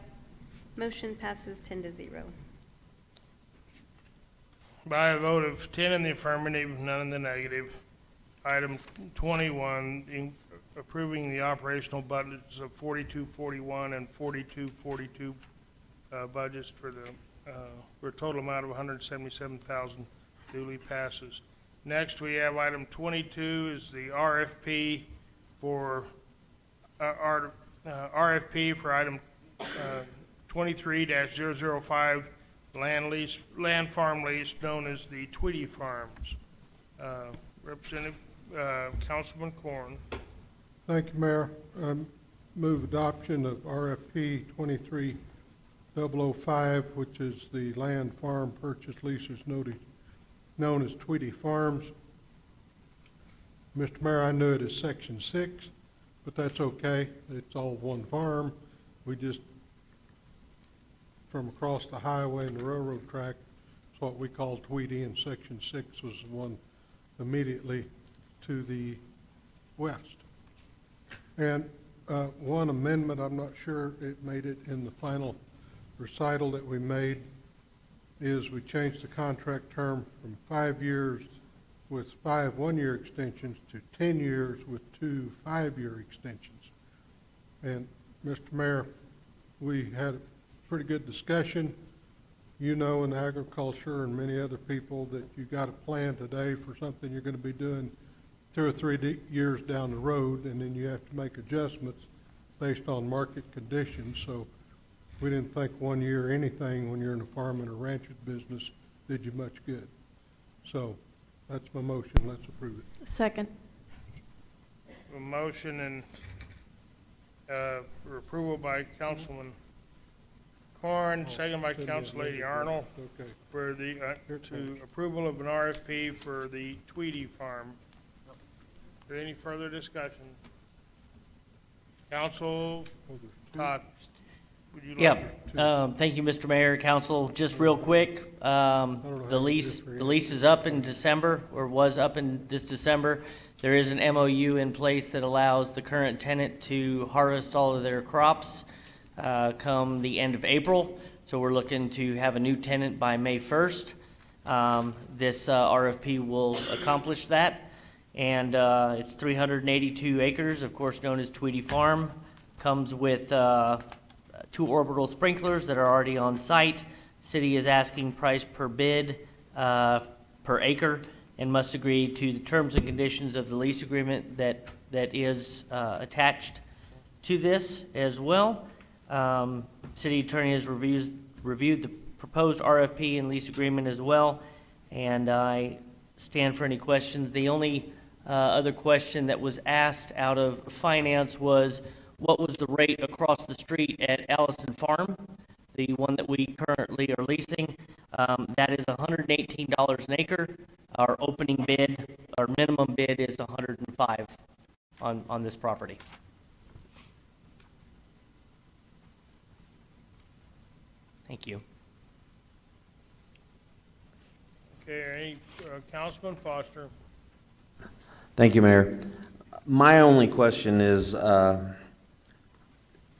Motion passes 10-0. By a vote of 10 in the affirmative, none in the negative, item 21, approving the operational budgets of 4241 and 4242 budgets for a total amount of 177,000 duly passes. Next, we have item 22 is the RFP for item 23-005 land farm lease known as the Tweedy Farms. Representative Councilman Corn. Thank you, Mayor. Move adoption of RFP 23005, which is the land farm purchase leases known as Tweedy Farms. Mr. Mayor, I knew it as Section 6, but that's okay. It's all one farm. We just, from across the highway and the railroad track, it's what we call Tweedy, and Section 6 was the one immediately to the west. And one amendment, I'm not sure it made it in the final recital that we made, is we changed the contract term from 5 years with 5 one-year extensions to 10 years with 2 5-year extensions. And Mr. Mayor, we had a pretty good discussion. You know, in agriculture and many other people, that you got a plan today for something you're going to be doing 2 or 3 years down the road, and then you have to make adjustments based on market conditions. So we didn't think 1 year anything when you're in a farming or ranching business did you much good. So that's my motion. Let's approve it. Second. A motion and for approval by Councilman Corn, second by Council Lady Arnold, Okay. for the, to approval of an RFP for the Tweedy Farm. Is there any further discussion? Council Todd, would you like to? Thank you, Mr. Mayor, Council. Just real quick, the lease is up in December, or was up in this December. There is an MOU in place that allows the current tenant to harvest all of their crops come the end of April. So we're looking to have a new tenant by May 1st. This RFP will accomplish that. And it's 382 acres, of course, known as Tweedy Farm. Comes with 2 orbital sprinklers that are already on site. City is asking price per bid per acre, and must agree to the terms and conditions of the lease agreement that is attached to this as well. City attorney has reviewed the proposed RFP and lease agreement as well, and I stand for any questions. The only other question that was asked out of finance was, what was the rate across the street at Allison Farm, the one that we currently are leasing? That is $118 an acre. Our opening bid, our minimum bid is $105 on this property. Thank you. Okay, Councilman Foster. Thank you, Mayor. My only question is,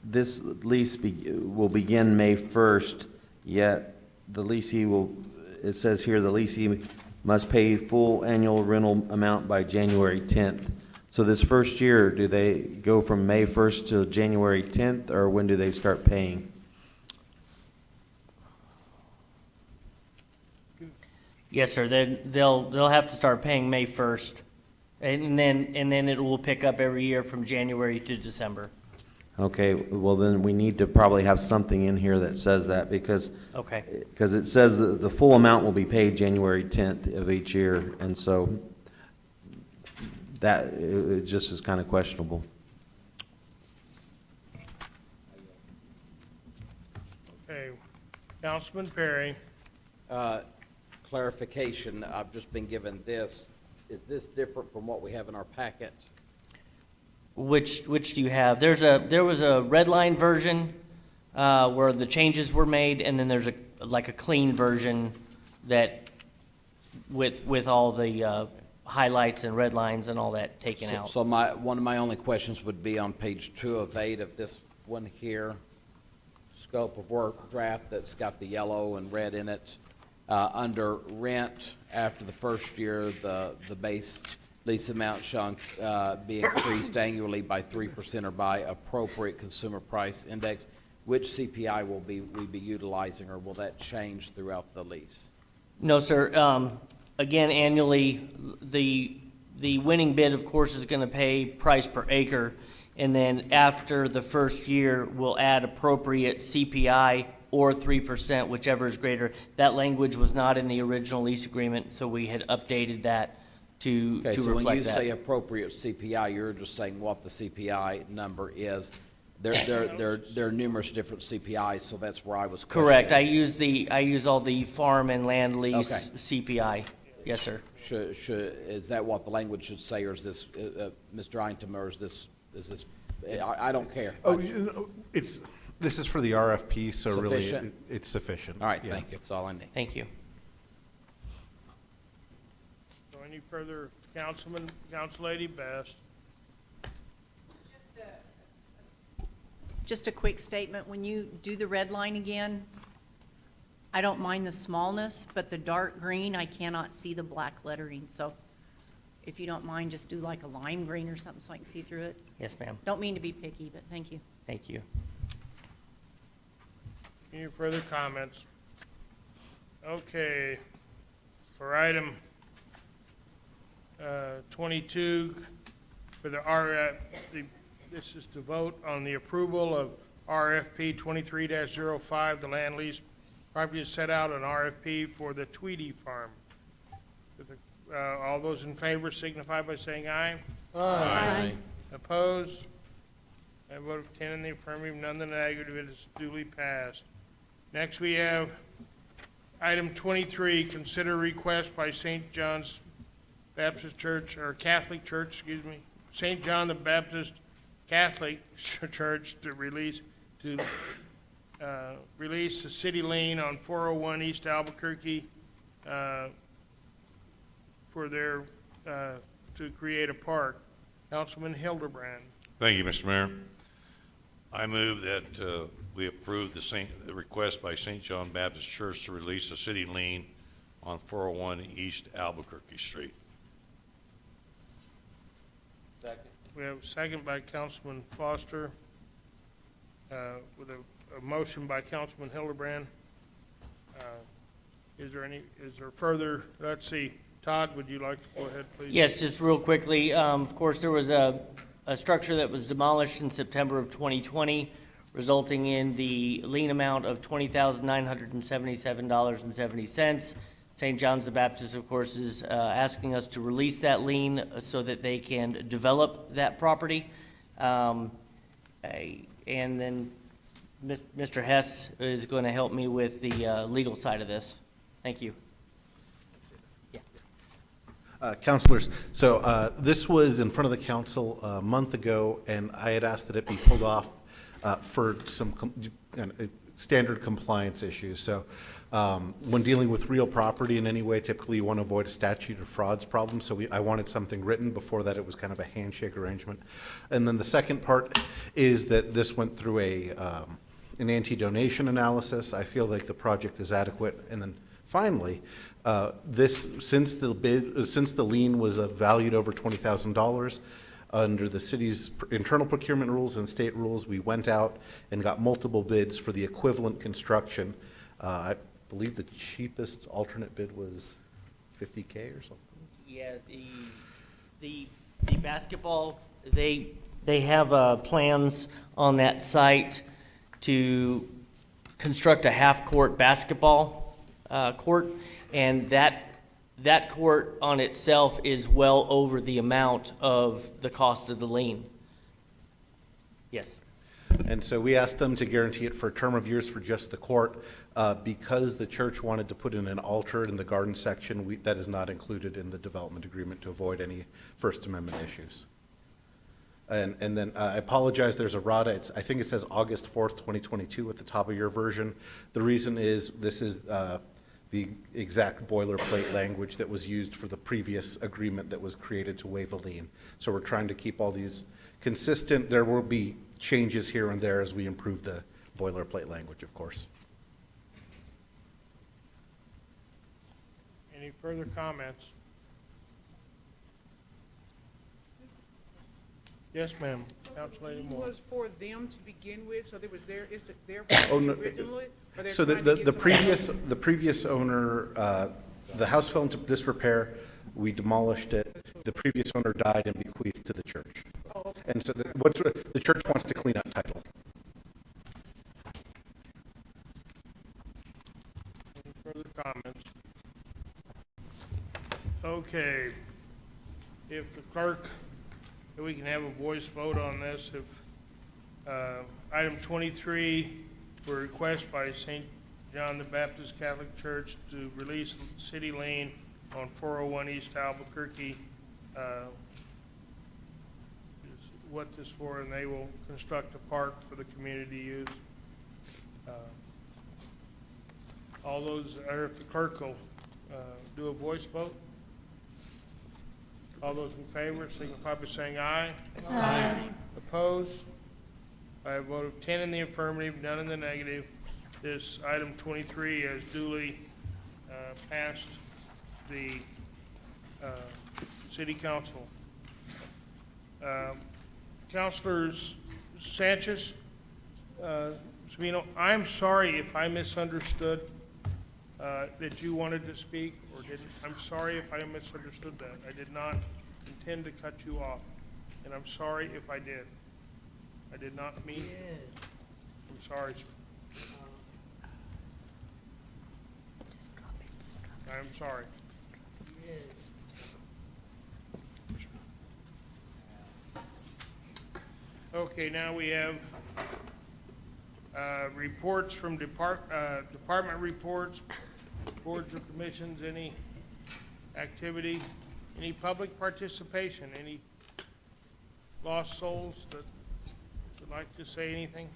this lease will begin May 1st, yet the leasee will, it says here, the leasee must pay full annual rental amount by January 10th. So this first year, do they go from May 1st to January 10th, or when do they start paying? Yes, sir. Then they'll have to start paying May 1st, and then it will pick up every year from January to December. Okay, well then we need to probably have something in here that says that, because Okay. because it says the full amount will be paid January 10th of each year, and so that it just is kind of questionable. Okay, Councilman Perry. Clarification, I've just been given this. Is this different from what we have in our packet? Which do you have? There was a red line version where the changes were made, and then there's a clean version that with all the highlights and red lines and all that taken out. So one of my only questions would be on page 2 of 8 of this one here, scope of work draft that's got the yellow and red in it. Under rent, after the first year, the base lease amount shall be increased annually by 3% or by appropriate consumer price index. Which CPI will we be utilizing, or will that change throughout the lease? No, sir. Again, annually, the winning bid, of course, is going to pay price per acre, and then after the first year, we'll add appropriate CPI or 3%, whichever is greater. That language was not in the original lease agreement, so we had updated that to reflect that. Okay, so when you say appropriate CPI, you're just saying what the CPI number is. There are numerous different CPIs, so that's where I was questioning. Correct. I use all the farm and land lease Okay. CPI. Yes, sir. Is that what the language should say, or is this, Mr. Intem, or is this, I don't care. Oh, this is for the RFP, so really, Sufficient? it's sufficient. All right, Yeah. thank you, that's all I need. Thank you. So any further, Council Lady Best? Just a quick statement, when you do the red line again, I don't mind the smallness, but the dark green, I cannot see the black lettering, so if you don't mind, just do like a lime green or something so I can see through it. Yes, ma'am. Don't mean to be picky, but thank you. Thank you. Any further comments? Okay, for item 22, for this is to vote on the approval of RFP 23-05, the land lease property is set out on RFP for the Tweedy Farm. All those in favor signify by saying aye. Aye. Opposed? A vote of 10 in the affirmative, none in the negative, it is duly passed. Next, we have item 23, consider request by St. John's Baptist Church, or Catholic Church, excuse me, St. John the Baptist Catholic Church to release the city lien on 401 East Albuquerque for their, to create a park. Councilman Hildebrand. Thank you, Mr. Mayor. I move that we approve the request by St. John Baptist Church to release a city lien on 401 East Albuquerque Street. Second. We have a second by Councilman Foster, with a motion by Councilman Hildebrand. Is there further, let's see, Todd, would you like to go ahead, please? Yes, just real quickly, of course, there was a structure that was demolished in September of 2020, resulting in the lien amount of $20,977.70. St. John's the Baptist, of course, is asking us to release that lien so that they can develop that property. And then Mr. Hess is going to help me with the legal side of this. Thank you. Councilors, so this was in front of the council a month ago, and I had asked that it be pulled off for some standard compliance issues. So when dealing with real property in any way, typically you want to avoid a statute of frauds problem. So I wanted something written. Before that, it was kind of a handshake arrangement. And then the second part is that this went through an anti-donation analysis. I feel like the project is adequate. And then finally, since the lien was valued over $20,000, under the city's internal procurement rules and state rules, we went out and got multiple bids for the equivalent construction. I believe the cheapest alternate bid was $50K or something. Yeah, the basketball, they have plans on that site to construct a half-court basketball court, and that court on itself is well over the amount of the cost of the lien. Yes. And so we asked them to guarantee it for a term of years for just the court. Because the church wanted to put in an altar in the garden section, that is not included in the development agreement to avoid any First Amendment issues. And then I apologize, there's a RADA, I think it says August 4th, 2022 at the top of your version. The reason is this is the exact boilerplate language that was used for the previous agreement that was created to waive a lien. So we're trying to keep all these consistent. There will be changes here and there as we improve the boilerplate language, of course. Any further comments? Yes, ma'am. Councilor It Moore. was for them to begin with, so there was their Oh, no. originally? Or they're So trying to get the previous owner, the house fell into disrepair. We demolished it. The previous owner died and bequeathed to the church. And so the church wants to clean up title. Any further comments? Okay. If the clerk, if we can have a voice vote on this, if item 23, for request by St. John the Baptist Catholic Church to release city lien on 401 East Albuquerque, is what this for, and they will construct a park for the community use. All those, or if the clerk will do a voice vote? All those in favor, signify by saying aye. Aye. Opposed? By a vote of 10 in the affirmative, none in the negative, this item 23 has duly passed the city council. Councilors Sanchez, Sabino, I'm sorry if I misunderstood that you wanted to speak, or didn't. I'm sorry if I misunderstood that. I did not intend to cut you off, and I'm sorry if I did. I did not mean. I'm sorry, sir. I'm sorry. Okay, now we have reports from department reports, boards or commissions, any activity, any public participation, any lost souls that would like to say anything?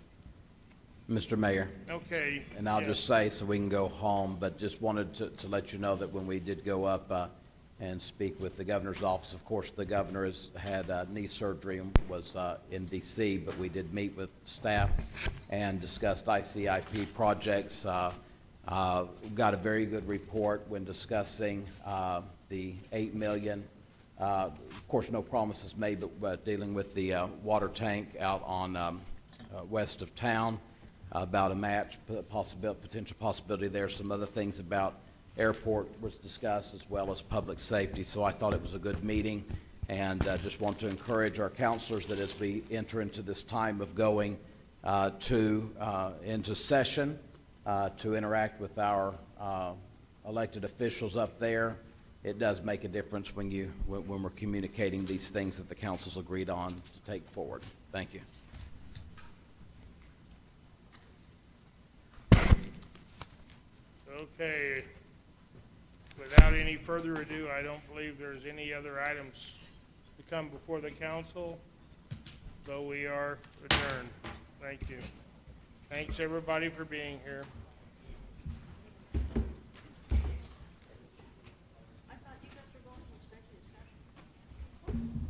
Mr. Mayor. Okay. And I'll yeah. just say, so we can go home, but just wanted to let you know that when we did go up and speak with the governor's office, of course, the governor has had knee surgery and was in D.C., but we did meet with staff and discussed ICIP projects. Got a very good report when discussing the $8 million. Of course, no promises made, but dealing with the water tank out on west of town, about a match, potential possibility there. Some other things about airport was discussed, as well as public safety. So I thought it was a good meeting, and just want to encourage our counselors that as we enter into this time of going into session, to interact with our elected officials up there. It does make a difference when we're communicating these things that the council's agreed on to take forward. Thank you. Okay. Without any further ado, I don't believe there's any other items to come before the council, so we are adjourned. Thank you. Thanks, everybody, for being here. I thought you guys were going to executive session.